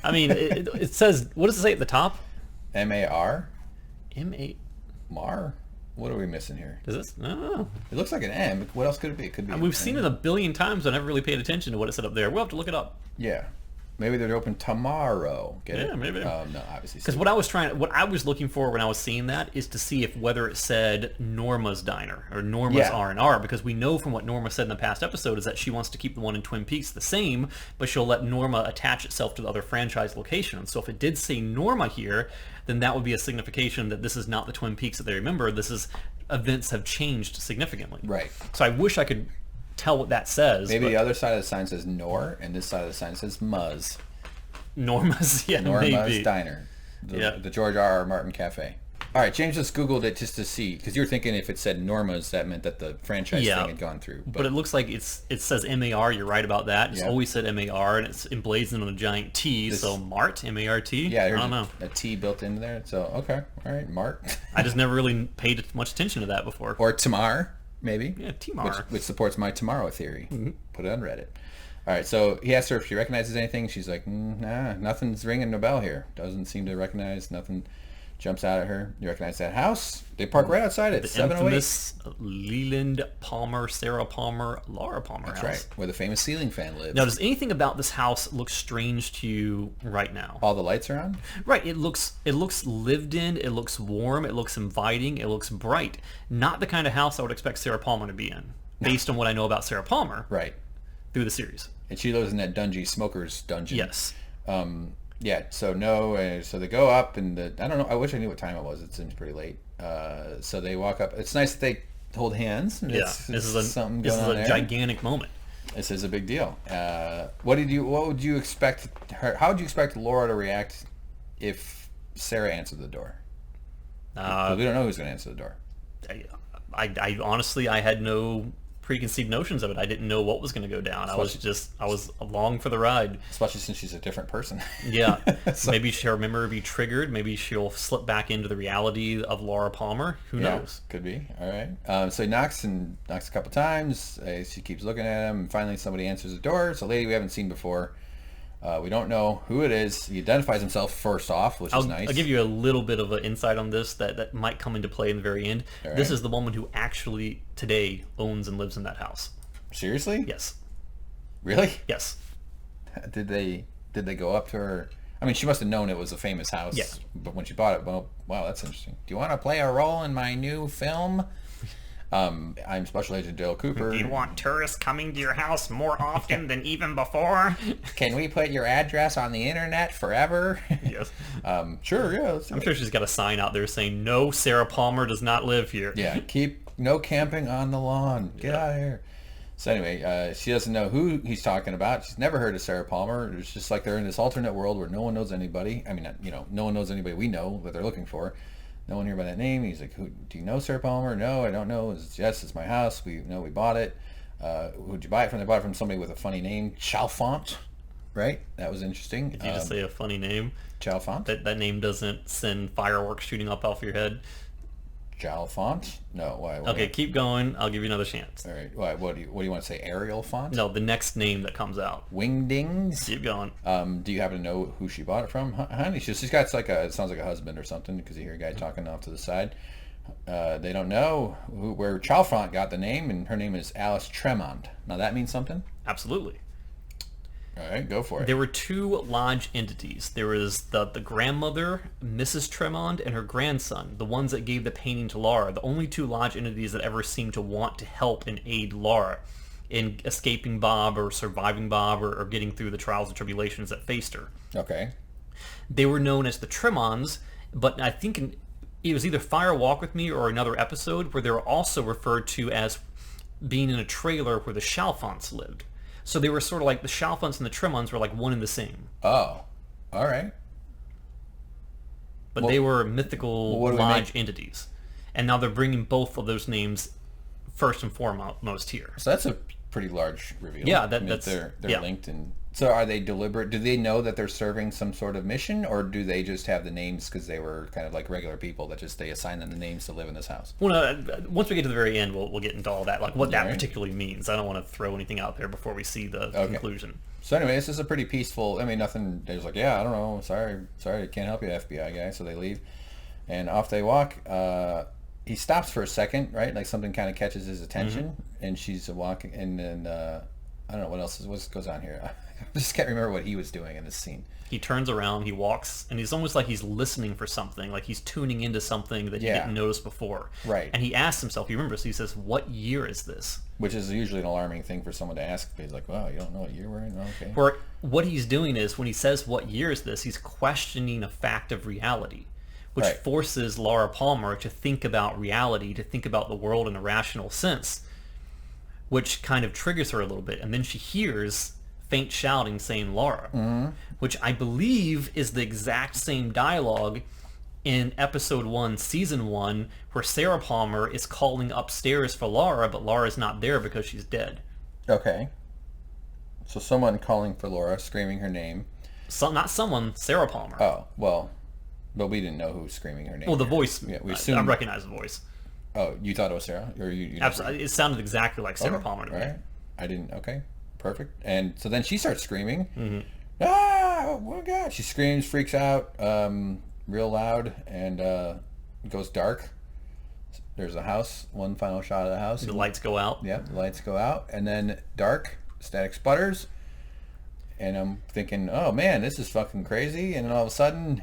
Speaker 2: I mean, it says, what does it say at the top?
Speaker 1: M-A-R?
Speaker 2: M-A...
Speaker 1: Mar? What are we missing here?
Speaker 2: Is this? I don't know.
Speaker 1: It looks like an M. What else could it be? It could be.
Speaker 2: We've seen it a billion times. I never really paid attention to what it said up there. We'll have to look it up.
Speaker 1: Yeah. Maybe they're open tomorrow. Get it?
Speaker 2: Yeah, maybe.
Speaker 1: No, obviously.
Speaker 2: Because what I was looking for when I was seeing that is to see if whether it said Norma's Diner or Norma's R&R, because we know from what Norma said in the past episode is that she wants to keep the one in Twin Peaks the same, but she'll let Norma attach itself to the other franchise location. And so if it did say Norma here, then that would be a signification that this is not the Twin Peaks that they remember. Events have changed significantly.
Speaker 1: Right.
Speaker 2: So I wish I could tell what that says.
Speaker 1: Maybe the other side of the sign says Nor, and this side of the sign says Muzz.
Speaker 2: Norma's, yeah,
Speaker 1: Norma's
Speaker 2: maybe.
Speaker 1: Diner. The George R. R. Martin Cafe. All right, James just Googled it just to see, because you're thinking if it said Norma's, that meant that the franchise thing had gone through.
Speaker 2: But it looks like it says M-A-R. You're right about that. It's
Speaker 1: Yeah.
Speaker 2: always said M-A-R, and it's emblazoned on a giant T, so Mart, M-A-R-T?
Speaker 1: Yeah,
Speaker 2: I
Speaker 1: there's
Speaker 2: don't know.
Speaker 1: a T built into there. So, okay. All right, Mart.
Speaker 2: I just never really paid much attention to that before.
Speaker 1: Or Tamar, maybe.
Speaker 2: Yeah, Tamar.
Speaker 1: Which supports my tomorrow theory. Put it on Reddit. All right, so he asks her if she recognizes anything. She's like, nah, nothing's ringing a bell here. Doesn't seem to recognize. Nothing jumps out at her. You recognize that house? They park right outside it.
Speaker 2: The
Speaker 1: 708.
Speaker 2: infamous Leland Palmer, Cera Palmer, Laura Palmer
Speaker 1: That's
Speaker 2: house.
Speaker 1: right, where the famous ceiling fan lives.
Speaker 2: Now, does anything about this house look strange to you right now?
Speaker 1: All the lights are on?
Speaker 2: Right, it looks lived in, it looks warm, it looks inviting, it looks bright. Not the kind of house I would expect Cera Palmer to be in, based on what I know about Cera Palmer.
Speaker 1: Right.
Speaker 2: Through the series.
Speaker 1: And she lives in that dungy smoker's dungeon.
Speaker 2: Yes.
Speaker 1: Yeah, so no, so they go up, and I don't know, I wish I knew what time it was. It seems pretty late. So they walk up. It's nice that they hold hands. And
Speaker 2: This is a
Speaker 1: there.
Speaker 2: gigantic moment.
Speaker 1: This is a big deal. What would you expect her? How would you expect Laura to react if Cera answered the door? We don't know who's going to answer the door.
Speaker 2: I honestly, I had no preconceived notions of it. I didn't know what was going to go down. I was along for the ride.
Speaker 1: Especially since she's a different person.
Speaker 2: Yeah. So, maybe her memory will be triggered. Maybe she'll slip back into the reality of Laura Palmer. Who knows?
Speaker 1: Could be. All right. So he knocks a couple times. She keeps looking at him. And finally, somebody answers the door. It's a lady we haven't seen before. We don't know who it is. He identifies himself first off, which is nice.
Speaker 2: I'll give you a little bit of an insight on this that might come into play in the very end.
Speaker 1: All right.
Speaker 2: This is the woman who actually today owns and lives in that house.
Speaker 1: Seriously?
Speaker 2: Yes.
Speaker 1: Really?
Speaker 2: Yes.
Speaker 1: Did they go up to her? I mean, she must have known it was a famous house.
Speaker 2: Yeah.
Speaker 1: But when she bought it, well, wow, that's interesting. Do you want to play a role in my new film? I'm Special Agent Dale Cooper.
Speaker 3: Do you want tourists coming to your house more often than even before?
Speaker 1: Can we put your address on the internet forever?
Speaker 2: Yes.
Speaker 1: Sure, yeah.
Speaker 2: I'm sure she's got a sign out there saying, "No, Cera Palmer does not live here."
Speaker 1: Yeah, keep no camping on the lawn. Get out of here. So anyway, she doesn't know who he's talking about. She's never heard of Sarah Palmer. It's just like they're in this alternate world where no one knows anybody. I mean, no one knows anybody we know that they're looking for. No one here by that name. He's like, "Who do you know, Sarah Palmer?" "No, I don't know." "Yes, it's my house. We bought it." "Who'd you buy it from?" "They bought it from somebody with a funny name, Chalfont." Right? That was interesting.
Speaker 2: Did you just say a funny name?
Speaker 1: Chalfont.
Speaker 2: That name doesn't send fireworks shooting up off your head.
Speaker 1: Chalfont? No. Why?
Speaker 2: Okay, keep going. I'll give you another chance.
Speaker 1: All right. Why? What do you want to say? Arial font?
Speaker 2: No, the next name that comes out.
Speaker 1: Wingdings.
Speaker 2: Keep going.
Speaker 1: Do you happen to know who she bought it from, honey? She's got it sounds like a husband or something, because you hear a guy talking off to the side. They don't know where Chalfont got the name, and her name is Alice Tremont. Now that means something?
Speaker 2: Absolutely.
Speaker 1: All right, go for it.
Speaker 2: There were two lodge entities. There was the grandmother, Mrs. Tremont, and her grandson, the ones that gave the painting to Laura, the only two lodge entities that ever seemed to want to help and aid Laura in escaping Bob or surviving Bob or getting through the trials and tribulations that faced her.
Speaker 1: Okay.
Speaker 2: They were known as the Tremonts, but I think it was either Fire Walk With Me or another episode where they were also referred to as being in a trailer where the Chalfonts lived. So they were sort of like the Chalfonts and the Tremonts were like one and the same.
Speaker 1: Oh, all right.
Speaker 2: But they were mythical lodge entities. And now they're bringing both of those names first and foremost here.
Speaker 1: So that's a pretty large reveal.
Speaker 2: Yeah,
Speaker 1: that's they're linked. And so are they deliberate? Do they know that they're serving some sort of mission, or do they just have the names because they were kind of like regular people that they assign them the names to live in this house?
Speaker 2: Well, once we get to the very end, we'll get into all that, like what that particularly means. I don't want to throw anything out there before we see the conclusion.
Speaker 1: So anyway, this is a pretty peaceful. I mean, nothing. They're just like, yeah, I don't know. Sorry, I can't help you, FBI guy. So they leave, and off they walk. He stops for a second, right? Like something kind of catches his attention, and she's walking, and then I don't know what goes on here. I just can't remember what he was doing in this scene.
Speaker 2: He turns around, he walks, and he's almost like he's listening for something, like he's tuning into something that he didn't notice before.
Speaker 1: Right.
Speaker 2: And he asks himself, he remembers, he says, "What year is this?"
Speaker 1: Which is usually an alarming thing for someone to ask. He's like, "Wow, you don't know what year we're in?" Okay.
Speaker 2: Where what he's doing is, when he says, "What year is this?" he's questioning a fact of reality, which forces Laura Palmer to think about reality, to think about the world in a rational sense, which kind of triggers her a little bit. And then she hears faint shouting saying Laura, which I believe is the exact same dialogue in episode 1, season 1, where Sarah Palmer is calling upstairs for Laura, but Laura's not there because she's dead.
Speaker 1: Okay. So someone calling for Laura, screaming her name.
Speaker 2: Not someone, Sarah Palmer.
Speaker 1: Oh, well, but we didn't know who was screaming her name.
Speaker 2: Well, the voice,
Speaker 1: yeah,
Speaker 2: I recognize the voice.
Speaker 1: Oh, you thought it was Sarah? Or you
Speaker 2: Absolutely. It sounded exactly like Sarah Palmer to me.
Speaker 1: Right. I didn't. Okay. Perfect. And so then she starts screaming. Ah! Oh my God! She screams, freaks out, real loud, and it goes dark. There's a house. One final shot of the house.
Speaker 2: The lights go out.
Speaker 1: Yeah, the lights go out, and then dark. Static sputters. And I'm thinking, oh man, this is fucking crazy. And then all of a sudden,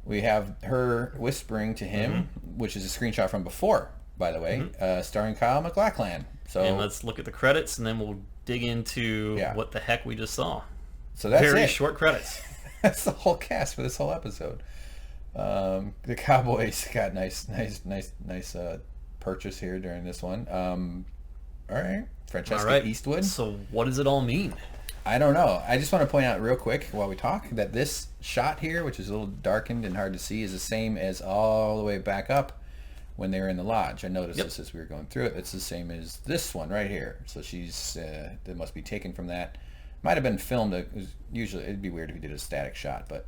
Speaker 1: we have her whispering to him, which is a screenshot from before, by the way, starring Kyle MacLachlan. So,
Speaker 2: and let's look at the credits, and then we'll dig into what the heck we just saw.
Speaker 1: So that's
Speaker 2: very
Speaker 1: it.
Speaker 2: Short credits.
Speaker 1: That's the whole cast for this whole episode. The Cowboys got nice purchase here during this one. All right, Francesca Eastwood.
Speaker 2: So what does it all mean?
Speaker 1: I don't know. I just want to point out real quick while we talk that this shot here, which is a little darkened and hard to see, is the same as all the way back up when they were in the lodge. I noticed this as we were going through it. It's the same as this one right here. So she's that must be taken from that. Might have been filmed. Usually it'd be weird if you did a static shot, but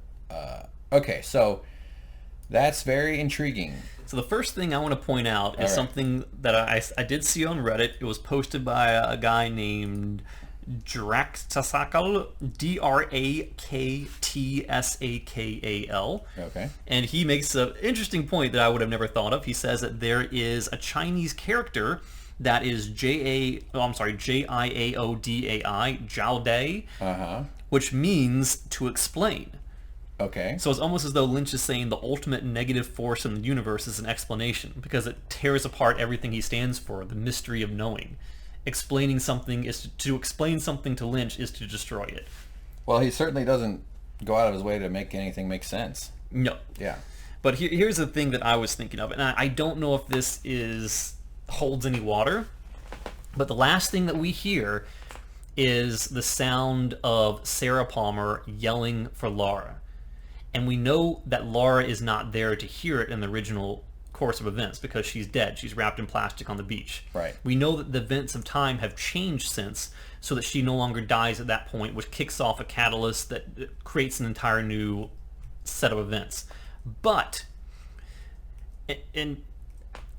Speaker 1: okay. So that's very intriguing.
Speaker 2: So the first thing I want to point out is something that I did see on Reddit. It was posted by a guy named Draktsakal, Draktsakal.
Speaker 1: Okay.
Speaker 2: And he makes an interesting point that I would have never thought of. He says that there is a Chinese character that is Jiaodai, Jiaodai, which means to explain.
Speaker 1: Okay.
Speaker 2: So it's almost as though Lynch is saying the ultimate negative force in the universe is an explanation, because it tears apart everything he stands for, the mystery of knowing. Explaining something is to explain something to Lynch is to destroy it.
Speaker 1: Well, he certainly doesn't go out of his way to make anything make sense.
Speaker 2: No.
Speaker 1: Yeah.
Speaker 2: But here's the thing that I was thinking of, and I don't know if this holds any water, But the last thing that we hear is the sound of Sarah Palmer yelling for Laura. And we know that Laura is not there to hear it in the original course of events because she's dead. She's wrapped in plastic on the beach.
Speaker 1: Right.
Speaker 2: We know that the events of time have changed since, so that she no longer dies at that point, which kicks off a catalyst that creates an entire new set of events. But, and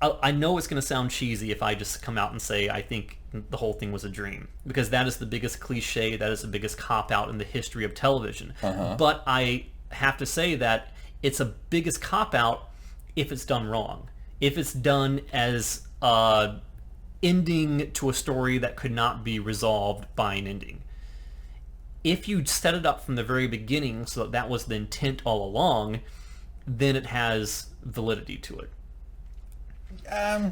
Speaker 2: I know it's going to sound cheesy if I just come out and say I think the whole thing was a dream, because that is the biggest cliche, that is the biggest cop-out in the history of television. But I have to say that it's a biggest cop-out if it's done wrong. If it's done as ending to a story that could not be resolved by an ending. If you set it up from the very beginning so that that was the intent all along, then it has validity to it.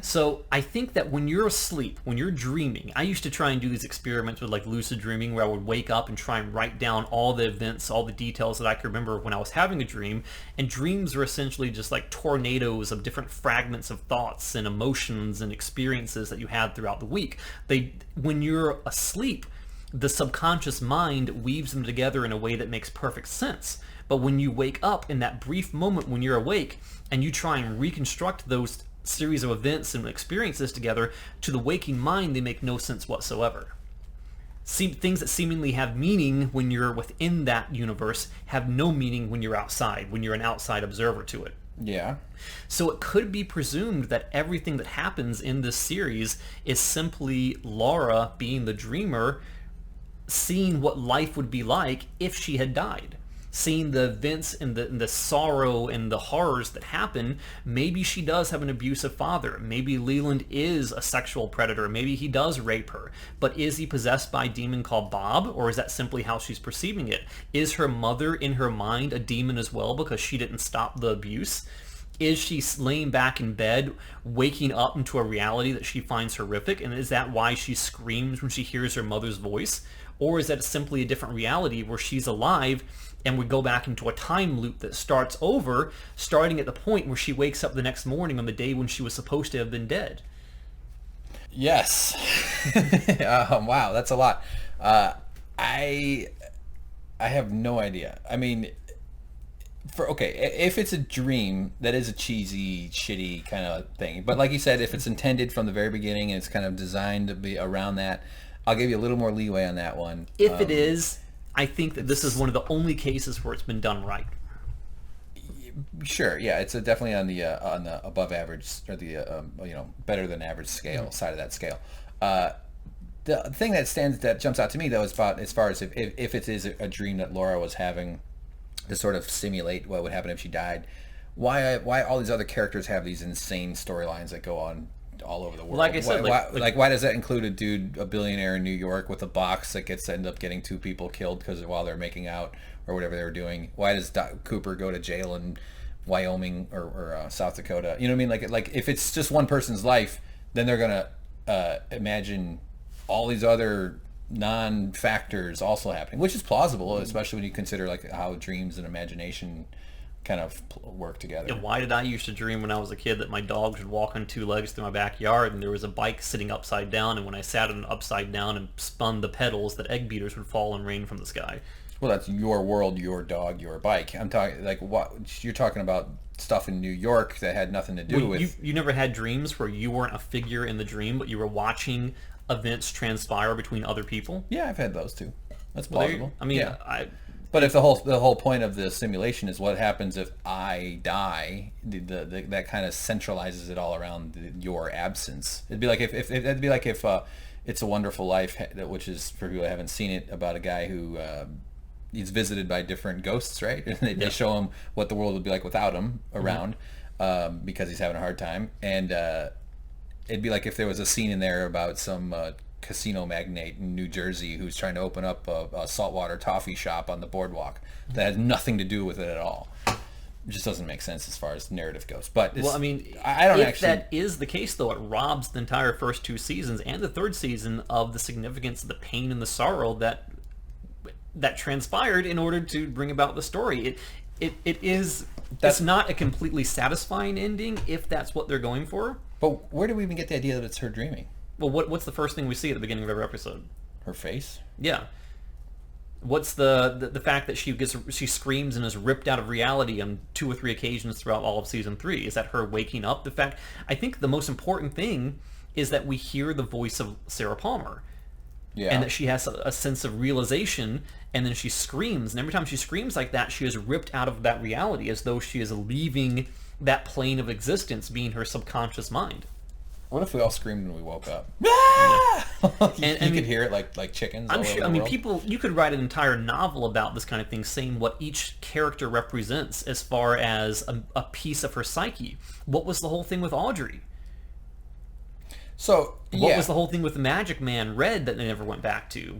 Speaker 2: So I think that when you're asleep, when you're dreaming, I used to try and do these experiments with like lucid dreaming where I would wake up and try and write down all the events, all the details that I could remember when I was having a dream. And dreams are essentially just like tornadoes of different fragments of thoughts and emotions and experiences that you had throughout the week. When you're asleep, the subconscious mind weaves them together in a way that makes perfect sense. But when you wake up in that brief moment when you're awake and you try and reconstruct those series of events and experiences together, to the waking mind they make no sense whatsoever. Things that seemingly have meaning when you're within that universe have no meaning when you're outside, when you're an outside observer to it.
Speaker 1: Yeah.
Speaker 2: So it could be presumed that everything that happens in this series is simply Laura, being the dreamer, seeing what life would be like if she had died. Seeing the events and the sorrow and the horrors that happen. Maybe she does have an abusive father. Maybe Leland is a sexual predator. Maybe he does rape her. But is he possessed by a demon called Bob? Or is that simply how she's perceiving it? Is her mother in her mind a demon as well because she didn't stop the abuse? Is she laying back in bed, waking up into a reality that she finds horrific? And is that why she screams when she hears her mother's voice? Or is that simply a different reality where she's alive and we go back into a time loop that starts over, starting at the point where she wakes up the next morning on the day when she was supposed to have been dead?
Speaker 1: Yes. Wow, that's a lot. I have no idea. I mean, if it's a dream, that is a cheesy, shitty kind of thing. But like you said, if it's intended from the very beginning and it's kind of designed to be around that, I'll give you a little more leeway on that one.
Speaker 2: If it is, I think that this is one of the only cases where it's been done right.
Speaker 1: Sure, yeah, it's definitely on the above average or the better than average scale side of that scale. The thing that jumps out to me though is about as far as if it is a dream that Laura was having to sort of simulate what would happen if she died. Why all these other characters have these insane storylines that go on all over the world?
Speaker 2: Like I said,
Speaker 1: why does that include a billionaire in New York with a box that end up getting two people killed because while they're making out or whatever they were doing? Why does Cooper go to jail in Wyoming or South Dakota? You know what I mean? Like if it's just one person's life, then they're gonna imagine all these other non-factors also happening, which is plausible, especially when you consider like how dreams and imagination kind of work together.
Speaker 2: And why did I used to dream when I was a kid that my dog should walk on two legs through my backyard and there was a bike sitting upside down, and when I sat on it upside down and spun the pedals, that egg beaters would fall and rain from the sky?
Speaker 1: Well, that's your world, your dog, your bike. I'm talking like what you're talking about, stuff in New York that had nothing to do with.
Speaker 2: You never had dreams where you weren't a figure in the dream, but you were watching events transpire between other people?
Speaker 1: Yeah, I've had those too. That's plausible. But if the whole point of the simulation is what happens if I die, that kind of centralizes it all around your absence. It'd be like if It's a Wonderful Life, which is, for people who haven't seen it, about a guy who he's visited by different ghosts, right? And they show him what the world would be like without him around, because he's having a hard time. And it'd be like if there was a scene in there about some casino magnate in New Jersey who's trying to open up a saltwater toffee shop on the boardwalk that has nothing to do with it at all. It just doesn't make sense as far as narrative goes. But
Speaker 2: I don't
Speaker 1: if
Speaker 2: actually. That is the case, though, it robs the entire first two seasons and the third season of the significance of the pain and the sorrow that transpired in order to bring about the story. That's not a completely satisfying ending if that's what they're going for.
Speaker 1: But where do we even get the idea that it's her dreaming?
Speaker 2: Well, what's the first thing we see at the beginning of every episode?
Speaker 1: Her face?
Speaker 2: Yeah. What's the fact that she screams and is ripped out of reality on 2 or 3 occasions throughout all of season 3? Is that her waking up? The fact, I think the most important thing is that we hear the voice of Sarah Palmer.
Speaker 1: Yeah.
Speaker 2: And that she has a sense of realization, and then she screams, and every time she screams like that, she is ripped out of that reality as though she is leaving that plane of existence, being her subconscious mind.
Speaker 1: What if we all screamed when we woke up?
Speaker 2: And
Speaker 1: you could hear it like chickens.
Speaker 2: I'm
Speaker 1: all
Speaker 2: sure.
Speaker 1: over
Speaker 2: I
Speaker 1: the
Speaker 2: mean,
Speaker 1: world.
Speaker 2: people. You could write an entire novel about this kind of thing, saying what each character represents as far as a piece of her psyche. What was the whole thing with Audrey?
Speaker 1: So
Speaker 2: What was the whole thing with the Magic Man Red that they never went back to?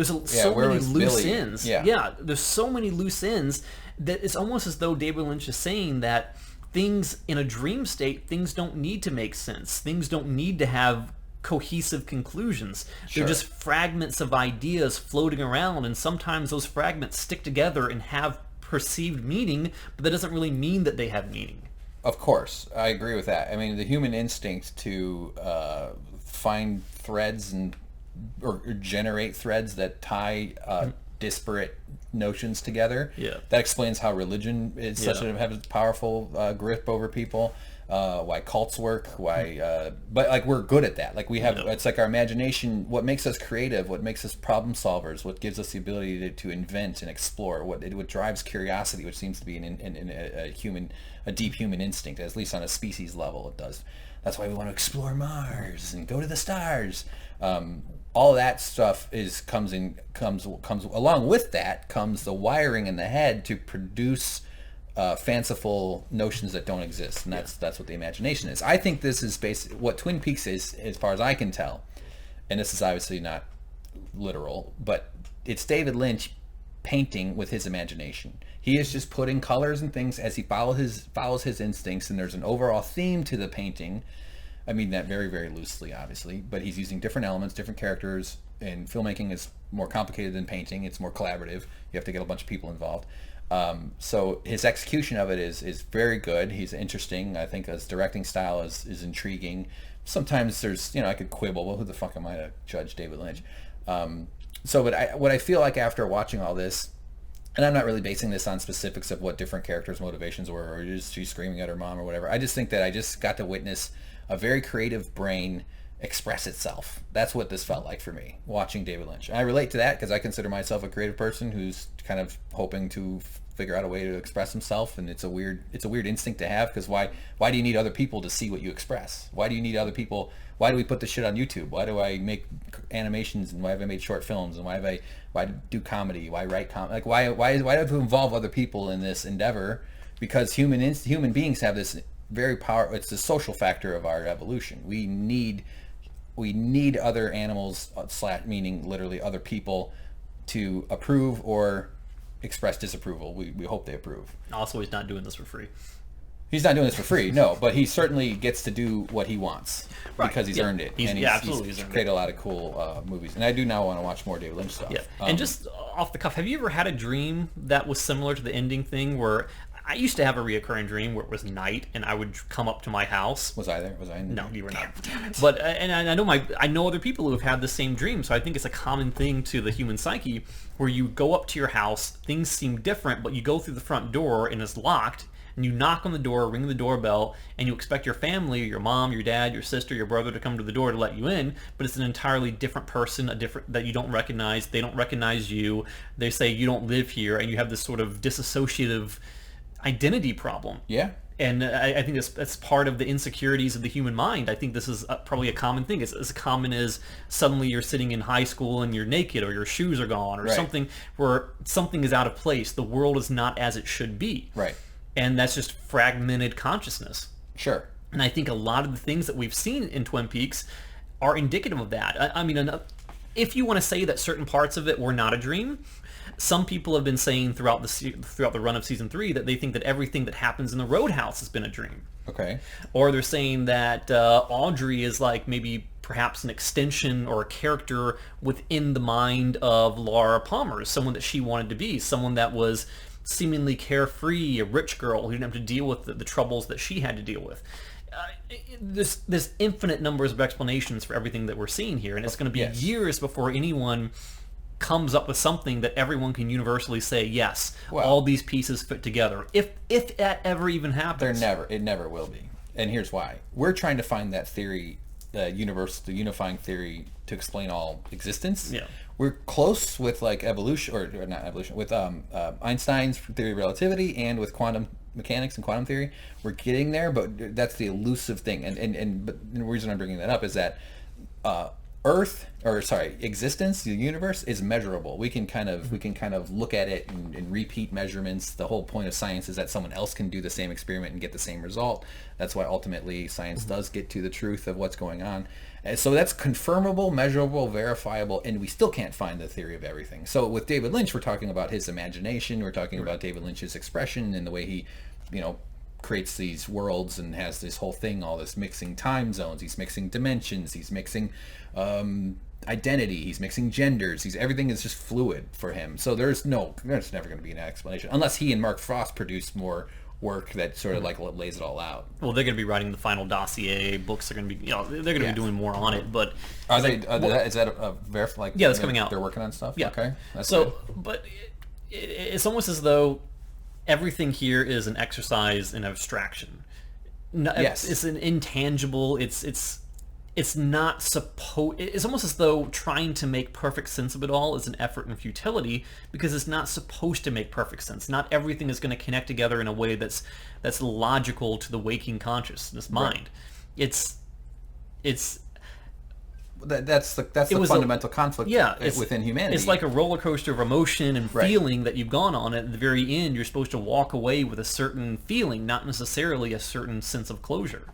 Speaker 2: So
Speaker 1: where
Speaker 2: many
Speaker 1: was
Speaker 2: loose
Speaker 1: Billy?
Speaker 2: ends.
Speaker 1: Yeah.
Speaker 2: There's so many loose ends that it's almost as though David Lynch is saying that things in a dream state, things don't need to make sense. Things don't need to have cohesive conclusions.
Speaker 1: Sure.
Speaker 2: They're just fragments of ideas floating around, and sometimes those fragments stick together and have perceived meaning, but that doesn't really mean that they have meaning.
Speaker 1: Of course, I agree with that. I mean, the human instinct to find threads or generate threads that tie disparate notions together.
Speaker 2: Yeah.
Speaker 1: That explains how religion is such a powerful grip over people. Why cults work. Why, but like we're good at that. Like we have, it's like our imagination. What makes us creative? What makes us problem solvers? What gives us the ability to invent and explore? What drives curiosity, which seems to be a deep human instinct, at least on a species level, it does. That's why we want to explore Mars and go to the stars. All that stuff comes along with that comes the wiring in the head to produce fanciful notions that don't exist, and that's what the imagination is. I think this is what Twin Peaks is, as far as I can tell, and this is obviously not literal, but it's David Lynch painting with his imagination. He is just putting colors and things as he follows his instincts, and there's an overall theme to the painting. I mean that very, very loosely, obviously, but he's using different elements, different characters, and filmmaking is more complicated than painting. It's more collaborative. You have to get a bunch of people involved. So his execution of it is very good. He's interesting. I think his directing style is intriguing. Sometimes there's, I could quibble, well, who the fuck am I to judge David Lynch? But what I feel like after watching all this, and I'm not really basing this on specifics of what different characters' motivations were, or just she's screaming at her mom or whatever. I just think that I just got to witness a very creative brain express itself. That's what this felt like for me, watching David Lynch. And I relate to that because I consider myself a creative person who's kind of hoping to figure out a way to express himself, and it's a weird instinct to have, because why do you need other people to see what you express? Why do you need other people? Why do we put this shit on YouTube? Why do I make animations, and why have I made short films, and why do comedy? Why write comedy? Like why do I have to involve other people in this endeavor? Because human beings have this very powerful. It's the social factor of our evolution. We need other animals, meaning literally other people, to approve or express disapproval. We hope they approve.
Speaker 2: Also, he's not doing this for free.
Speaker 1: He's not doing this for free, no, but he certainly gets to do what he wants,
Speaker 2: Right.
Speaker 1: because he's earned it.
Speaker 2: Absolutely.
Speaker 1: He's created a lot of cool movies, and I do now want to watch more David Lynch stuff.
Speaker 2: Yeah. And just off the cuff, have you ever had a dream that was similar to the ending thing, where I used to have a reoccurring dream where it was night and I would come up to my house?
Speaker 1: Was I there? Was I in the
Speaker 2: No,
Speaker 1: dream?
Speaker 2: you were not.
Speaker 1: Damn it.
Speaker 2: But and I know other people who have had the same dream, so I think it's a common thing to the human psyche, where you go up to your house, things seem different, but you go through the front door and it's locked, and you knock on the door, ring the doorbell, and you expect your family, your mom, your dad, your sister, your brother to come to the door to let you in, but it's an entirely different person, that you don't recognize. They don't recognize you. They say you don't live here, and you have this sort of disassociative identity problem.
Speaker 1: Yeah.
Speaker 2: And I think that's part of the insecurities of the human mind. I think this is probably a common thing. It's as common as suddenly you're sitting in high school and you're naked, or your shoes are gone, or
Speaker 1: Right.
Speaker 2: something where something is out of place. The world is not as it should be.
Speaker 1: Right.
Speaker 2: And that's just fragmented consciousness.
Speaker 1: Sure.
Speaker 2: And I think a lot of the things that we've seen in Twin Peaks are indicative of that. I mean, if you want to say that certain parts of it were not a dream, some people have been saying throughout the run of season 3 that they think that everything that happens in the Roadhouse has been a dream.
Speaker 1: Okay.
Speaker 2: Or they're saying that Audrey is like maybe perhaps an extension or a character within the mind of Laura Palmer, someone that she wanted to be, someone that was seemingly carefree, a rich girl who didn't have to deal with the troubles that she had to deal with. there's infinite numbers of explanations for everything that we're seeing here, and it's going to be years before anyone comes up with something that everyone can universally say, yes, all these pieces fit together. If that ever even happens.
Speaker 1: It never will be. And here's why. We're trying to find that theory, the unifying theory to explain all existence.
Speaker 2: Yeah.
Speaker 1: We're close with like evolution, or not evolution, with Einstein's theory of relativity and with quantum mechanics and quantum theory. We're getting there, but that's the elusive thing. But the reason I'm bringing that up is that existence, the universe, is measurable. We can kind of look at it and repeat measurements. The whole point of science is that someone else can do the same experiment and get the same result. That's why ultimately science does get to the truth of what's going on. And so that's confirmable, measurable, verifiable, and we still can't find the theory of everything. So with David Lynch, we're talking about his imagination. We're talking about David Lynch's expression and the way he, creates these worlds and has this whole thing, all this mixing time zones. He's mixing dimensions. He's mixing identity. He's mixing genders. Everything is just fluid for him. So there's never going to be an explanation unless he and Mark Frost produce more work that sort of like lays it all out.
Speaker 2: Well, they're going to be writing the final dossier. Books are going to be, they're going to be doing more on it. But
Speaker 1: are they? Is that a like?
Speaker 2: Yeah, it's coming out.
Speaker 1: They're working on stuff.
Speaker 2: Yeah.
Speaker 1: Okay. That's
Speaker 2: so,
Speaker 1: good.
Speaker 2: But it's almost as though everything here is an exercise in abstraction.
Speaker 1: Yes.
Speaker 2: It's an intangible. It's not supposed. It's almost as though trying to make perfect sense of it all is an effort in futility, because it's not supposed to make perfect sense. Not everything is going to connect together in a way that's logical to the waking consciousness mind.
Speaker 1: Right. That's the fundamental conflict within humanity.
Speaker 2: It's like a roller coaster of emotion and feeling that you've gone on. At the very end, you're supposed to walk away with a certain feeling, not necessarily a certain sense of closure.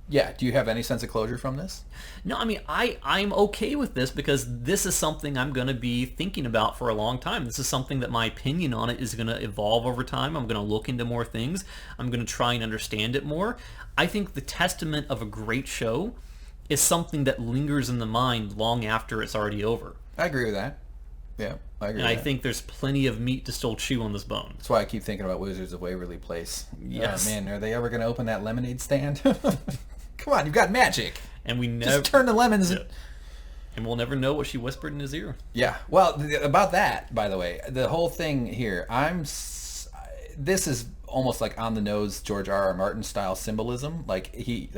Speaker 1: Yeah. Do you have any sense of closure from this?
Speaker 2: No, I mean, I'm okay with this because this is something I'm going to be thinking about for a long time. This is something that my opinion on it is going to evolve over time. I'm going to look into more things. I'm going to try and understand it more. I think the testament of a great show is something that lingers in the mind long after it's already over.
Speaker 1: I agree with that. Yeah, I agree.
Speaker 2: And I think there's plenty of meat to still chew on this bone.
Speaker 1: That's why I keep thinking about Wizards of Waverly Place.
Speaker 2: Yes.
Speaker 1: Oh, man, are they ever going to open that lemonade stand? Come on, you've got magic.
Speaker 2: And we never
Speaker 1: just turn the lemons.
Speaker 2: Yeah. And we'll never know what she whispered in his ear.
Speaker 1: Yeah. Well, about that, by the way, the whole thing here, this is almost like on the nose George R.R. Martin style symbolism. Like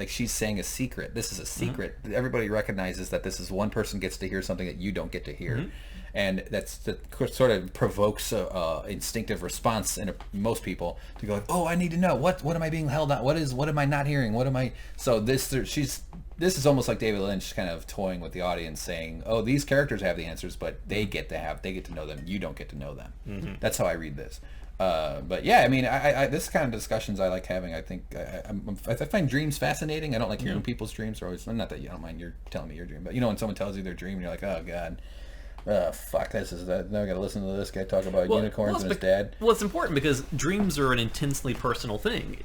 Speaker 1: she's saying a secret. This is a secret. Mm-hmm. Everybody recognizes that this is one person gets to hear something that you don't get to hear. Mm-hmm. And that sort of provokes a instinctive response in most people to go, like, oh, I need to know what am I being held on? What am I not hearing? What am I? So this is almost like David Lynch kind of toying with the audience, saying, oh, these characters have the answers, but they get to know them. You don't get to know them. Mm-hmm. That's how I read this. But yeah, I mean, I this kind of discussions I like having. I think I find dreams fascinating. I don't like hearing people's dreams. Or always, not that you don't mind you're telling me your dream, but when someone tells you their dream, you're like, oh god. Fuck, now I gotta listen to this guy talk about unicorns and his dad.
Speaker 2: Well, it's important because dreams are an intensely personal thing.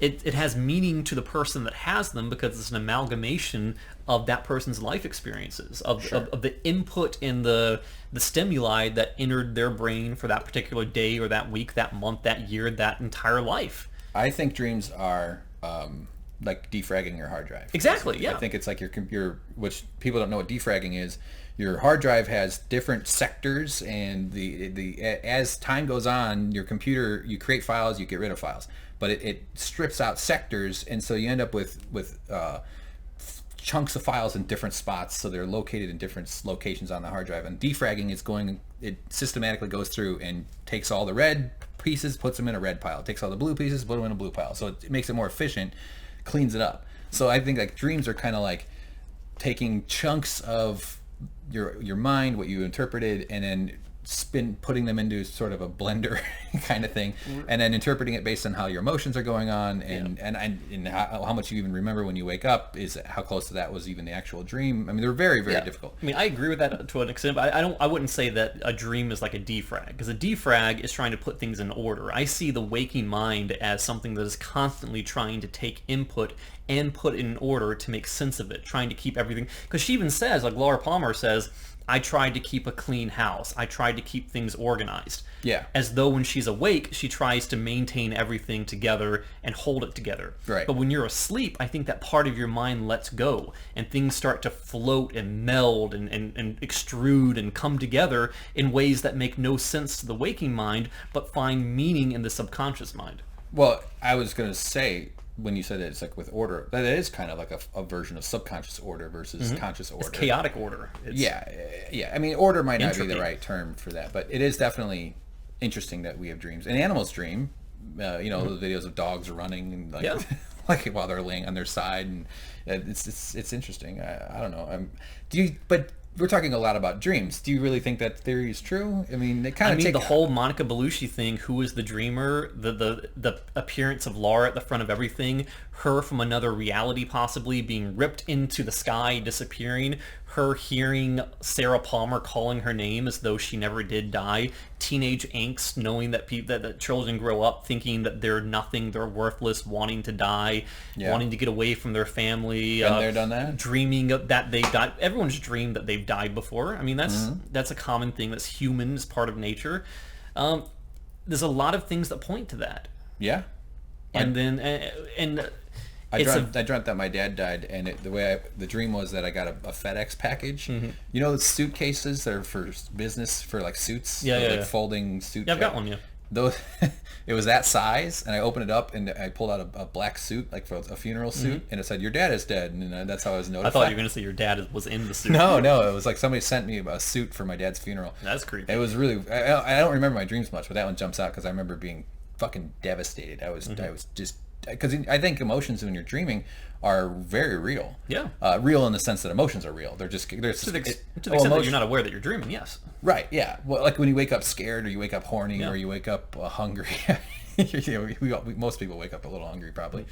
Speaker 2: It has meaning to the person that has them because it's an amalgamation of that person's life experiences, of the input and the stimuli that entered their brain for that particular day or that week, that month, that year, that entire life.
Speaker 1: I think dreams are like defragging your hard drive.
Speaker 2: Exactly, yeah.
Speaker 1: I think it's like your which people don't know what defragging is. Your hard drive has different sectors, and the as time goes on, your computer, you create files, you get rid of files, but it strips out sectors, and so you end up with chunks of files in different spots, so they're located in different locations on the hard drive. And defragging it systematically goes through and takes all the red pieces, puts them in a red pile, takes all the blue pieces, put them in a blue pile, so it makes it more efficient, cleans it up. So I think like dreams are kind of like taking chunks of your mind, what you interpreted, and then putting them into sort of a blender kind of thing, and then interpreting it based on how your emotions are going on, and how much you even remember when you wake up is how close to that was even the actual dream. I mean, they're very, very difficult.
Speaker 2: I mean, I agree with that to an extent, but I wouldn't say that a dream is like a defrag, because a defrag is trying to put things in order. I see the waking mind as something that is constantly trying to take input and put it in order to make sense of it, trying to keep everything. Because she even says, like Laura Palmer says, I tried to keep a clean house. I tried to keep things organized.
Speaker 1: Yeah.
Speaker 2: As though when she's awake, she tries to maintain everything together and hold it together.
Speaker 1: Right.
Speaker 2: But when you're asleep, I think that part of your mind lets go and things start to float and meld and extrude and come together in ways that make no sense to the waking mind, but find meaning in the subconscious mind.
Speaker 1: Well, I was going to say, when you said that it's like with order, that is kind of like a version of subconscious order versus conscious order.
Speaker 2: It's chaotic order.
Speaker 1: Yeah. I mean, order might not
Speaker 2: entropy.
Speaker 1: be the right term for that, but it is definitely interesting that we have dreams. And animals dream. The videos of dogs running and like while they're laying on their side, and it's interesting. I don't know. But we're talking a lot about dreams. Do you really think that theory is true? I mean,
Speaker 2: the whole Monica Belushi thing, who is the dreamer, the appearance of Laura at the front of everything, her from another reality possibly being ripped into the sky, disappearing, her hearing Sarah Palmer calling her name as though she never did die, teenage angst, knowing that that children grow up thinking that they're nothing, they're worthless, wanting to die, wanting to get away from their family.
Speaker 1: Been there, done that.
Speaker 2: Dreaming that they died. Everyone's dreamed that they've died before. I mean, that's a common thing. That's human. It's part of nature. There's a lot of things that point to that.
Speaker 1: Yeah. I dreamt that my dad died, and the dream was that I got a FedEx package. You know, the suitcases that are for business, for like suits, folding suit.
Speaker 2: Yeah, I've got one. Yeah.
Speaker 1: Those, it was that size, and I opened it up, and I pulled out a black suit, like for a funeral suit, and it said, "Your dad is dead," and that's how I was notified.
Speaker 2: I thought you were going to say your dad was in the suit.
Speaker 1: No, it was like somebody sent me a suit for my dad's funeral.
Speaker 2: That's creepy.
Speaker 1: It was really. I don't remember my dreams much, but that one jumps out because I remember being fucking devastated. I was just. Because I think emotions when you're dreaming are very real.
Speaker 2: Yeah.
Speaker 1: Real in the sense that emotions are real. They're just... to the
Speaker 2: extent that you're not aware that you're dreaming, yes.
Speaker 1: Right, yeah. Well, like when you wake up scared, or you wake up horny, or you wake up hungry. Most people wake up a little hungry, probably.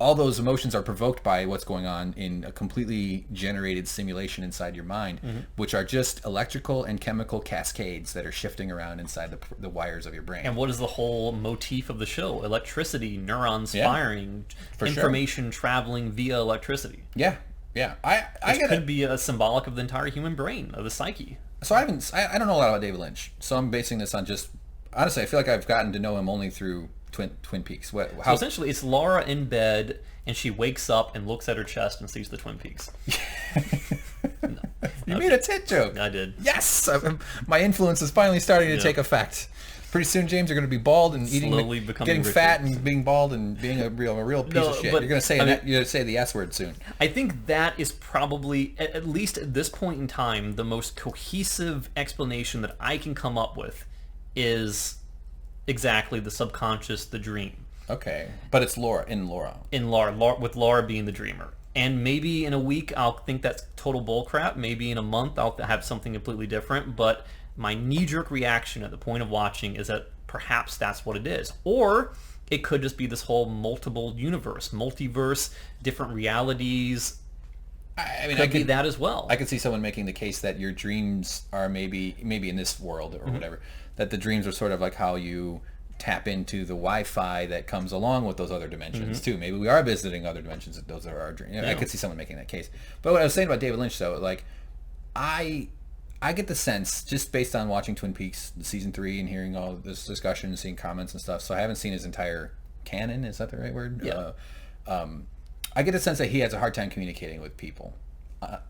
Speaker 1: All those emotions are provoked by what's going on in a completely generated simulation inside your mind, which are just electrical and chemical cascades that are shifting around inside the wires of your brain.
Speaker 2: And what is the whole motif of the show? Electricity, neurons firing, information traveling via electricity.
Speaker 1: Yeah. It
Speaker 2: could be a symbolic of the entire human brain, of the psyche.
Speaker 1: So I don't know a lot about David Lynch, so I'm basing this on just... Honestly, I feel like I've gotten to know him only through Twin Peaks.
Speaker 2: So essentially, it's Laura in bed, and she wakes up and looks at her chest and sees the Twin Peaks.
Speaker 1: You made a tit joke.
Speaker 2: I did.
Speaker 1: Yes! My influence is finally starting to take effect. Pretty soon, James, you're going to be bald and getting fat and being bald and being a real piece of shit. You're going to say the S word soon.
Speaker 2: I think that is probably, at least at this point in time, the most cohesive explanation that I can come up with is exactly the subconscious, the dream.
Speaker 1: Okay, but it's Laura,
Speaker 2: with Laura being the dreamer. And maybe in a week I'll think that's total bullcrap. Maybe in a month I'll have something completely different. But my knee-jerk reaction at the point of watching is that perhaps that's what it is. Or it could just be this whole multiverse, different realities.
Speaker 1: I mean,
Speaker 2: could be that as well.
Speaker 1: I could see someone making the case that your dreams are maybe in this world or whatever, that the dreams are sort of like how you tap into the Wi-Fi that comes along with those other dimensions too. Maybe we are visiting other dimensions. Those are our dreams. I could see someone making that case. But what I was saying about David Lynch, though, like I get the sense, just based on watching Twin Peaks season 3 and hearing all this discussion and seeing comments and stuff. So I haven't seen his entire canon. Is that the right word?
Speaker 2: Yeah.
Speaker 1: I get the sense that he has a hard time communicating with people.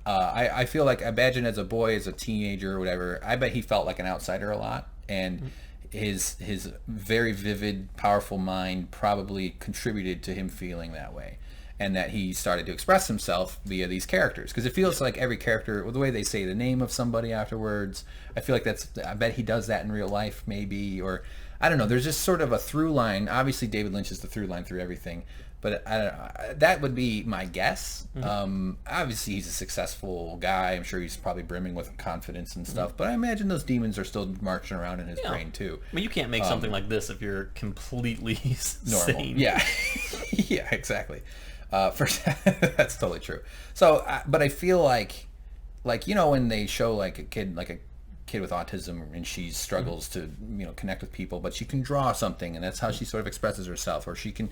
Speaker 1: I feel like, imagine as a boy, as a teenager or whatever, I bet he felt like an outsider a lot, and his very vivid, powerful mind probably contributed to him feeling that way, and that he started to express himself via these characters, because it feels like every character, the way they say the name of somebody afterwards, I feel like I bet he does that in real life, maybe, or I don't know. There's just sort of a through line. Obviously, David Lynch is the through line through everything. But I don't know, that would be my guess. Obviously, he's a successful guy. I'm sure he's probably brimming with confidence and stuff. But I imagine those demons are still marching around in his brain, too.
Speaker 2: I mean, you can't make something like this if you're completely
Speaker 1: normal.
Speaker 2: Sane.
Speaker 1: Yeah. Yeah, exactly. That's totally true. So, but I feel like, when they show like a kid, like a kid with autism, and she struggles to connect with people, but she can draw something, and that's how she sort of expresses herself, or she can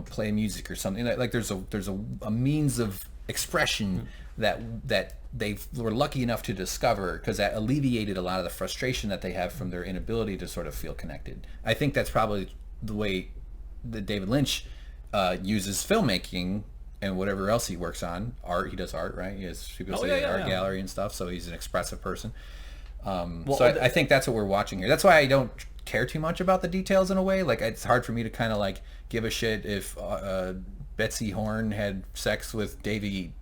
Speaker 1: play music or something. Like there's a means of expression that they were lucky enough to discover, because that alleviated a lot of the frustration that they have from their inability to sort of feel connected. I think that's probably the way that David Lynch uses filmmaking and whatever else he works on. Art, he does art, right? He has people say art gallery and stuff, so he's an expressive person. I think that's what we're watching here. That's why I don't care too much about the details in a way. Like, it's hard for me to kind of like give a shit if Betsy Horn had sex with Davy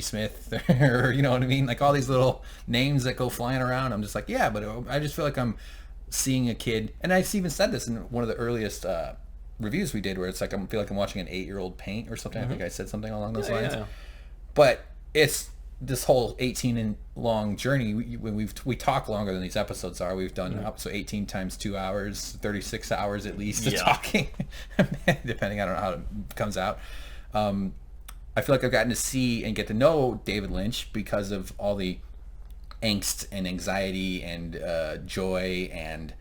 Speaker 1: Smith, or you know what I mean? Like all these little names that go flying around. I'm just like, yeah, but I just feel like I'm seeing a kid, and I even said this in one of the earliest reviews we did, where it's like I feel like I'm watching an 8-year-old paint or something. I think I said something along those lines. Yeah. But it's this whole 18 long journey. We talk longer than these episodes are. We've done up so 18 times 2 hours, 36 hours at least of talking, depending. I don't know how it comes out. I feel like I've gotten to see and get to know David Lynch because of all the angst and anxiety and joy and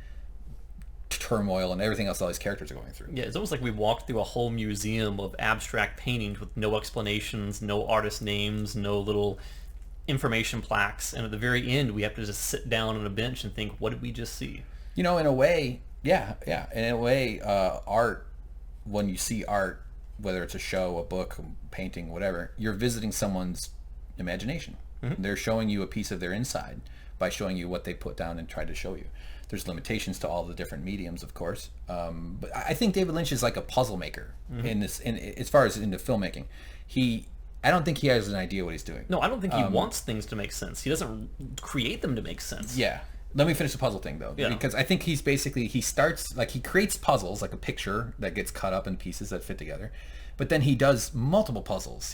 Speaker 1: turmoil and everything else all these characters are going through.
Speaker 2: Yeah, it's almost like we walked through a whole museum of abstract paintings with no explanations, no artist names, no little information plaques, and at the very end we have to just sit down on a bench and think, what did we just see? In a way, art, when you see art, whether it's a show, a book, a painting, whatever, you're visiting someone's imagination. They're showing you a piece of their inside by showing you what they put down and tried to show you. There's limitations to all the different mediums, of course, but I think David Lynch is like a puzzle maker in this. As far as into filmmaking, I don't think he has an idea what he's doing. No, I don't think he wants things to make sense. He doesn't create them to make sense.
Speaker 1: Yeah. Let me finish the puzzle thing though, because I think he creates puzzles, like a picture that gets cut up in pieces that fit together, but then he does multiple puzzles.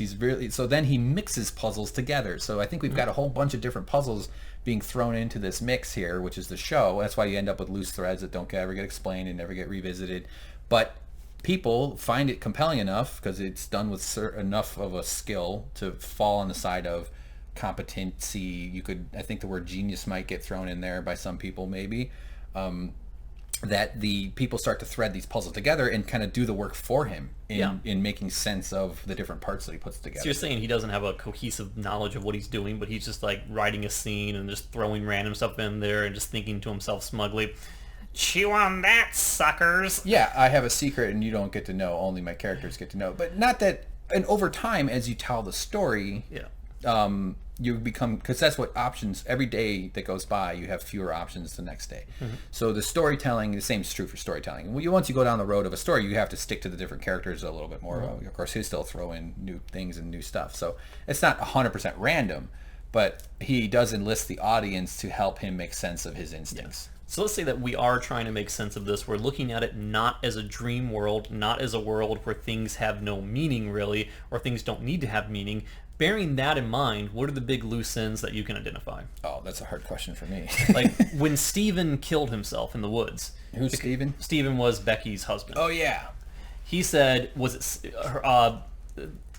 Speaker 1: So then he mixes puzzles together. So I think we've got a whole bunch of different puzzles being thrown into this mix here, which is the show. That's why you end up with loose threads that don't ever get explained and never get revisited. But people find it compelling enough because it's done with enough of a skill to fall on the side of competency. I think the word genius might get thrown in there by some people, maybe, that the people start to thread these puzzles together and kind of do the work for him in making sense of the different parts that he puts together.
Speaker 2: So you're saying he doesn't have a cohesive knowledge of what he's doing, but he's just like writing a scene and just throwing random stuff in there and just thinking to himself smugly, chew on that, suckers.
Speaker 1: Yeah, I have a secret and you don't get to know, only my characters get to know. But not that, and over time, as you tell the story, you become, because that's what options, every day that goes by, you have fewer options the next day. So the storytelling, the same is true for storytelling. Once you go down the road of a story, you have to stick to the different characters a little bit more. Of course, he'll still throw in new things and new stuff. So it's not 100% random, but he does enlist the audience to help him make sense of his instincts.
Speaker 2: So let's say that we are trying to make sense of this. We're looking at it not as a dream world, not as a world where things have no meaning really, or things don't need to have meaning. Bearing that in mind, what are the big loose ends that you can identify?
Speaker 1: Oh, that's a hard question for me.
Speaker 2: Like when Stephen killed himself in the woods.
Speaker 1: Who's Stephen?
Speaker 2: Stephen was Becky's husband.
Speaker 1: Oh, yeah.
Speaker 2: He said, was it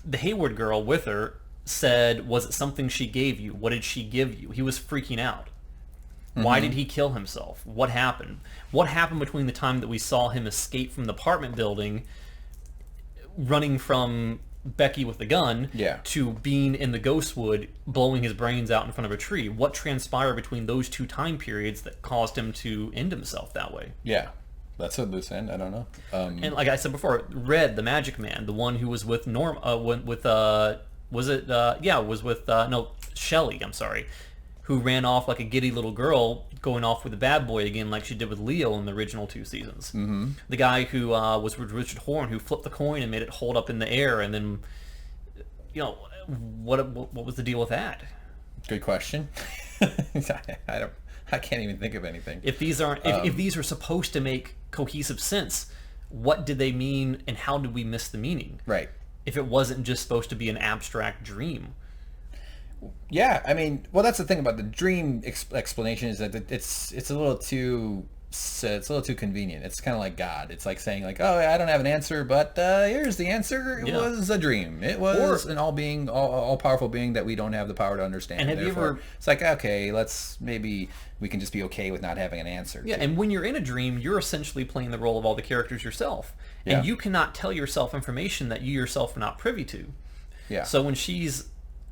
Speaker 2: the Hayward girl with her said, was it something she gave you? What did she give you? He was freaking out. Why did he kill himself? What happened? What happened between the time that we saw him escape from the apartment building, running from Becky with the gun, to being in the Ghostwood, blowing his brains out in front of a tree? What transpired between those two time periods that caused him to end himself that way? Yeah,
Speaker 1: that's a loose end. I don't know.
Speaker 2: And like I said before, Red, the Magic Man, the one who was with Shelley. I'm sorry. Who ran off like a giddy little girl, going off with a bad boy again, like she did with Leo in the original 2 seasons. The guy who was with Richard Horn, who flipped the coin and made it hold up in the air, and then, what was the deal with that?
Speaker 1: Good question. I can't even think of anything.
Speaker 2: If these aren't, if these are supposed to make cohesive sense, what did they mean, and how did we miss the meaning?
Speaker 1: Right.
Speaker 2: If it wasn't just supposed to be an abstract dream.
Speaker 1: Yeah, I mean, well, that's the thing about the dream explanation, is that it's a little too it's a little too convenient. It's kind of like God. It's like saying like, oh, I don't have an answer, but here's the answer. It was a dream. It was an all powerful being that we don't have the power to understand.
Speaker 2: And have you ever?
Speaker 1: It's like, okay, maybe we can just be okay with not having an answer.
Speaker 2: Yeah, and when you're in a dream, you're essentially playing the role of all the characters yourself, and you cannot tell yourself information that you yourself are not privy to.
Speaker 1: Yeah.
Speaker 2: So when she's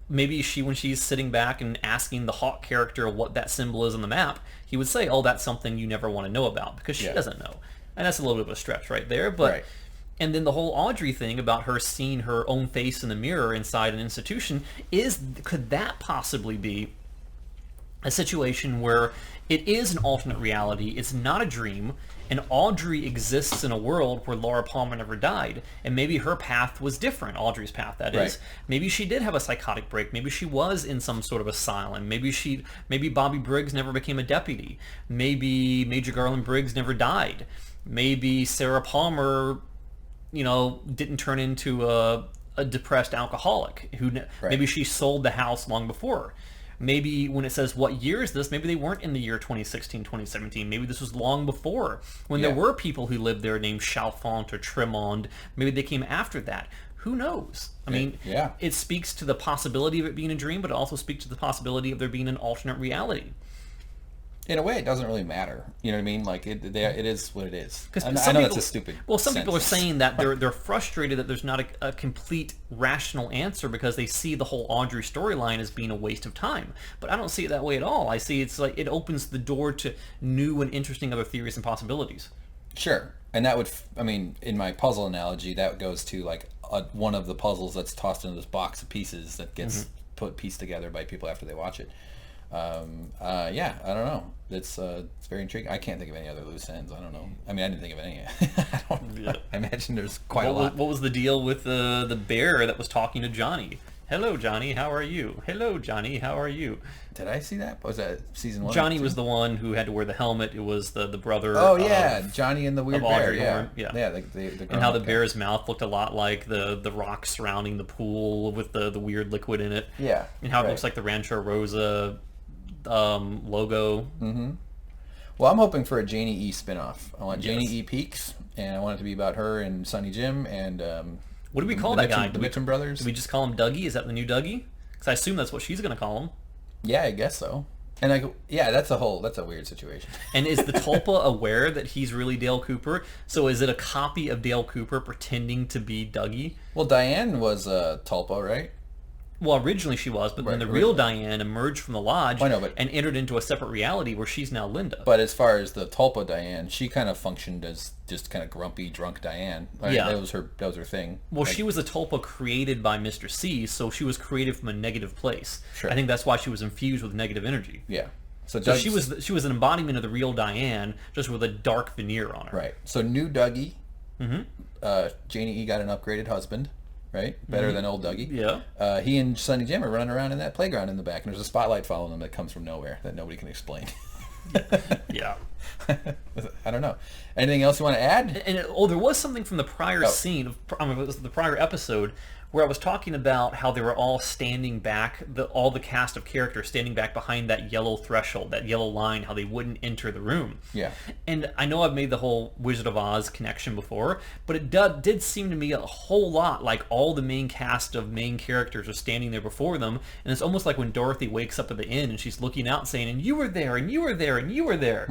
Speaker 2: sitting back and asking the Hawk character what that symbol is on the map, he would say, oh, that's something you never want to know about, because she doesn't know. And that's a little bit of a stretch right there. But And then the whole Audrey thing about her seeing her own face in the mirror inside an institution, could that possibly be a situation where it is an alternate reality, it's not a dream, and Audrey exists in a world where Laura Palmer never died, and maybe her path was different, Audrey's path, that is. Maybe she did have a psychotic break, maybe she was in some sort of asylum, maybe Bobby Briggs never became a deputy, maybe Major Garland Briggs never died, maybe Sarah Palmer, didn't turn into a depressed alcoholic, maybe she sold the house long before. Maybe when it says what year is this, maybe they weren't in the year 2016, 2017. Maybe this was long before, when there were people who lived there named Chalfont or Tremond. Maybe they came after that. Who knows? I mean, it speaks to the possibility of it being a dream, but it also speaks to the possibility of there being an alternate reality.
Speaker 1: In a way, it doesn't really matter. You know what I mean? Like, it is what it is.
Speaker 2: I
Speaker 1: know that's a stupid
Speaker 2: some people are
Speaker 1: sentence.
Speaker 2: saying that they're frustrated that there's not a complete rational answer, because they see the whole Audrey storyline as being a waste of time. But I don't see it that way at all. I see it's like it opens the door to new and interesting other theories and possibilities.
Speaker 1: Sure. And that would, in my puzzle analogy, that goes to like one of the puzzles that's tossed into this box of pieces that gets pieced together by people after they watch it. I don't know. It's very intriguing. I can't think of any other loose ends. I don't know. I didn't think of any. I imagine there's quite a lot.
Speaker 2: What was the deal with the bear that was talking to Johnny? Hello, Johnny. How are you? Hello, Johnny. How are you?
Speaker 1: Did I see that? Was that season 1?
Speaker 2: Johnny was the one who had to wear the helmet. It was the brother.
Speaker 1: Oh yeah, Johnny and the weird bear.
Speaker 2: Yeah.
Speaker 1: The
Speaker 2: and how the bear's mouth looked a lot like the rock surrounding the pool with the weird liquid in it.
Speaker 1: Yeah.
Speaker 2: And how it looks like the Rancho Rosa logo.
Speaker 1: Well, I'm hoping for a Janie E spinoff. I want Janie E Peaks, and I want it to be about her and Sonny Jim and
Speaker 2: what do we call that guy?
Speaker 1: The Mitchum brothers.
Speaker 2: Do we just call him Dougie? Is that the new Dougie? Because I assume that's what she's going to call him.
Speaker 1: Yeah, I guess so. And that's a weird situation.
Speaker 2: And is the Tulpa aware that he's really Dale Cooper? So is it a copy of Dale Cooper pretending to be Dougie?
Speaker 1: Well, Diane was Tulpa, right?
Speaker 2: Well, originally she was, but then the real Diane emerged from the lodge and entered into a separate reality where she's now Linda.
Speaker 1: But as far as the Tulpa Diane, she kind of functioned as just kind of grumpy, drunk Diane. Right? Yeah. That was her thing.
Speaker 2: Well, she was a Tulpa created by Mr. C, so she was created from a negative place.
Speaker 1: Sure.
Speaker 2: I think that's why she was infused with negative energy.
Speaker 1: Yeah.
Speaker 2: So she was an embodiment of the real Diane, just with a dark veneer on her.
Speaker 1: Right. So new Dougie. Janie E got an upgraded husband. Right? Better than old Dougie.
Speaker 2: Yeah.
Speaker 1: He and Sonny Jim are running around in that playground in the back, and there's a spotlight following them that comes from nowhere that nobody can explain.
Speaker 2: Yeah.
Speaker 1: I don't know. Anything else you want to add?
Speaker 2: And there was something from the prior scene, the prior episode, where I was talking about how they were all standing back, all the cast of characters standing back behind that yellow threshold, that yellow line, how they wouldn't enter the room.
Speaker 1: Yeah.
Speaker 2: And I know I've made the whole Wizard of Oz connection before, but it did seem to me a whole lot like all the main cast of main characters are standing there before them, and it's almost like when Dorothy wakes up at the inn and she's looking out saying, and you were there, and you were there, and you were there.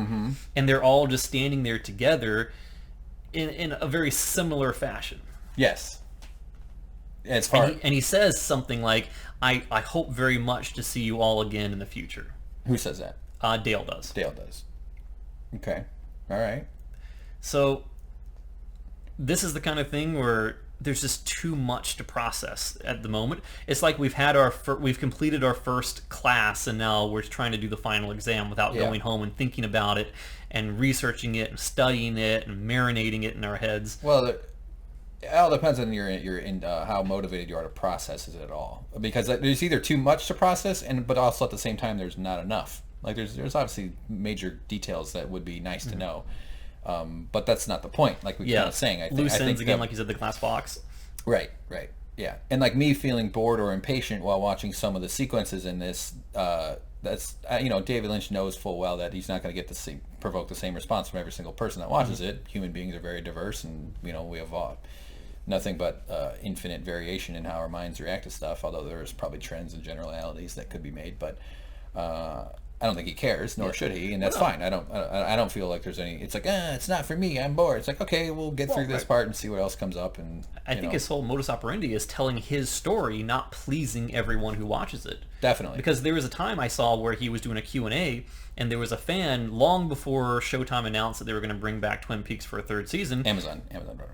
Speaker 2: And they're all just standing there together in a very similar fashion.
Speaker 1: Yes.
Speaker 2: And he says something like, I hope very much to see you all again in the future.
Speaker 1: Who says that?
Speaker 2: Dale does.
Speaker 1: Dale does. Okay. All right.
Speaker 2: So this is the kind of thing where there's just too much to process at the moment. It's like we've completed our first class, and now we're trying to do the final exam without going home and thinking about it and researching it and studying it and marinating it in our heads.
Speaker 1: Well, it all depends on how motivated you are to process it at all. Because there's either too much to process, but also at the same time there's not enough. Like there's obviously major details that would be nice to know, but that's not the point. Like we kind of saying,
Speaker 2: loose ends again, like you said, the glass box.
Speaker 1: Right. Yeah. And like me feeling bored or impatient while watching some of the sequences in this, that's David Lynch knows full well that he's not going to get provoke the same response from every single person that watches it. Human beings are very diverse, and we have nothing but infinite variation in how our minds react to stuff. Although there's probably trends and generalities that could be made, but I don't think he cares, nor should he, and that's fine. I don't feel like there's any. It's like, it's not for me. I'm bored. It's like, okay, we'll get through this part and see what else comes up. And
Speaker 2: I think his whole modus operandi is telling his story, not pleasing everyone who watches it.
Speaker 1: Definitely.
Speaker 2: Because there was a time I saw where he was doing a Q&A, and there was a fan long before Showtime announced that they were going to bring back Twin Peaks for a third season.
Speaker 1: Amazon brother.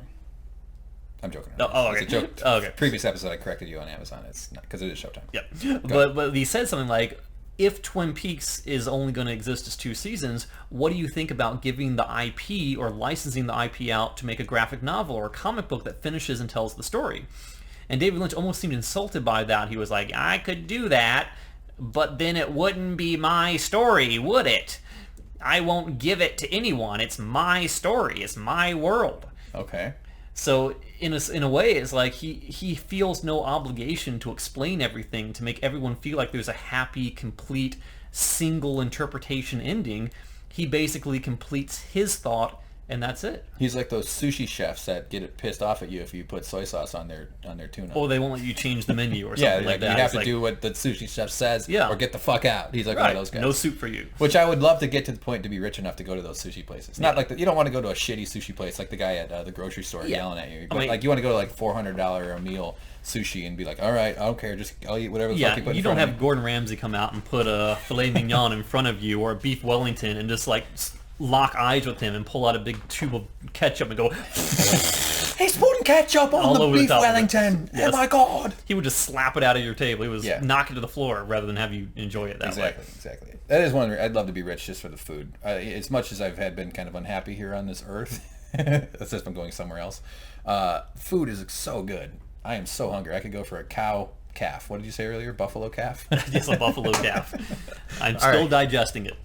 Speaker 1: I'm joking.
Speaker 2: Oh, okay.
Speaker 1: It's a joke.
Speaker 2: Oh, okay.
Speaker 1: Previous episode, I corrected you on Amazon. It's not because it is Showtime.
Speaker 2: Yep. But he said something like, if Twin Peaks is only going to exist as 2 seasons, what do you think about giving the IP or licensing the IP out to make a graphic novel or a comic book that finishes and tells the story? And David Lynch almost seemed insulted by that. He was like, I could do that, but then it wouldn't be my story, would it? I won't give it to anyone. It's my story. It's my world.
Speaker 1: Okay.
Speaker 2: So in a way, it's like he feels no obligation to explain everything, to make everyone feel like there's a happy, complete, single interpretation ending. He basically completes his thought, and that's it.
Speaker 1: He's like those sushi chefs that get pissed off at you if you put soy sauce on their tuna.
Speaker 2: Or they won't let you change the menu or something like that.
Speaker 1: You have to do what the sushi chef says, or get the fuck out. He's like one of those guys.
Speaker 2: No soup for you.
Speaker 1: Which I would love to get to the point to be rich enough to go to those sushi places. Not like you don't want to go to a shitty sushi place like the guy at the grocery store yelling at you. But you want to go to like $400 a meal sushi and be like, all right, I don't care, I'll eat whatever the fuck you put in front of me.
Speaker 2: You don't have Gordon Ramsay come out and put a filet mignon in front of you or a beef Wellington and just like lock eyes with him and pull out a big tube of ketchup and go,
Speaker 1: he's putting ketchup on the beef Wellington. Yes. Oh my god!
Speaker 2: He would just slap it out of your table. He was knock it to the floor rather than have you enjoy it that way.
Speaker 1: Exactly. That is one. I'd love to be rich just for the food. As much as I've been kind of unhappy here on this earth, that's just been going somewhere else. Food is so good. I am so hungry. I could go for a calf. What did you say earlier? Buffalo calf?
Speaker 2: Yes, a buffalo calf. I'm still digesting it.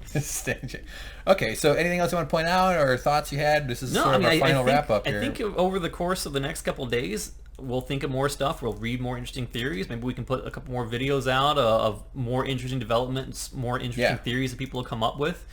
Speaker 1: Okay, so anything else you want to point out or thoughts you had? This is our final wrap-up here.
Speaker 2: I think over the course of the next couple of days, we'll think of more stuff. We'll read more interesting theories. Maybe we can put a couple more videos out of more interesting developments, more interesting theories that people have come up with.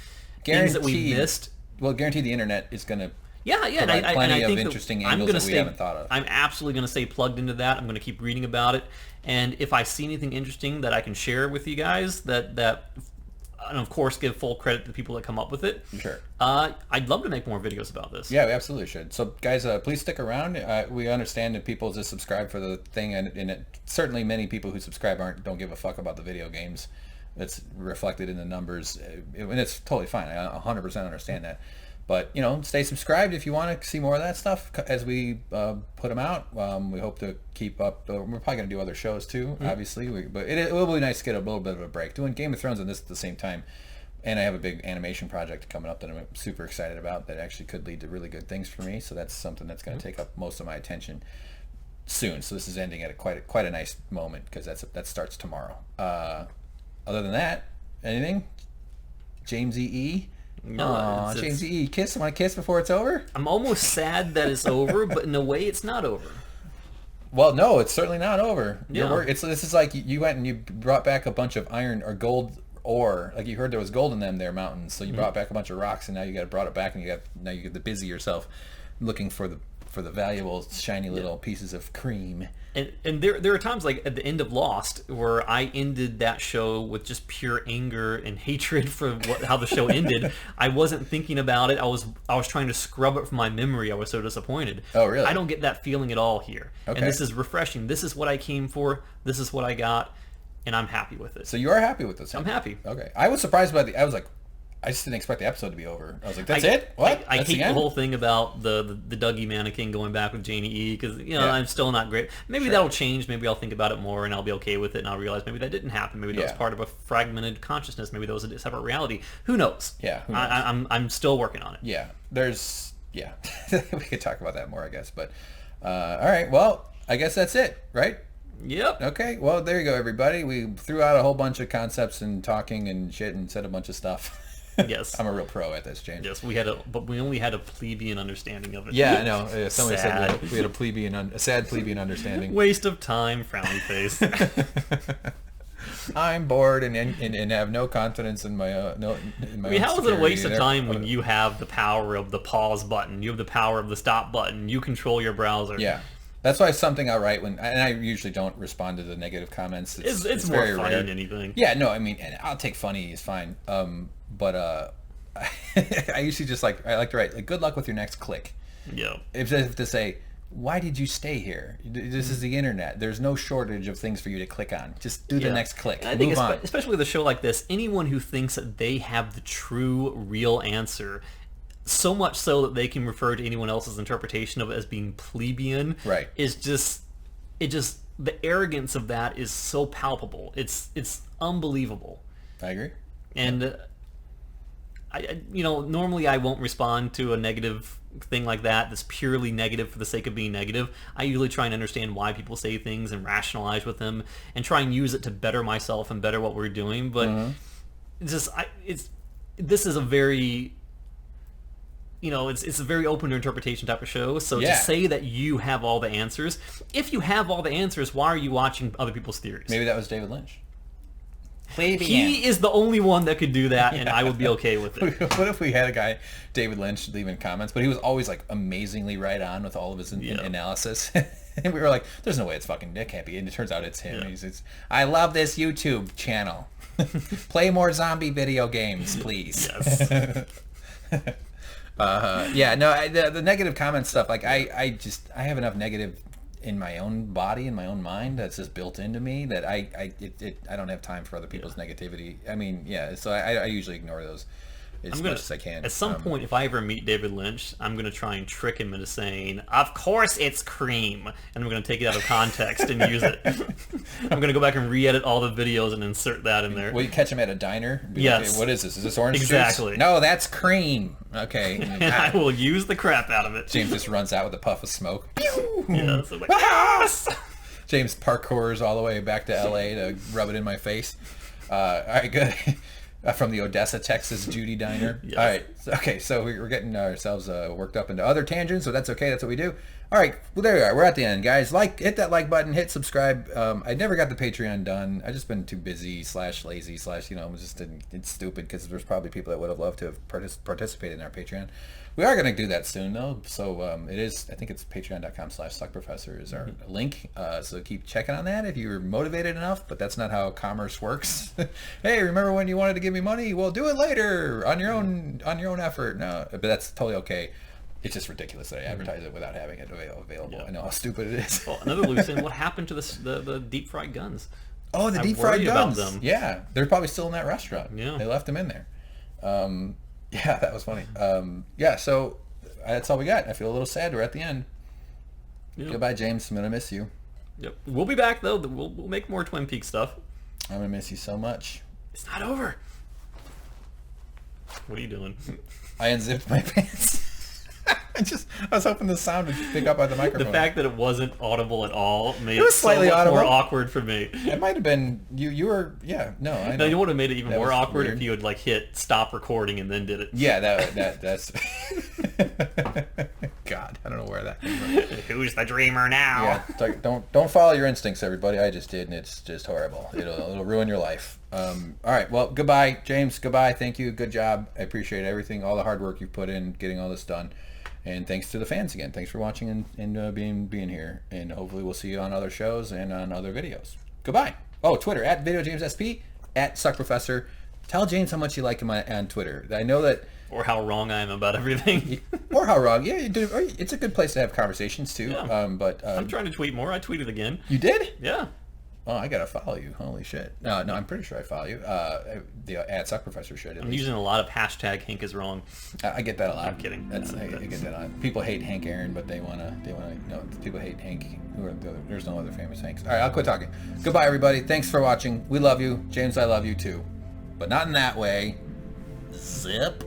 Speaker 2: Things that we missed.
Speaker 1: Well, guaranteed the internet is going to
Speaker 2: provide
Speaker 1: plenty of interesting angles that we haven't thought of.
Speaker 2: I'm absolutely going to stay plugged into that. I'm going to keep reading about it. And if I see anything interesting that I can share with you guys, and of course give full credit to the people that come up with it.
Speaker 1: Sure.
Speaker 2: I'd love to make more videos about this.
Speaker 1: Yeah, we absolutely should. So guys, please stick around. We understand that people just subscribe for the thing, and certainly many people who subscribe don't give a fuck about the video games. That's reflected in the numbers, and it's totally fine. I 100% understand that. But, stay subscribed if you want to see more of that stuff as we put them out. We hope to keep up. We're probably going to do other shows too, obviously. But it will be nice to get a little bit of a break. Doing Game of Thrones and this at the same time. And I have a big animation project coming up that I'm super excited about that actually could lead to really good things for me. So that's something that's going to take up most of my attention soon. So this is ending at quite a nice moment because that starts tomorrow. Other than that, anything? James E.E.? No, James E. Kiss. Want to kiss before it's over?
Speaker 2: I'm almost sad that it's over, but in a way, it's not over.
Speaker 1: Well, no, it's certainly not over.
Speaker 2: Yeah.
Speaker 1: This is like you went and you brought back a bunch of iron or gold ore. Like you heard there was gold in them there mountains, so you brought back a bunch of rocks, and now you brought it back, and now you get to busy yourself looking for the valuable shiny little pieces of cream.
Speaker 2: And there are times like at the end of Lost where I ended that show with just pure anger and hatred for how the show ended. I wasn't thinking about it. I was trying to scrub it from my memory. I was so disappointed.
Speaker 1: Oh, really?
Speaker 2: I don't get that feeling at all here.
Speaker 1: Okay.
Speaker 2: And this is refreshing. This is what I came for. This is what I got, and I'm happy with it.
Speaker 1: So you are happy with this?
Speaker 2: I'm happy.
Speaker 1: Okay. I was surprised by I was like, I just didn't expect the episode to be over. I was like, that's it? What?
Speaker 2: I hate the whole thing about the Dougie mannequin going back with Janie E. because, I'm still not great. Maybe that'll change. Maybe I'll think about it more and I'll be okay with it and I'll realize maybe that didn't happen. Maybe that was part of a fragmented consciousness. Maybe that was a separate reality. Who knows?
Speaker 1: Yeah. Who knows?
Speaker 2: I'm still working on it.
Speaker 1: Yeah. We could talk about that more, I guess. But, all right. Well, I guess that's it, right?
Speaker 2: Yep.
Speaker 1: Okay. Well, there you go, everybody. We threw out a whole bunch of concepts and talking and shit and said a bunch of stuff.
Speaker 2: Yes.
Speaker 1: I'm a real pro at this, James.
Speaker 2: Yes, but we only had a plebeian understanding of it.
Speaker 1: Yeah, I know. Somebody said we had a sad plebeian understanding.
Speaker 2: Waste of time, frowny face.
Speaker 1: I'm bored and have no confidence in my in my
Speaker 2: I mean,
Speaker 1: own
Speaker 2: how is it a waste of
Speaker 1: security.
Speaker 2: time when you have the power of the pause button, you have the power of the stop button, you control your browser?
Speaker 1: Yeah. That's why something I write and I usually don't respond to the negative comments.
Speaker 2: It's more
Speaker 1: very
Speaker 2: funny
Speaker 1: rare.
Speaker 2: than anything.
Speaker 1: Yeah, no, I mean, and I'll take funny is fine. But I usually just I like to write good luck with your next click.
Speaker 2: Yeah.
Speaker 1: If to say, why did you stay here? This is the internet. There's no shortage of things for you to click on. Just do the next click.
Speaker 2: And I think
Speaker 1: Move on.
Speaker 2: especially with a show like this, anyone who thinks that they have the true, real answer, so much so that they can refer to anyone else's interpretation of it as being plebeian,
Speaker 1: Right.
Speaker 2: is just the arrogance of that is so palpable. It's unbelievable.
Speaker 1: I agree.
Speaker 2: And I normally I won't respond to a negative thing like that's purely negative for the sake of being negative. I usually try and understand why people say things and rationalize with them and try and use it to better myself and better what we're doing. But this is a very it's a very open to interpretation type of show. So to say that you have all the answers, if you have all the answers, why are you watching other people's theories?
Speaker 1: Maybe that was David Lynch.
Speaker 2: He is the only one that could do that, and I would be okay with it.
Speaker 1: What if we had a guy, David Lynch, leaving comments, but he was always amazingly right on with all of his analysis, and we were like, "There's no way it's fucking Nick can't be," and it turns out it's him.
Speaker 2: Yeah.
Speaker 1: He's I love this YouTube channel. Play more zombie video games, please.
Speaker 2: Yes.
Speaker 1: The negative comment stuff. I have enough negative in my own body, in my own mind, that's just built into me that I don't have time for other people's negativity. I mean, so I usually ignore those as much as I can.
Speaker 2: At some point, if I ever meet David Lynch, I'm going to try and trick him into saying, "Of course it's cream," and I'm going to take it out of context and use it. I'm going to go back and re-edit all the videos and insert that in there.
Speaker 1: Will you catch him at a diner?
Speaker 2: Yes.
Speaker 1: Okay, what is this? Is this orange
Speaker 2: Exactly.
Speaker 1: juice? No, that's cream. Okay.
Speaker 2: And I will use the crap out of it.
Speaker 1: James just runs out with a puff of smoke.
Speaker 2: Yeah, so like, yes!
Speaker 1: James parkours all the way back to LA to rub it in my face. All right, good. From the Odessa, Texas Judy diner.
Speaker 2: Yes.
Speaker 1: All right. So we're getting ourselves worked up into other tangents, so that's okay. That's what we do. All right. Well, there we are. We're at the end, guys. Hit that like button. Hit subscribe. I never got the Patreon done. I just been too busy / lazy / it's stupid because there's probably people that would have loved to have participated in our Patreon. We are going to do that soon, though. So it is. I think it's patreon.com/suckprofessor is our link. So keep checking on that if you're motivated enough. But that's not how commerce works. Hey, remember when you wanted to give me money? Well, do it later on your own effort. No, but that's totally okay. It's just ridiculous that I advertise it without having it available. Yeah. I know how stupid it is.
Speaker 2: Well, another loose end. What happened to the deep fried guns?
Speaker 1: Oh, the deep fried guns. About them. Yeah, they're probably still in that restaurant. Yeah, they left them in there. Yeah, that was funny. So that's all we got. I feel a little sad. We're at the end. Yep. Goodbye, James. I'm gonna miss you.
Speaker 2: Yep. We'll be back though. We'll make more Twin Peaks stuff.
Speaker 1: I'm gonna miss you so much.
Speaker 2: It's not over. What are you doing?
Speaker 1: I unzipped my pants. I was hoping the sound would pick up on the microphone.
Speaker 2: The fact that it wasn't audible at all made
Speaker 1: it was slightly
Speaker 2: so much
Speaker 1: more
Speaker 2: awkward for me.
Speaker 1: It might have been you were no. I know.
Speaker 2: You know what would have made it even more awkward
Speaker 1: weird.
Speaker 2: If you had hit stop recording and then did it.
Speaker 1: Yeah, that's. God, I don't know where that came from.
Speaker 2: Who's the dreamer now?
Speaker 1: Yeah, don't follow your instincts, everybody. I just did, and it's just horrible. It'll ruin your life. All right, well, goodbye, James. Goodbye. Thank you. Good job. I appreciate everything, all the hard work you've put in getting all this done. And thanks to the fans again. Thanks for watching and being here. And hopefully we'll see you on other shows and on other videos. Goodbye. Oh, Twitter, @VideoJamesSP, @SuckProfessor. Tell James how much you like him on Twitter. I know that...
Speaker 2: Or how wrong I am about everything.
Speaker 1: Or how wrong. Yeah, you do. It's a good place to have conversations, too.
Speaker 2: Yeah. I'm trying to tweet more. I tweeted again.
Speaker 1: You did?
Speaker 2: Yeah.
Speaker 1: Oh, I gotta follow you. Holy shit. No, I'm pretty sure I follow you. The @SuckProfessor should.
Speaker 2: I'm using a lot of hashtag Hank is wrong.
Speaker 1: I get that a lot.
Speaker 2: I'm kidding.
Speaker 1: I get that a lot. People hate Hank Aaron, but they wanna. People hate Hank. There's no other famous Hanks. All right, I'll quit talking. Goodbye, everybody. Thanks for watching. We love you, James. I love you too, but not in that way. Zip.